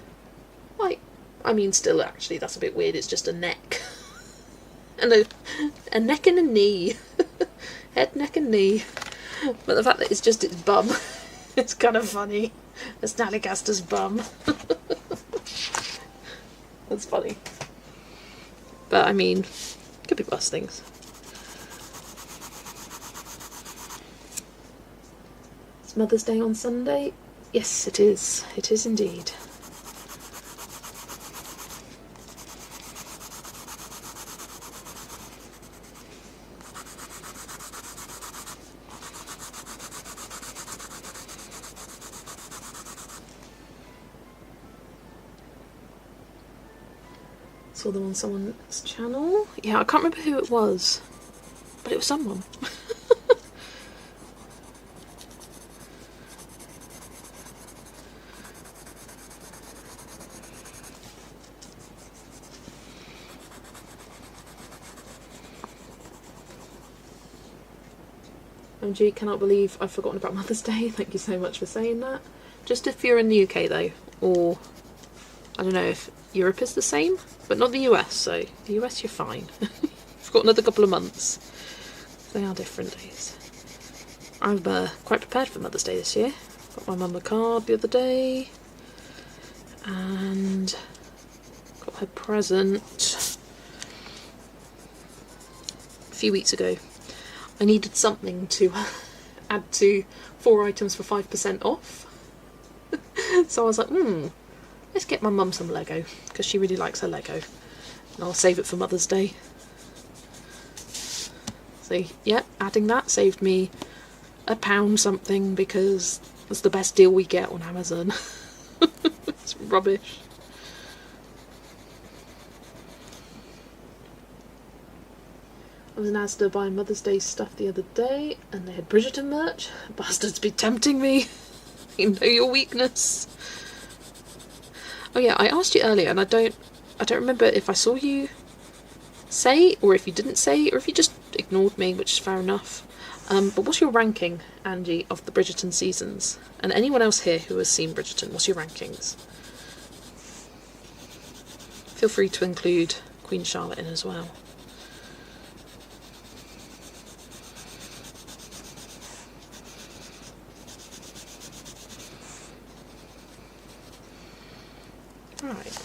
like, I mean, still actually that's a bit weird, it's just a neck. And a neck and a knee. Head, neck and knee. But the fact that it's just its bum, it's kind of funny. A Snallygaster's bum. That's funny. But I mean, could be worse things. It's Mother's Day on Sunday. Yes, it is. It is indeed. Saw them on someone's channel. Yeah, I can't remember who it was, but it was someone. OMG, cannot believe I've forgotten about Mother's Day. Thank you so much for saying that. Just if you're in the UK though, or I don't know if Europe is the same, but not the US, so the US you're fine. You've got another couple of months. They are different days. I'm quite prepared for Mother's Day this year. Got my mum a card the other day, and got her present a few weeks ago. I needed something to add to 4 items for 5% off. So I was like, let's get my mum some Lego, because she really likes her Lego. And I'll save it for Mother's Day. So, yeah, adding that saved me £1 something because it's the best deal we get on Amazon. It's rubbish. I was in Asda buying Mother's Day stuff the other day and they had Bridgerton merch. Bastards be tempting me. You know your weakness. Oh yeah, I asked you earlier and I don't remember if I saw you say or if you didn't say or if you just ignored me, which is fair enough. But what's your ranking, Angie, of the Bridgerton seasons? And anyone else here who has seen Bridgerton, what's your rankings? Feel free to include Queen Charlotte in as well. Right,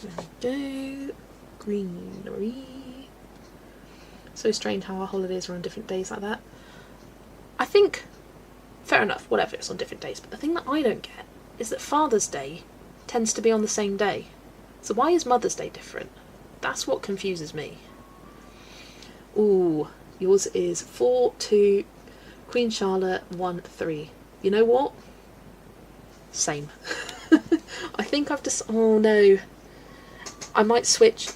there we go. Greenery. So strange how our holidays are on different days like that. I think, fair enough, whatever, it's on different days, but the thing that I don't get is that Father's Day tends to be on the same day. So why is Mother's Day different? That's what confuses me. Ooh, yours is 4-2, Queen Charlotte 1-3. You know what? Same. I think I've just... Oh no. I might switch.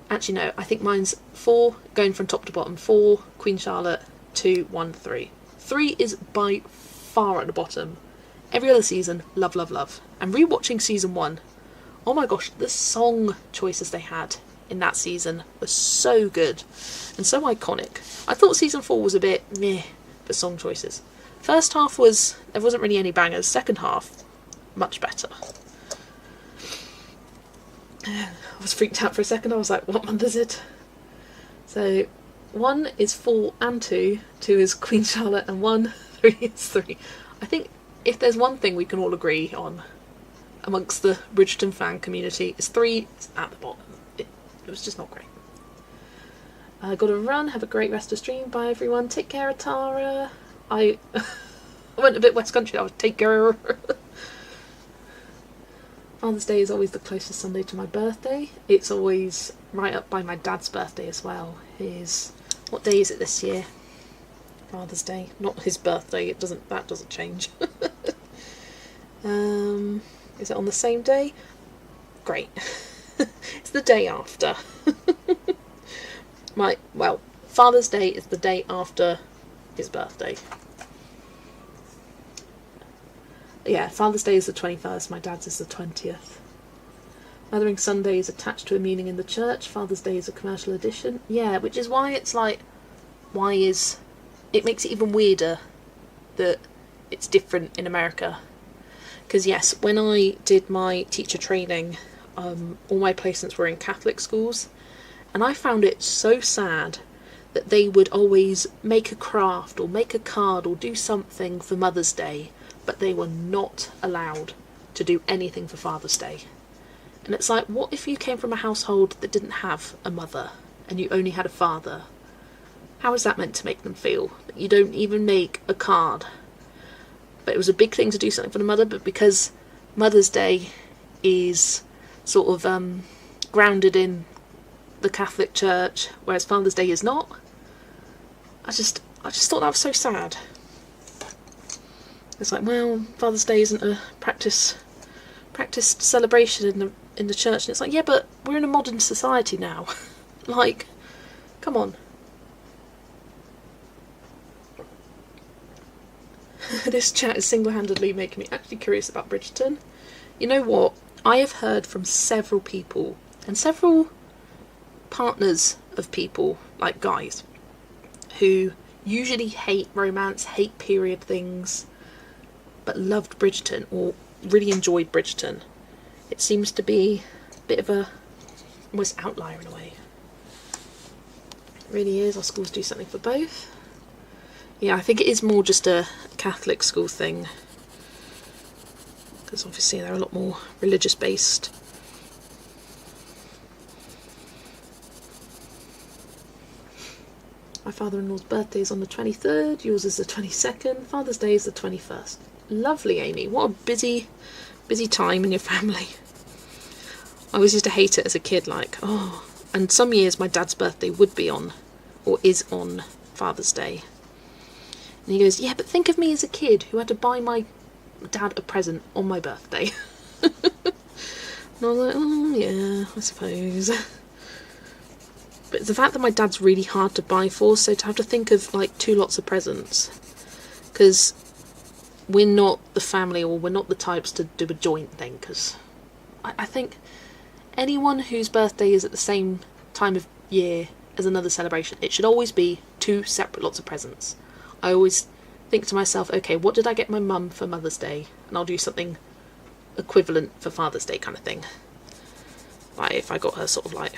Actually no, I think mine's 4, going from top to bottom. 4, Queen Charlotte, 2, 1, 3. 3 is by far at the bottom. Every other season, love, love, love. And rewatching season 1, oh my gosh, the song choices they had in that season were so good and so iconic. I thought season 4 was a bit meh for song choices. First half was, there wasn't really any bangers. Second half, much better. I was freaked out for a second. I was like, what month is it? So 1 is 4 and 2. 2 is Queen Charlotte and 1. 3 is 3. I think if there's one thing we can all agree on amongst the Bridgerton fan community, is 3 is at the bottom. It was just not great. Got to run. Have a great rest of stream. Bye everyone. Take care, Atara. I went a bit West Country. I would take care. Father's Day is always the closest Sunday to my birthday. It's always right up by my dad's birthday as well. What day is it this year? Father's Day, not his birthday. That doesn't change. Is it on the same day? Great. It's the day after. Father's Day is the day after his birthday. Yeah, Father's Day is the 21st, my dad's is the 20th. Mothering Sunday is attached to a meaning in the church, Father's Day is a commercial edition. Yeah, which is why it's like, it makes it even weirder that it's different in America. Because yes, when I did my teacher training, all my placements were in Catholic schools, and I found it so sad that they would always make a craft or make a card or do something for Mother's Day, but they were not allowed to do anything for Father's Day. And it's like, what if you came from a household that didn't have a mother and you only had a father? How is that meant to make them feel? That you don't even make a card. But it was a big thing to do something for the mother, but because Mother's Day is sort of grounded in the Catholic Church, whereas Father's Day is not, I just thought that was so sad. It's like, well, Father's Day isn't a practiced celebration in the church, and it's like, yeah, but we're in a modern society now. Like, come on. This chat is single-handedly making me actually curious about Bridgerton. You know what? I have heard from several people and several partners of people, like guys, who usually hate romance, hate period things, but loved Bridgerton or really enjoyed Bridgerton. It seems to be a bit of a almost outlier in a way. It really is. Our schools do something for both. Yeah, I think it is more just a Catholic school thing, because obviously they're a lot more religious based. My father-in-law's birthday is on the 23rd, yours is the 22nd, Father's Day is the 21st. Lovely, Amy. What a busy time in your family. I always used to hate it as a kid, like, oh. And some years my dad's birthday would be on, or is on, Father's Day. And he goes, yeah, but think of me as a kid who had to buy my dad a present on my birthday. And I was like, oh yeah, I suppose. But it's the fact that my dad's really hard to buy for, so to have to think of like 2 lots of presents, because we're not the family, or we're not the types to do a joint thing, because I think anyone whose birthday is at the same time of year as another celebration, it should always be 2 separate lots of presents. I always think to myself, okay, what did I get my mum for Mother's Day? And I'll do something equivalent for Father's Day kind of thing. Like if I got her sort of like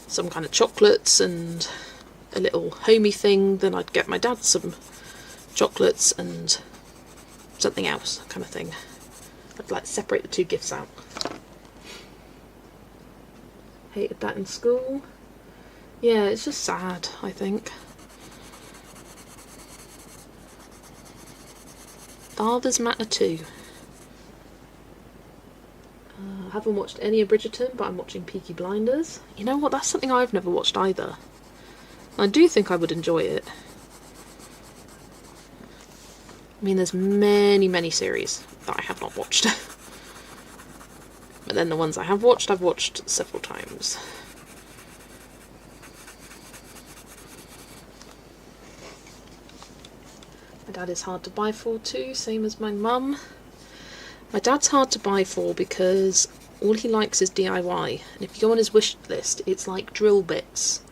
some kind of chocolates and a little homey thing, then I'd get my dad some chocolates and something else kind of thing. I'd like separate the 2 gifts out. Hated that in school. Yeah, it's just sad, I think. Fathers matter too. I haven't watched any of Bridgerton, but I'm watching Peaky Blinders. You know what, that's something I've never watched either. I do think I would enjoy it. I mean, there's many series that I have not watched. But then the ones I have watched, I've watched several times. My dad is hard to buy for too, same as my mum. My dad's hard to buy for because all he likes is DIY. And if you go on his wish list, it's like drill bits,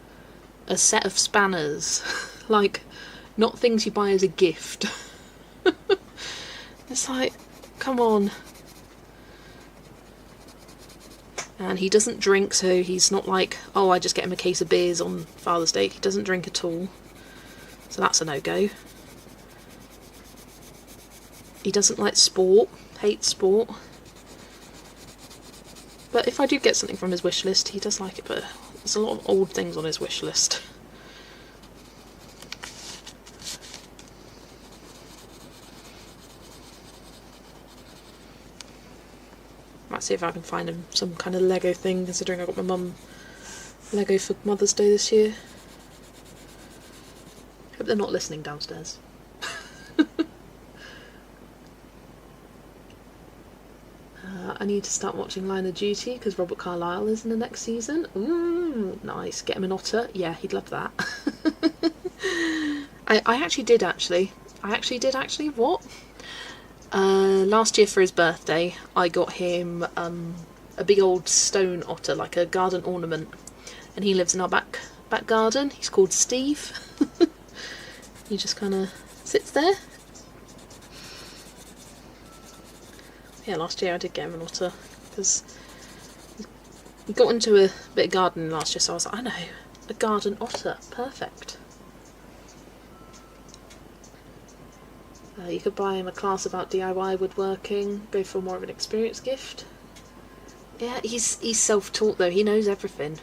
a set of spanners, like not things you buy as a gift. It's like, come on. And he doesn't drink, so he's not like, oh, I just get him a case of beers on Father's Day. He doesn't drink at all, so that's a no-go. He doesn't like sport, hates sport. But if I do get something from his wish list, he does like it, but there's a lot of old things on his wish list. Might see if I can find him some kind of Lego thing, considering I got my mum Lego for Mother's Day this year. Hope they're not listening downstairs. I need to start watching Line of Duty because Robert Carlyle is in the next season. Ooh, nice. Get him an otter. Yeah, he'd love that. I actually did what? Last year for his birthday, I got him a big old stone otter, like a garden ornament, and he lives in our back garden. He's called Steve. He just kind of sits there. Yeah, last year I did get him an otter because he got into a bit of gardening last year, so I was like, I know, a garden otter, perfect. You could buy him a class about DIY woodworking, go for more of an experience gift. Yeah, he's self-taught though. He knows everything.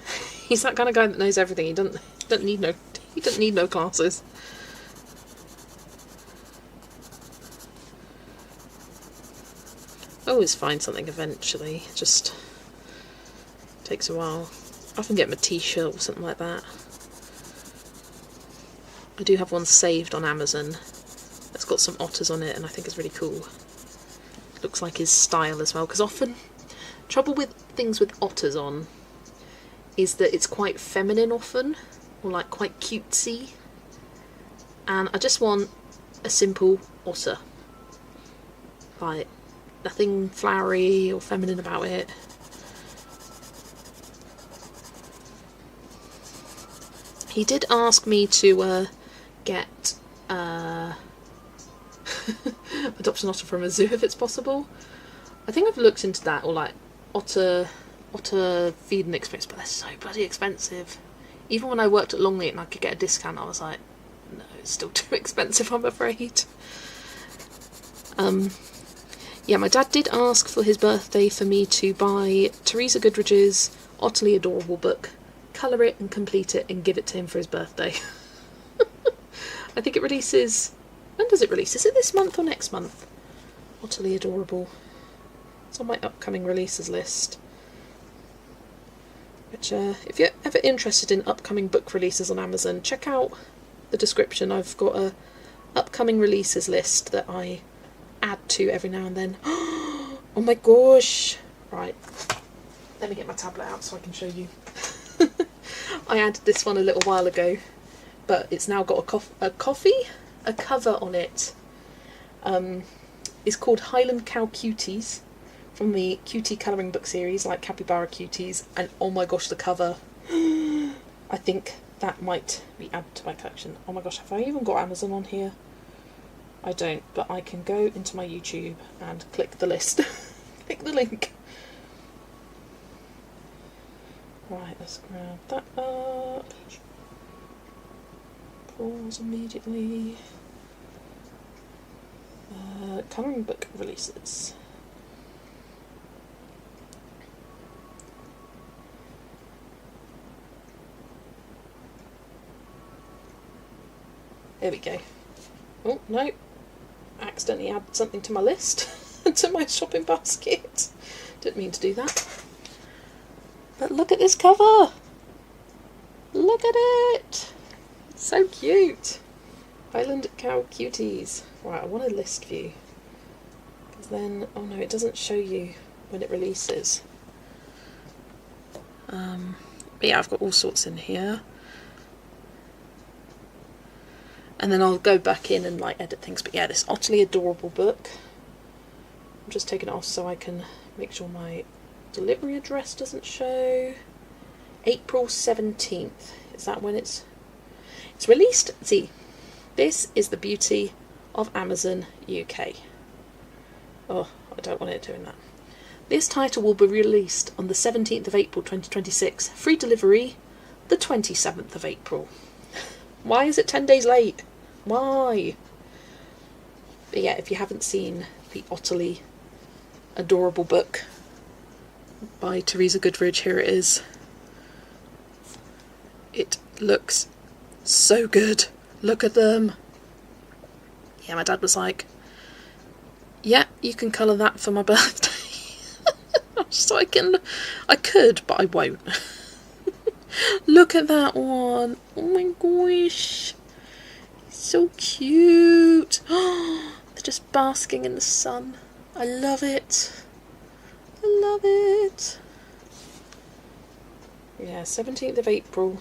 He's that kind of guy that knows everything. He doesn't need no classes. I always find something eventually. It just takes a while. I often get him a t-shirt or something like that. I do have one saved on Amazon. It's got some otters on it and I think it's really cool. Looks like his style as well, because often trouble with things with otters on is that it's quite feminine often, or like quite cutesy, and I just want a simple otter, like nothing flowery or feminine about it. He did ask me to get adopt an otter from a zoo if it's possible. I think I've looked into that, or like otter feeding experience, but they're so bloody expensive. Even when I worked at Longleat and I could get a discount, I was like, no, it's still too expensive, I'm afraid. Yeah, my dad did ask for his birthday for me to buy Teresa Goodrich's Utterly Adorable book, colour it and complete it and give it to him for his birthday. I think it releases... When does it release? Is it this month or next month? Utterly Adorable. It's on my upcoming releases list. Which, if you're ever interested in upcoming book releases on Amazon, check out the description, I've got a upcoming releases list that I add to every now and then. Oh my gosh! Right, let me get my tablet out so I can show you. I added this one a little while ago, but it's now got a cover on it. It's called Highland Cow Cuties, from the Cutie colouring book series, like Capybara Cuties, and oh my gosh, the cover. I think that might be added to my collection. Oh my gosh, have I even got Amazon on here? I don't, but I can go into my YouTube and click the list. Click the link. Right, let's grab that up. Pause immediately. Colouring book releases. There we go. Oh, no. I accidentally added something to my list, to my shopping basket. Didn't mean to do that. But look at this cover! Look at it! It's so cute! Highland Cow Cuties. Right, I want a list view. Because then, oh no, it doesn't show you when it releases. But yeah, I've got all sorts in here. And then I'll go back in and like edit things. But yeah, this utterly adorable book. I'm just taking it off so I can make sure my delivery address doesn't show. April 17th. Is that when it's released? See, this is the beauty of Amazon UK. Oh, I don't want it doing that. This title will be released on the 17th of April 2026. Free delivery the 27th of April. Why is it 10 days late? Why? But yeah, if you haven't seen the utterly adorable book by Teresa Goodridge, here it is. It looks so good. Look at them. Yeah, my dad was like, yeah, you can colour that for my birthday. So I could, but I won't. Look at that one. Oh my gosh. So cute. They're just basking in the sun. I love it. I love it. Yeah, 17th of April.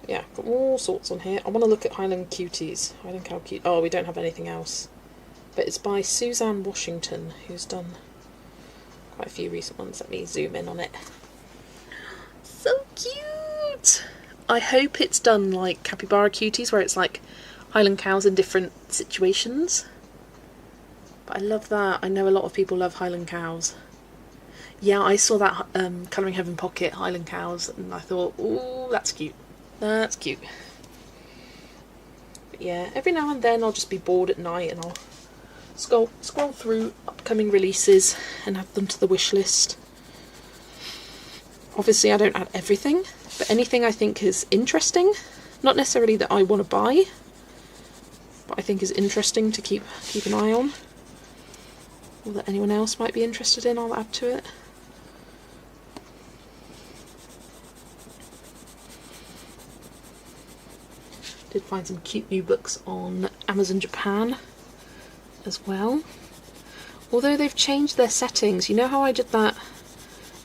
Yeah, got all sorts on here. I want to look at Highland Cuties. Highland Cow Cuties. Oh, we don't have anything else. But it's by Suzanne Washington, who's done quite a few recent ones. Let me zoom in on it. So cute! I hope it's done like Capybara Cuties, where it's like Highland cows in different situations. But I love that. I know a lot of people love Highland cows. Yeah, I saw that Colouring Heaven Pocket Highland cows, and I thought, ooh, that's cute. That's cute. But yeah, every now and then I'll just be bored at night and I'll scroll through upcoming releases and add them to the wish list. Obviously I don't add everything, but anything I think is interesting, not necessarily that I want to buy, but I think is interesting to keep an eye on, or that anyone else might be interested in, I'll add to it. Did find some cute new books on Amazon Japan as well. Although they've changed their settings. You know how I did that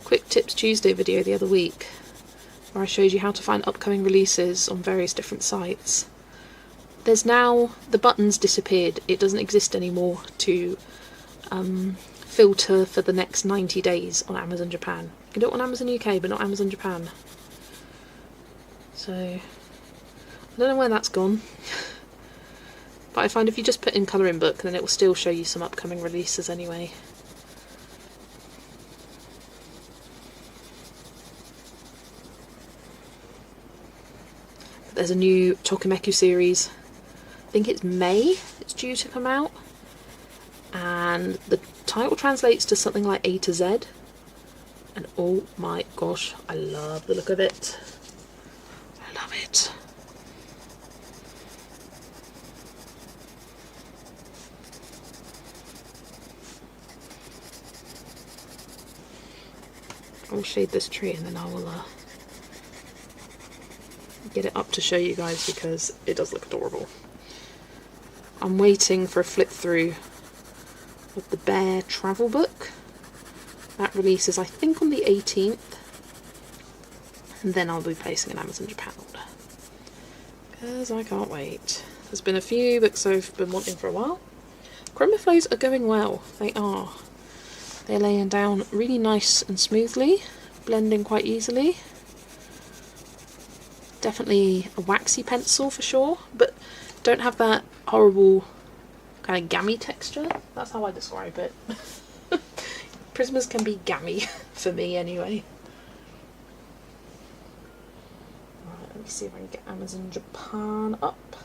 Quick Tips Tuesday video the other week, where I showed you how to find upcoming releases on various different sites? There's now, the buttons disappeared. It doesn't exist anymore to filter for the next 90 days on Amazon Japan. You can do it on Amazon UK, but not Amazon Japan. So, I don't know where that's gone. But I find if you just put in colouring book, then it will still show you some upcoming releases anyway. There's a new Tokimeku series. I think it's May it's due to come out. And the title translates to something like A to Z. And oh my gosh, I love the look of it. I love it. I'll shade this tree and then I will get it up to show you guys because it does look adorable. I'm waiting for a flip through of the Bear travel book. That releases, I think, on the 18th. And then I'll be placing an Amazon Japan order. Because I can't wait. There's been a few books I've been wanting for a while. Chroma flows are going well. They are. They're laying down really nice and smoothly. Blending quite easily. Definitely a waxy pencil for sure. But don't have that horrible kind of gammy texture. That's how I describe it. Prismas can be gammy for me anyway. Right, let me see if I can get Amazon Japan up.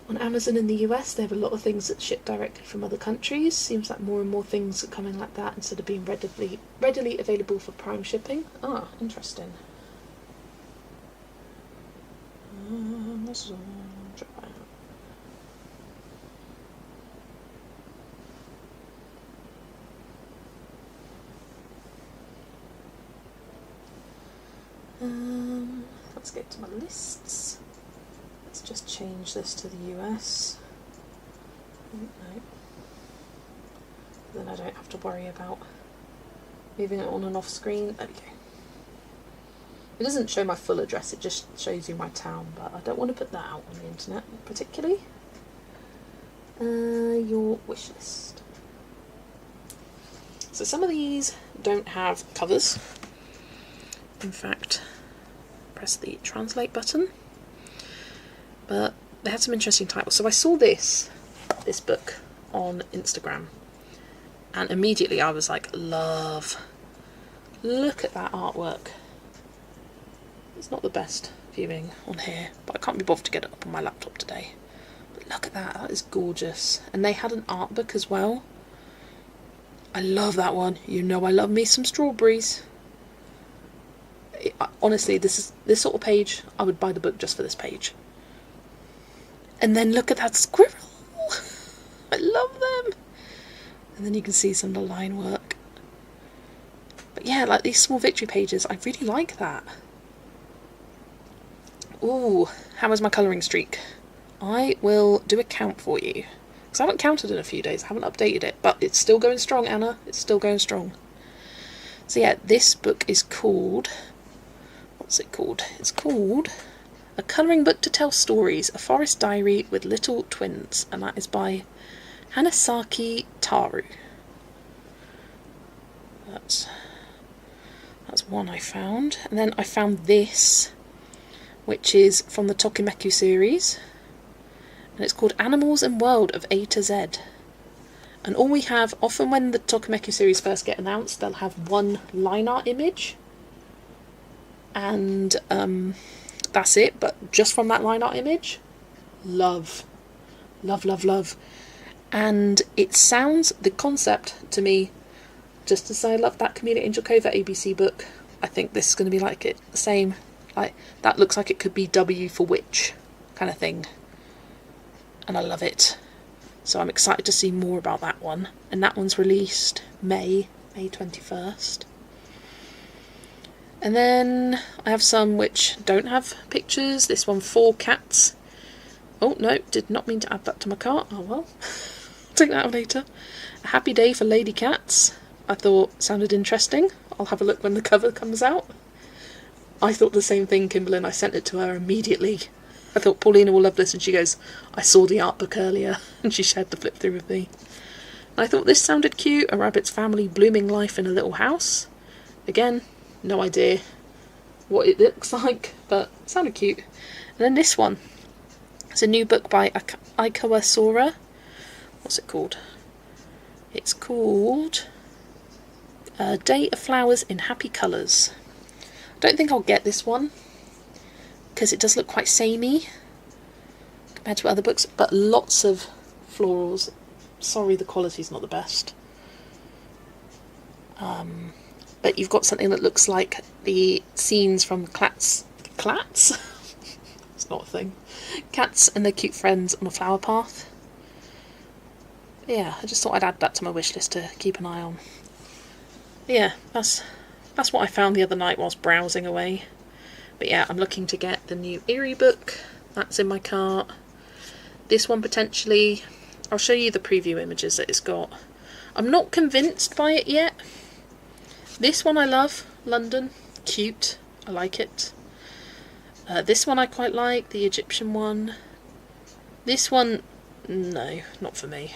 On Amazon in the US, they have a lot of things that ship directly from other countries. Seems like more and more things are coming like that instead of being readily available for Prime shipping. Ah, interesting. Amazon Japan. Let's get to my lists. Let's just change this to the US. No. Then I don't have to worry about moving it on and off screen. There we go. It doesn't show my full address, it just shows you my town, but I don't want to put that out on the internet particularly. Your wish list. So some of these don't have covers. In fact, press the translate button. But they had some interesting titles. So I saw this book on Instagram, and immediately I was like, love. Look at that artwork. It's not the best viewing on here, but I can't be bothered to get it up on my laptop today. But look at that, that is gorgeous. And they had an art book as well. I love that one. You know I love me some strawberries. Honestly, this sort of page, I would buy the book just for this page. And then look at that squirrel. I love them. And then you can see some of the line work. But yeah, like these small victory pages, I really like that. Ooh, how is my colouring streak? I will do a count for you. Because I haven't counted in a few days, I haven't updated it. But it's still going strong, Anna. It's still going strong. So yeah, this book is called... What's it called? It's called A Colouring Book to Tell Stories, A Forest Diary with Little Twins. And that is by Hanasaki Taru. That's one I found. And then I found this, which is from the Tokimeku series. And it's called Animals and World of A to Z. And all we have, often when the Tokimeku series first get announced, they'll have one line art image. And that's it, but just from that line art image, love. Love, love, love. And it sounds, the concept to me, just as I love that Camila Angel Covert ABC book, I think this is going to be like it, the same. Like, that looks like it could be W for Witch kind of thing. And I love it. So I'm excited to see more about that one. And that one's released May 21st. And then I have some which don't have pictures. This one, 4 cats. Oh no, did not mean to add that to my cart. Oh well, I'll take that out later. A Happy Day for Lady Cats. I thought sounded interesting. I'll have a look when the cover comes out. I thought the same thing, Kimberly, and I sent it to her immediately. I thought Paulina will love this, and she goes, I saw the art book earlier, and she shared the flip through with me. And I thought this sounded cute, a rabbit's family blooming life in a little house. Again, no idea what it looks like, but it sounded cute. And then this one. It's a new book by Aikawa Sora. What's it called? It's called Day of Flowers in Happy Colours. I don't think I'll get this one, because it does look quite samey compared to other books, but lots of florals. Sorry, the quality's not the best. But you've got something that looks like the scenes from Clats? It's not a thing. Cats and their cute friends on a flower path. But yeah, I just thought I'd add that to my wish list to keep an eye on. But yeah, that's what I found the other night whilst browsing away. But yeah, I'm looking to get the new Eerie book. That's in my cart. This one potentially. I'll show you the preview images that it's got. I'm not convinced by it yet. This one I love. London. Cute. I like it. This one I quite like. The Egyptian one. This one, no, not for me.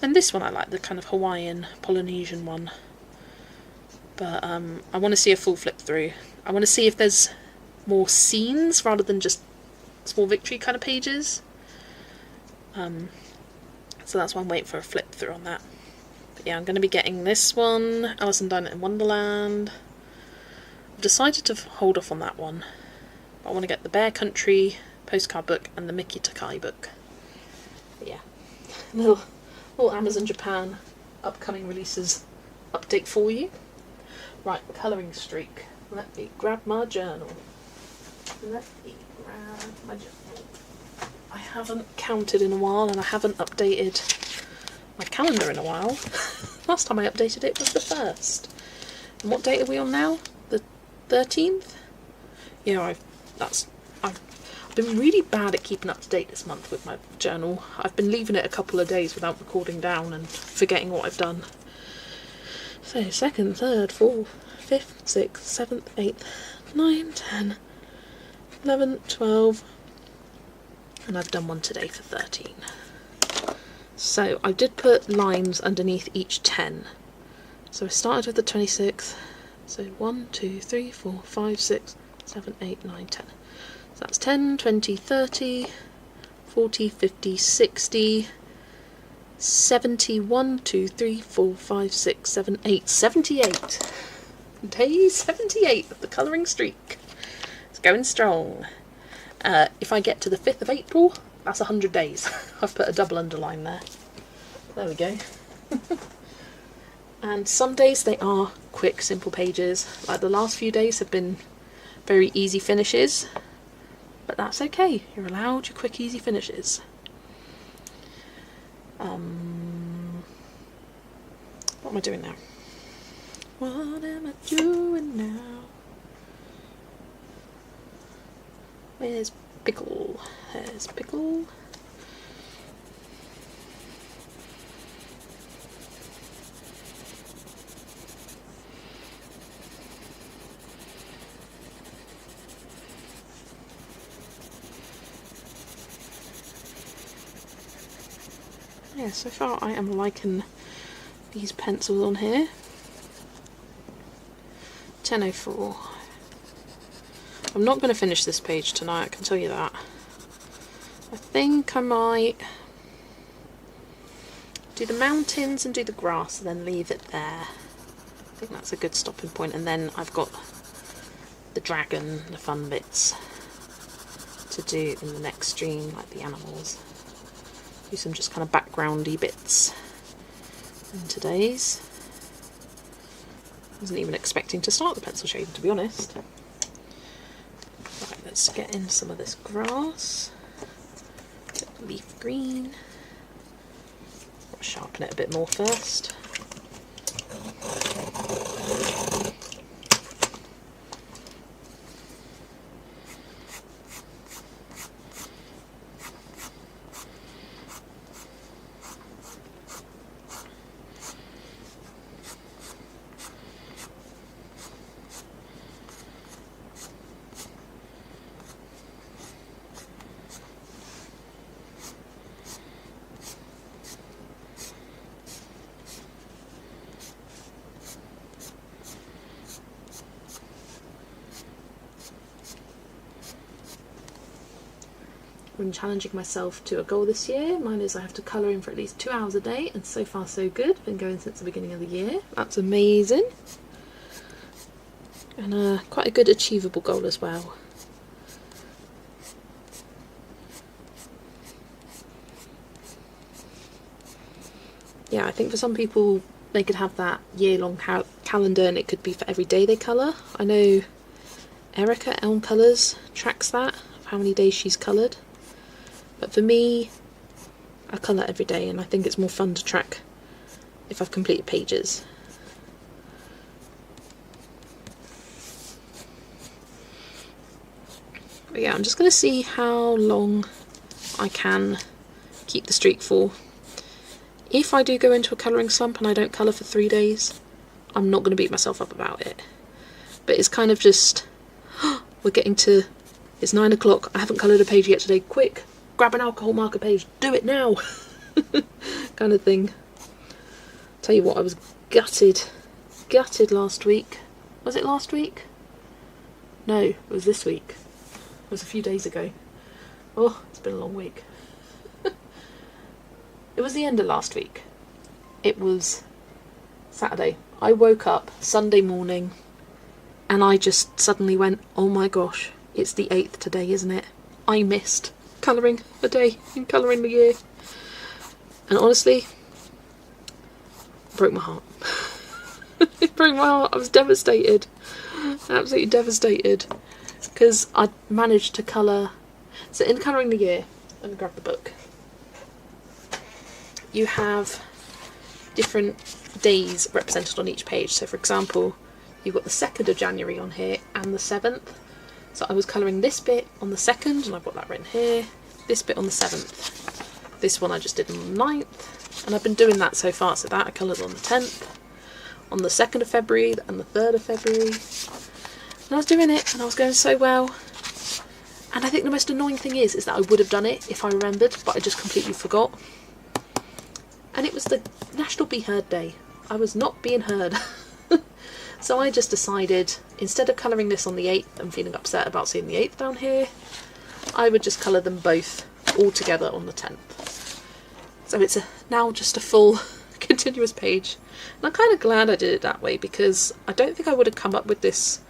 And this one I like. The kind of Hawaiian, Polynesian one. But I want to see a full flip through. I want to see if there's more scenes rather than just small victory kind of pages. So that's why I'm waiting for a flip through on that. But yeah, I'm going to be getting this one, Alice in Dine in Wonderland. I've decided to hold off on that one. But I want to get the Bear Country postcard book and the Mickey Takai book. But yeah, little Amazon Japan upcoming releases update for you. Right, colouring streak. Let me grab my journal. I haven't counted in a while and I haven't updated my calendar in a while. Last time I updated it was the 1st. And what date are we on now? The 13th? Yeah, I've been really bad at keeping up to date this month with my journal. I've been leaving it a couple of days without recording down and forgetting what I've done. So 2nd, 3rd, 4th, 5th, 6th, 7th, 8th, 9, 10, 11, 12, and I've done one today for 13. So I did put lines underneath each 10. So I started with the 26th. So 1, 2, 3, 4, 5, 6, 7, 8, 9, 10. So that's 10, 20, 30, 40, 50, 60, 70, 1, 2, 3, 4, 5, 6, 7, 8, 78. Day 78 of the colouring streak. It's going strong. If I get to the 5th of April, that's 100 days. I've put a double underline there. There we go. And some days they are quick, simple pages. Like the last few days have been very easy finishes. But that's okay. You're allowed your quick, easy finishes. What am I doing now? What am I doing now? Where's Pickle? There's Pickle. Yeah, so far I am liking these pencils on here. 10:04. I'm not going to finish this page tonight, I can tell you that. I think I might do the mountains and do the grass and then leave it there. I think that's a good stopping point. And then I've got the dragon, the fun bits to do in the next stream, like the animals. Do some just kind of backgroundy bits in today's. Wasn't even expecting to start the pencil shading, to be honest. Right, let's get in some of this grass. Get the leaf green. I'll sharpen it a bit more first. I've been challenging myself to a goal this year. Mine is I have to colour in for at least 2 hours a day, and so far so good. Been going since the beginning of the year. That's amazing. And quite a good achievable goal as well. Yeah, I think for some people they could have that year-long calendar and it could be for every day they colour. I know Erica, Elm Colours, tracks that, of how many days she's coloured. But for me, I colour every day and I think it's more fun to track if I've completed pages. But yeah, I'm just going to see how long I can keep the streak for. If I do go into a colouring slump and I don't colour for 3 days, I'm not going to beat myself up about it. But it's kind of just, we're getting to, it's 9 o'clock, I haven't coloured a page yet today, quick, grab an alcohol marker page, do it now, kind of thing. Tell you what, I was gutted last week. Was it last week? No, it was this week. It was a few days ago. Oh, it's been a long week. It was the end of last week. It was Saturday. I woke up Sunday morning and I just suddenly went, oh my gosh, it's the 8th today, isn't it? I missed colouring a day in colouring the year. And honestly, it broke my heart. It broke my heart. I was devastated. Absolutely devastated. Because I managed to colour. So in colouring the year, let me grab the book. You have different days represented on each page. So for example, you've got the 2nd of January on here and the 7th. So I was colouring this bit on the 2nd, and I've got that written here. This bit on the 7th. This one I just did on the 9th. And I've been doing that so far. So that I coloured on the 10th, on the 2nd of February and the 3rd of February. And I was doing it and I was going so well. And I think the most annoying thing is that I would have done it if I remembered, but I just completely forgot. And it was the National Be Heard Day. I was not being heard. So I just decided, instead of colouring this on the 8th and feeling upset about seeing the 8th down here, I would just colour them both all together on the 10th. So it's now just a full continuous page. And I'm kind of glad I did it that way, because I don't think I would have come up with this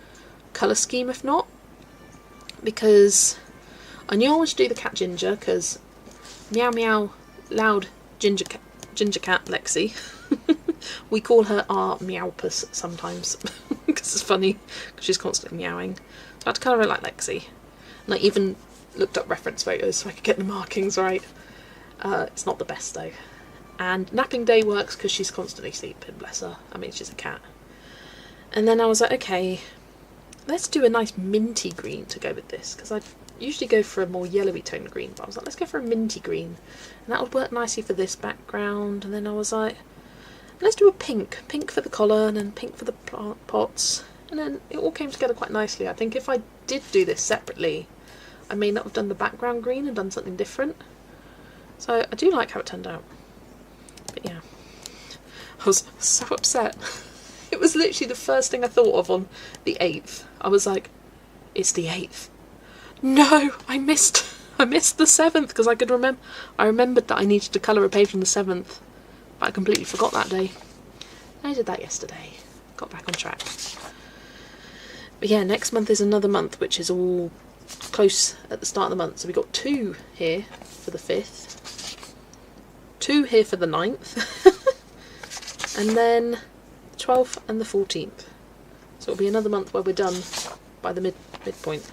colour scheme if not. Because I knew I wanted to do the cat Ginger, because meow meow loud ginger cat Lexi. We call her our meowpus sometimes because it's funny because she's constantly meowing. So I had to colour her like Lexi, and I even looked up reference photos so I could get the markings right. It's not the best though. And napping day works because she's constantly sleeping, bless her. I mean, she's a cat. And then I was like, okay, let's do a nice minty green to go with this, because I usually go for a more yellowy tone green, but I was like, let's go for a minty green, and that would work nicely for this background. And then I was like, let's do a pink for the collar and then pink for the plant pots, and then it all came together quite nicely. I think if I did do this separately, I may not have done the background green and done something different. So I do like how it turned out. But yeah, I was so upset. It was literally the first thing I thought of on the 8th. I was like, it's the 8th. No, I missed the 7th, because I could remember. I remembered that I needed to colour a page on the 7th, but I completely forgot that day. I did that yesterday. Got back on track. But yeah, next month is another month, which is all close at the start of the month. So we got 2 here for the 5th, 2 here for the 9th, and then 12th and the 14th. So it'll be another month where we're done by the midpoint.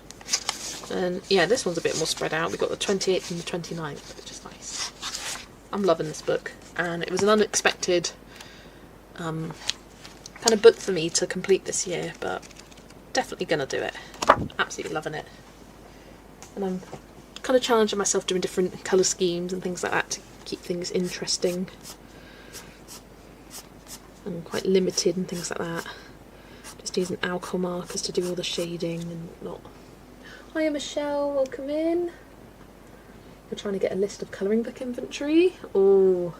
And yeah, this one's a bit more spread out. We've got the 28th and the 29th, which is nice. I'm loving this book, and it was an unexpected kind of book for me to complete this year, but definitely gonna do it. Absolutely loving it. And I'm kind of challenging myself doing different colour schemes and things like that to keep things interesting. And quite limited and things like that. Just using alcohol markers to do all the shading and not. Hiya Michelle, welcome in. We're trying to get a list of colouring book inventory. Oh,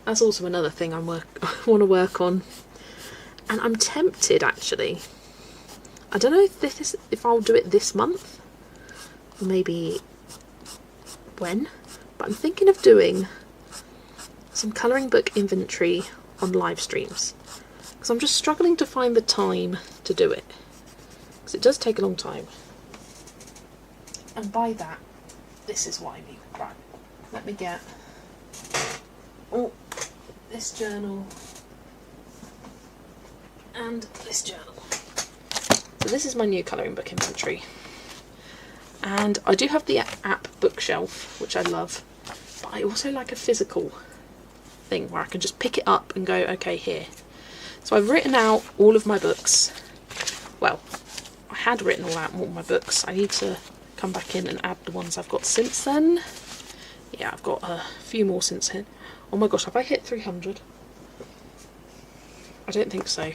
that's also another thing I want to work on. And I'm tempted actually. I don't know if I'll do it this month, or maybe when, but I'm thinking of doing some colouring book inventory on live streams, because I'm just struggling to find the time to do it, because it does take a long time. And by that, this is what I mean. Right, let me get this journal and this journal. So this is my new colouring book inventory, and I do have the app bookshelf, which I love, but I also like a physical thing where I can just pick it up and go, okay, here. So I've written out all of my books. Well, I had written all out all my books. I need to come back in and add the ones I've got since then. Yeah, I've got a few more since then. Oh my gosh, have I hit 300? I don't think so.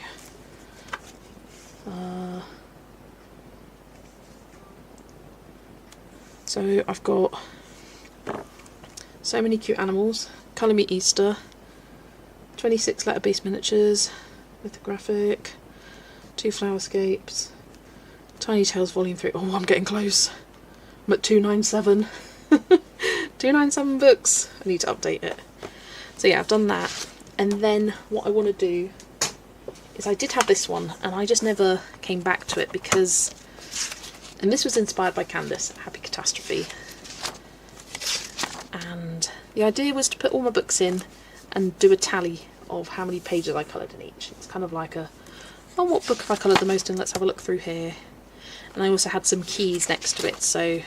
So I've got so many cute animals. Colour Me Easter, 26 letter-based miniatures, lithographic, 2 flowerscapes, Tiny Tales Volume 3. Oh, I'm getting close. I'm at 297. 297 books. I need to update it. So yeah, I've done that. And then what I want to do is, I did have this one and I just never came back to it because, and this was inspired by Candace, Happy Catastrophe. And the idea was to put all my books in and do a tally of how many pages I coloured in each. It's kind of like a, oh, what book have I coloured the most in? Let's have a look through here. And I also had some keys next to it, so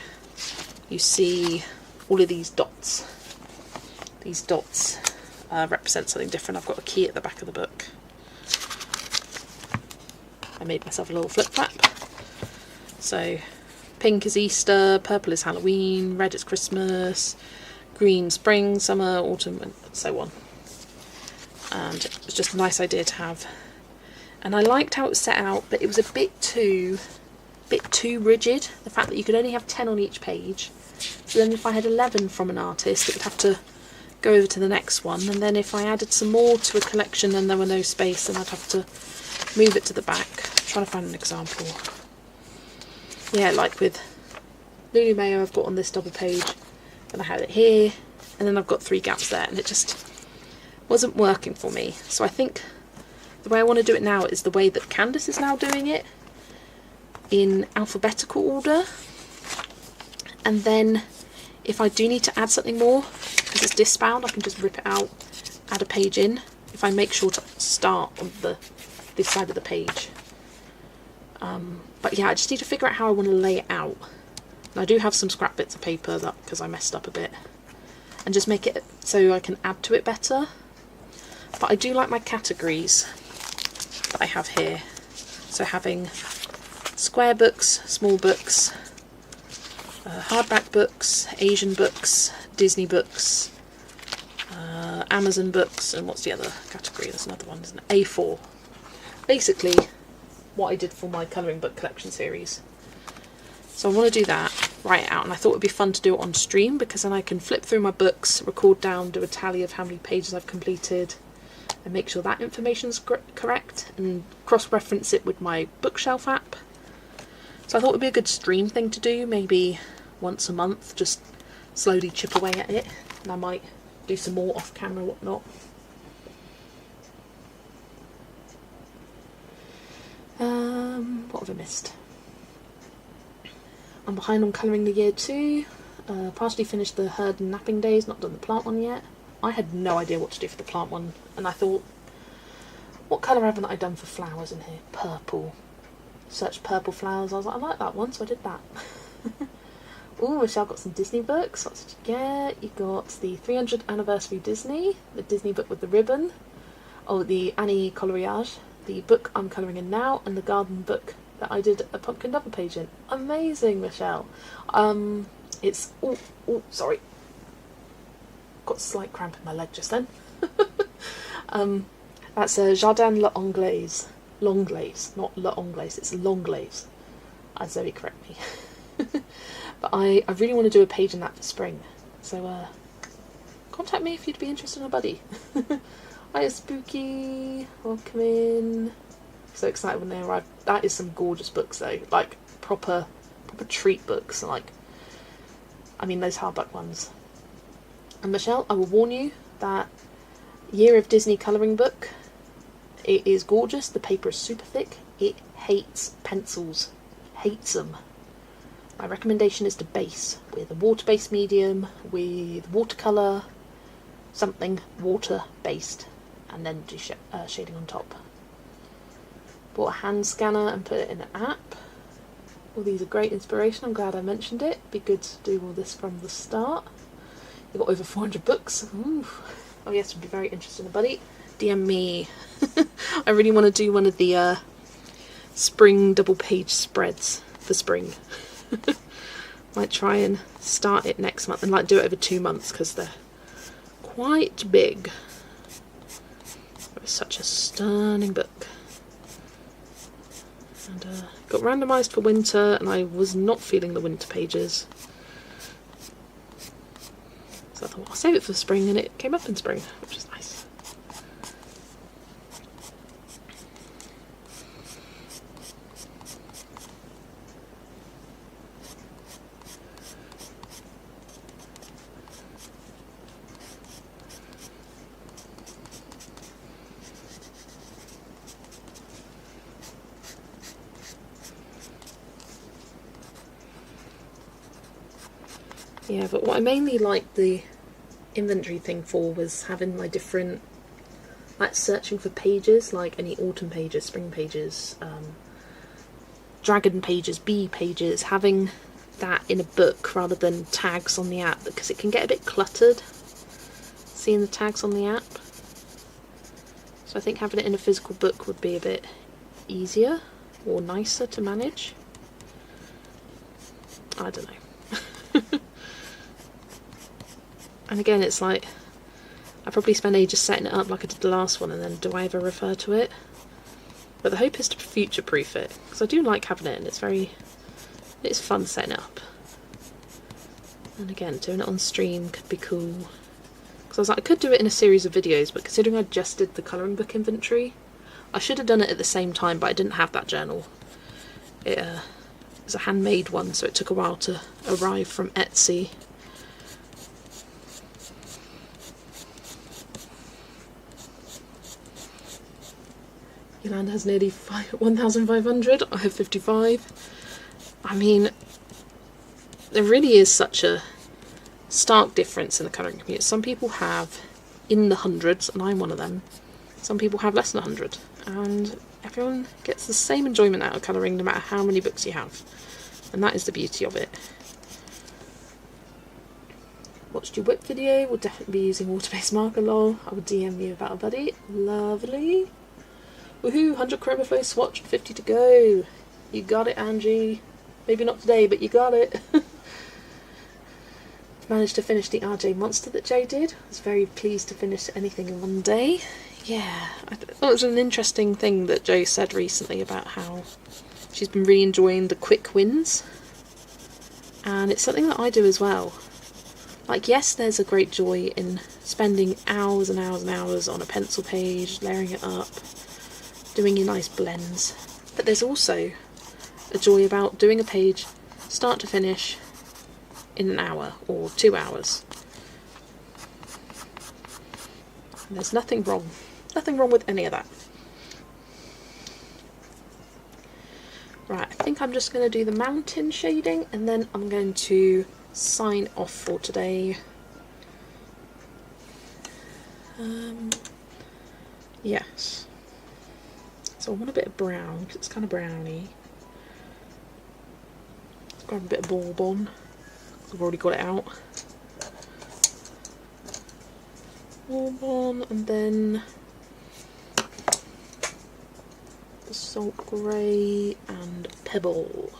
you see all of these dots. These dots represent something different. I've got a key at the back of the book. I made myself a little flip flap. So pink is Easter, purple is Halloween, red is Christmas, green spring, summer, autumn, and so on. And it was just a nice idea to have. And I liked how it was set out, but it was a bit too rigid. The fact that you could only have 10 on each page. So then if I had 11 from an artist, it would have to go over to the next one. And then if I added some more to a collection and there were no space, then I'd have to move it to the back. I'm trying to find an example. Yeah, like with Lulu Mayo, I've got on this double page, and I have it here, and then I've got 3 gaps there, and it just wasn't working for me. So I think the way I want to do it now is the way that Candace is now doing it, in alphabetical order. And then if I do need to add something more, because it's discbound, I can just rip it out, add a page in, if I make sure to start on this side of the page. But yeah, I just need to figure out how I want to lay it out. And I do have some scrap bits of paper, that because I messed up a bit, and just make it so I can add to it better. But I do like my categories that I have here. So having square books, small books, hardback books, Asian books, Disney books, Amazon books, and what's the other category? There's another one, isn't it? A4. Basically what I did for my colouring book collection series. So I want to do that, write it out, and I thought it would be fun to do it on stream, because then I can flip through my books, record down, do a tally of how many pages I've completed, and make sure that information's correct, and cross-reference it with my bookshelf app. So I thought it would be a good stream thing to do, maybe once a month, just slowly chip away at it, and I might do some more off camera and whatnot. What have I missed? I'm behind on colouring the year 2. Partially finished the herd and napping days, not done the plant one yet. I had no idea what to do for the plant one, and I thought, what colour haven't I done for flowers in here? Purple. Searched purple flowers. I was like, I like that one, so I did that. Oh, Michelle got some Disney books. What did you get? You got the 300th anniversary Disney, the Disney book with the ribbon. Oh, the Annie Coloriage, the book I'm colouring in now, and the garden book that I did a pumpkin double page in. Amazing, Michelle. It's sorry, got a slight cramp in my leg just then. That's a Jardin l'Anglaise, Longlaise, not l'Anglaise. It's Longlaise, as Zoe correct me. But I really want to do a page in that for spring. So contact me if you'd be interested in a buddy. Hiya, Spooky. Welcome in. So excited when they arrive. That is some gorgeous books though, like proper treat books. Like, I mean, those hardback ones. And Michelle, I will warn you that Year of Disney colouring book, it is gorgeous. The paper is super thick. It hates pencils. Hates them. My recommendation is to base with a water-based medium, with watercolour, something water-based, and then do shading on top. Bought a hand scanner and put it in an app. All these are great inspiration. I'm glad I mentioned it. Be good to do all this from the start. You've got over 400 books. Ooh. Oh yes, would be very interesting, buddy. DM me. I really want to do one of the spring double page spreads for spring. Might try and start it next month and like do it over 2 months because they're quite big. It's such a stunning book. And got randomised for winter, and I was not feeling the winter pages. So I thought I'll save it for spring, and it came up in spring, which is nice. Yeah, but what I mainly liked the inventory thing for was having my different, like searching for pages, like any autumn pages, spring pages, dragon pages, bee pages, having that in a book rather than tags on the app, because it can get a bit cluttered seeing the tags on the app. So I think having it in a physical book would be a bit easier or nicer to manage. I don't know. And again, it's like, I probably spend ages setting it up like I did the last one, and then do I ever refer to it? But the hope is to future-proof it, because I do like having it, and it's fun setting it up. And again, doing it on stream could be cool. Because I was like, I could do it in a series of videos, but considering I just did the colouring book inventory, I should have done it at the same time, but I didn't have that journal. It was a handmade one, so it took a while to arrive from Etsy. Yolanda has nearly 1,500, I have 55. I mean, there really is such a stark difference in the colouring community. Some people have in the hundreds, and I'm one of them. Some people have less than 100, and everyone gets the same enjoyment out of colouring no matter how many books you have. And that is the beauty of it. Watched your whip video, will definitely be using water-based marker, lol. I will DM you about a buddy. Lovely. Woohoo, 100 Chromaflow swatched, 50 to go. You got it, Angie. Maybe not today, but you got it. Managed to finish the RJ Monster that Joe did. I was very pleased to finish anything in one day. Yeah, I thought it was an interesting thing that Joe said recently about how she's been really enjoying the quick wins. And it's something that I do as well. Like, yes, there's a great joy in spending hours and hours and hours on a pencil page, layering it up, doing your nice blends, but there's also a joy about doing a page start to finish in an hour or 2 hours. And there's nothing wrong with any of that. Right, I think I'm just going to do the mountain shading, and then I'm going to sign off for today. Yes. So I want a bit of brown, because it's kind of browny. Let's grab a bit of bourbon. I've already got it out. Bourbon, and then the salt grey and pebble.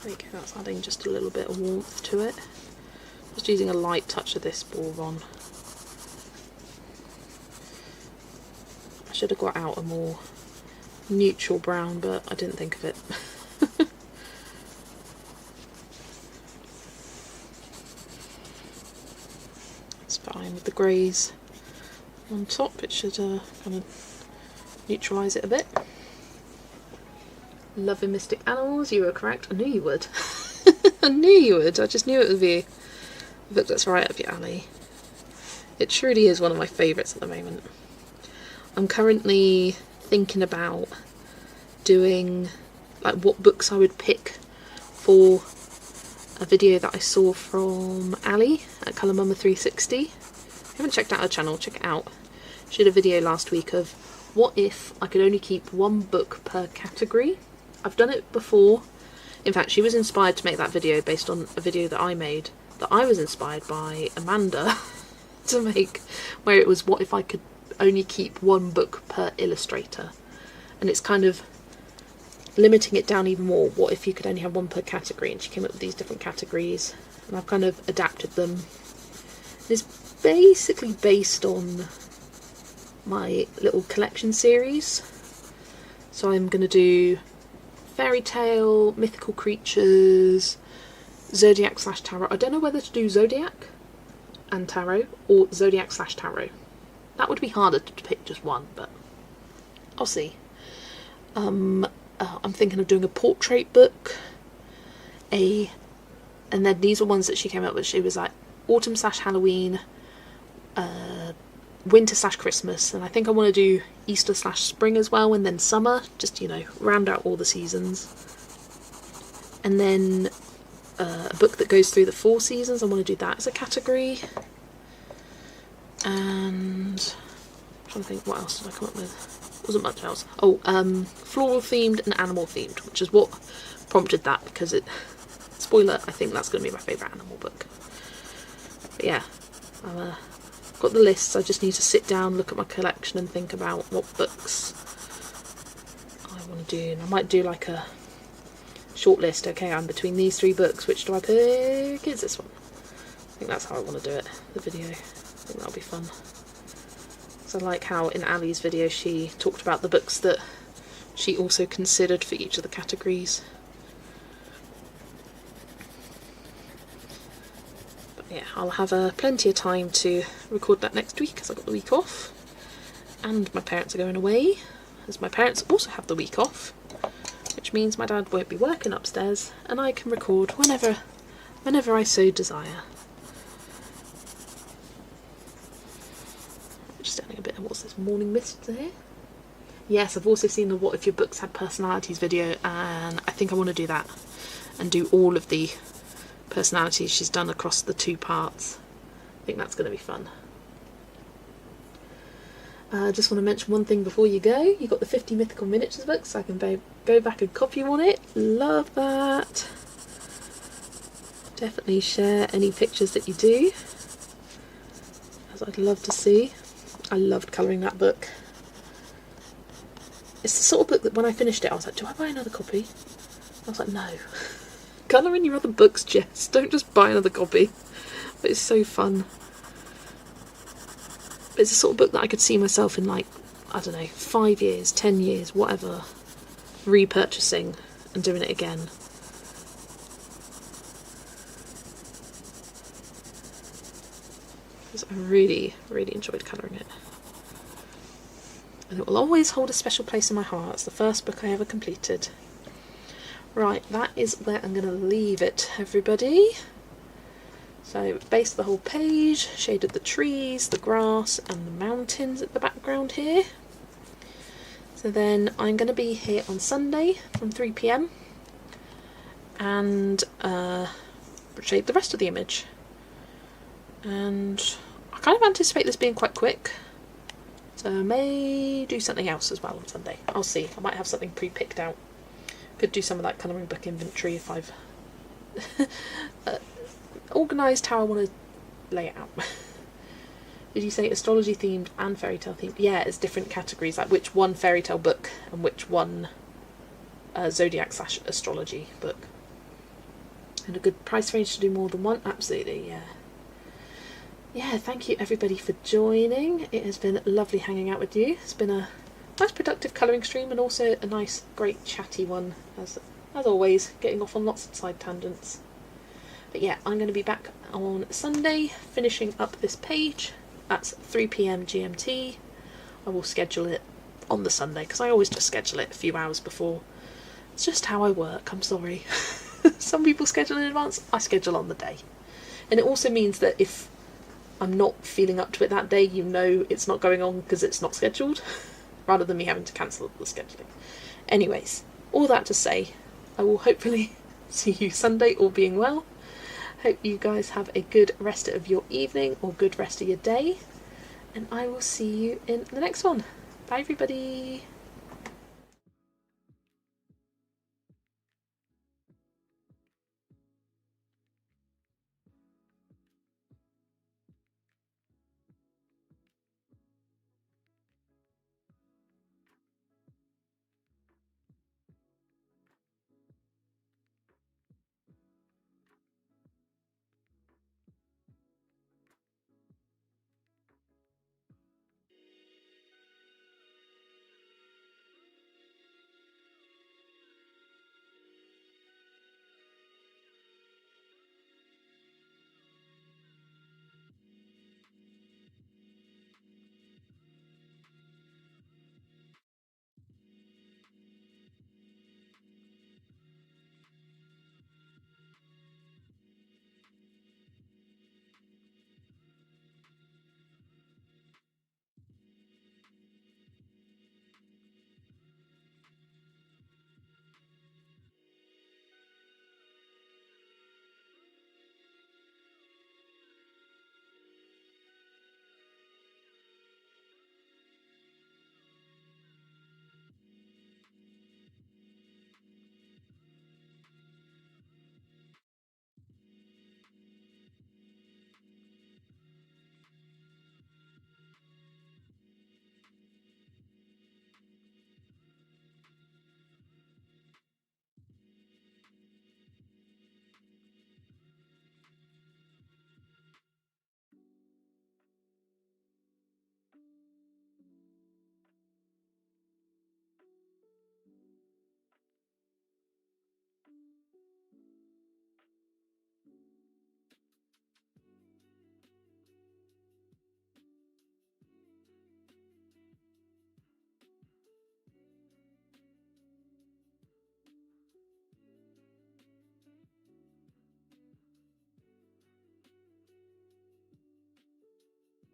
There you go, that's adding just a little bit of warmth to it. Just using a light touch of this bourbon. I should have got out a more neutral brown, but I didn't think of it. It's fine with the greys on top, it should kind of neutralise it a bit. Loving Mystic Animals, you were correct. I knew you would. I knew you would. I just knew it would be a book that's right up your alley. It truly is one of my favourites at the moment. I'm currently thinking about doing like what books I would pick for a video that I saw from Ali at Colour Mama 360. If you haven't checked out her channel, check it out. She did a video last week of what if I could only keep one book per category. I've done it before. In fact, she was inspired to make that video based on a video that I made that I was inspired by Amanda to make, where it was what if I could only keep one book per illustrator, and it's kind of limiting it down even more. What if you could only have one per category? And she came up with these different categories, and I've kind of adapted them. It's basically based on my little collection series. So I'm going to do fairy tale, mythical creatures, zodiac / tarot. I don't know whether to do zodiac and tarot or zodiac / tarot. That would be harder to pick just one, but I'll see. I'm thinking of doing a portrait book, and then these are ones that she came up with. She was like autumn / Halloween, winter / Christmas, and I think I want to do Easter / spring as well, and then summer, just, you know, round out all the seasons. And then a book that goes through the 4 seasons, I want to do that as a category. And I'm trying to think, what else did I come up with? Wasn't much else. Oh, floral themed and animal themed, which is what prompted that, because it, spoiler, I think that's going to be my favourite animal book. But yeah, I've got the lists. I just need to sit down, look at my collection and think about what books I want to do. And I might do like a short list. Okay, I'm between these 3 books, which do I pick? It's this one. I think that's how I want to do it, the video. I think that'll be fun. So I like how in Ali's video she talked about the books that she also considered for each of the categories. But yeah, I'll have plenty of time to record that next week, because I've got the week off. And my parents are going away, as my parents also have the week off, which means my dad won't be working upstairs and I can record whenever I so desire. Just adding a bit of, what's this, morning mist there? Yes, I've also seen the What If Your Books Had Personalities video, and I think I want to do that and do all of the personalities she's done across the 2 parts. I think that's going to be fun. I just want to mention one thing before you go. You got the 50 Mythical Miniatures books, so I can go back and copy on it. Love that. Definitely share any pictures that you do, as I'd love to see. I loved colouring that book. It's the sort of book that when I finished it I was like, do I buy another copy? I was like, no. Colour in your other books, Jess. Don't just buy another copy. But it's so fun. But it's the sort of book that I could see myself in, like, I don't know, 5 years, 10 years, whatever, repurchasing and doing it again. Because I really, really enjoyed colouring it. And it will always hold a special place in my heart. It's the first book I ever completed. Right, that is where I'm going to leave it, everybody. So, based the whole page, shaded the trees, the grass and the mountains at the background here. So then I'm going to be here on Sunday from 3 PM and shade the rest of the image. And I kind of anticipate this being quite quick. So I may do something else as well on Sunday. I'll see. I might have something pre-picked out. Could do some of that colouring book inventory if I've organised how I want to lay it out. Did you say astrology themed and fairy tale themed? Yeah, it's different categories, like which one fairy tale book and which one zodiac / astrology book. And a good price range to do more than one? Absolutely, yeah. Yeah, thank you everybody for joining. It has been lovely hanging out with you. It's been a nice productive colouring stream and also a nice, great chatty one, as always, getting off on lots of side tangents. But yeah, I'm going to be back on Sunday, finishing up this page. That's 3 PM GMT. I will schedule it on the Sunday, because I always just schedule it a few hours before. It's just how I work, I'm sorry. Some people schedule in advance, I schedule on the day. And it also means that if I'm not feeling up to it that day, you know it's not going on because it's not scheduled, rather than me having to cancel the scheduling. Anyways, all that to say, I will hopefully see you Sunday, all being well. Hope you guys have a good rest of your evening or good rest of your day, and I will see you in the next one. Bye everybody.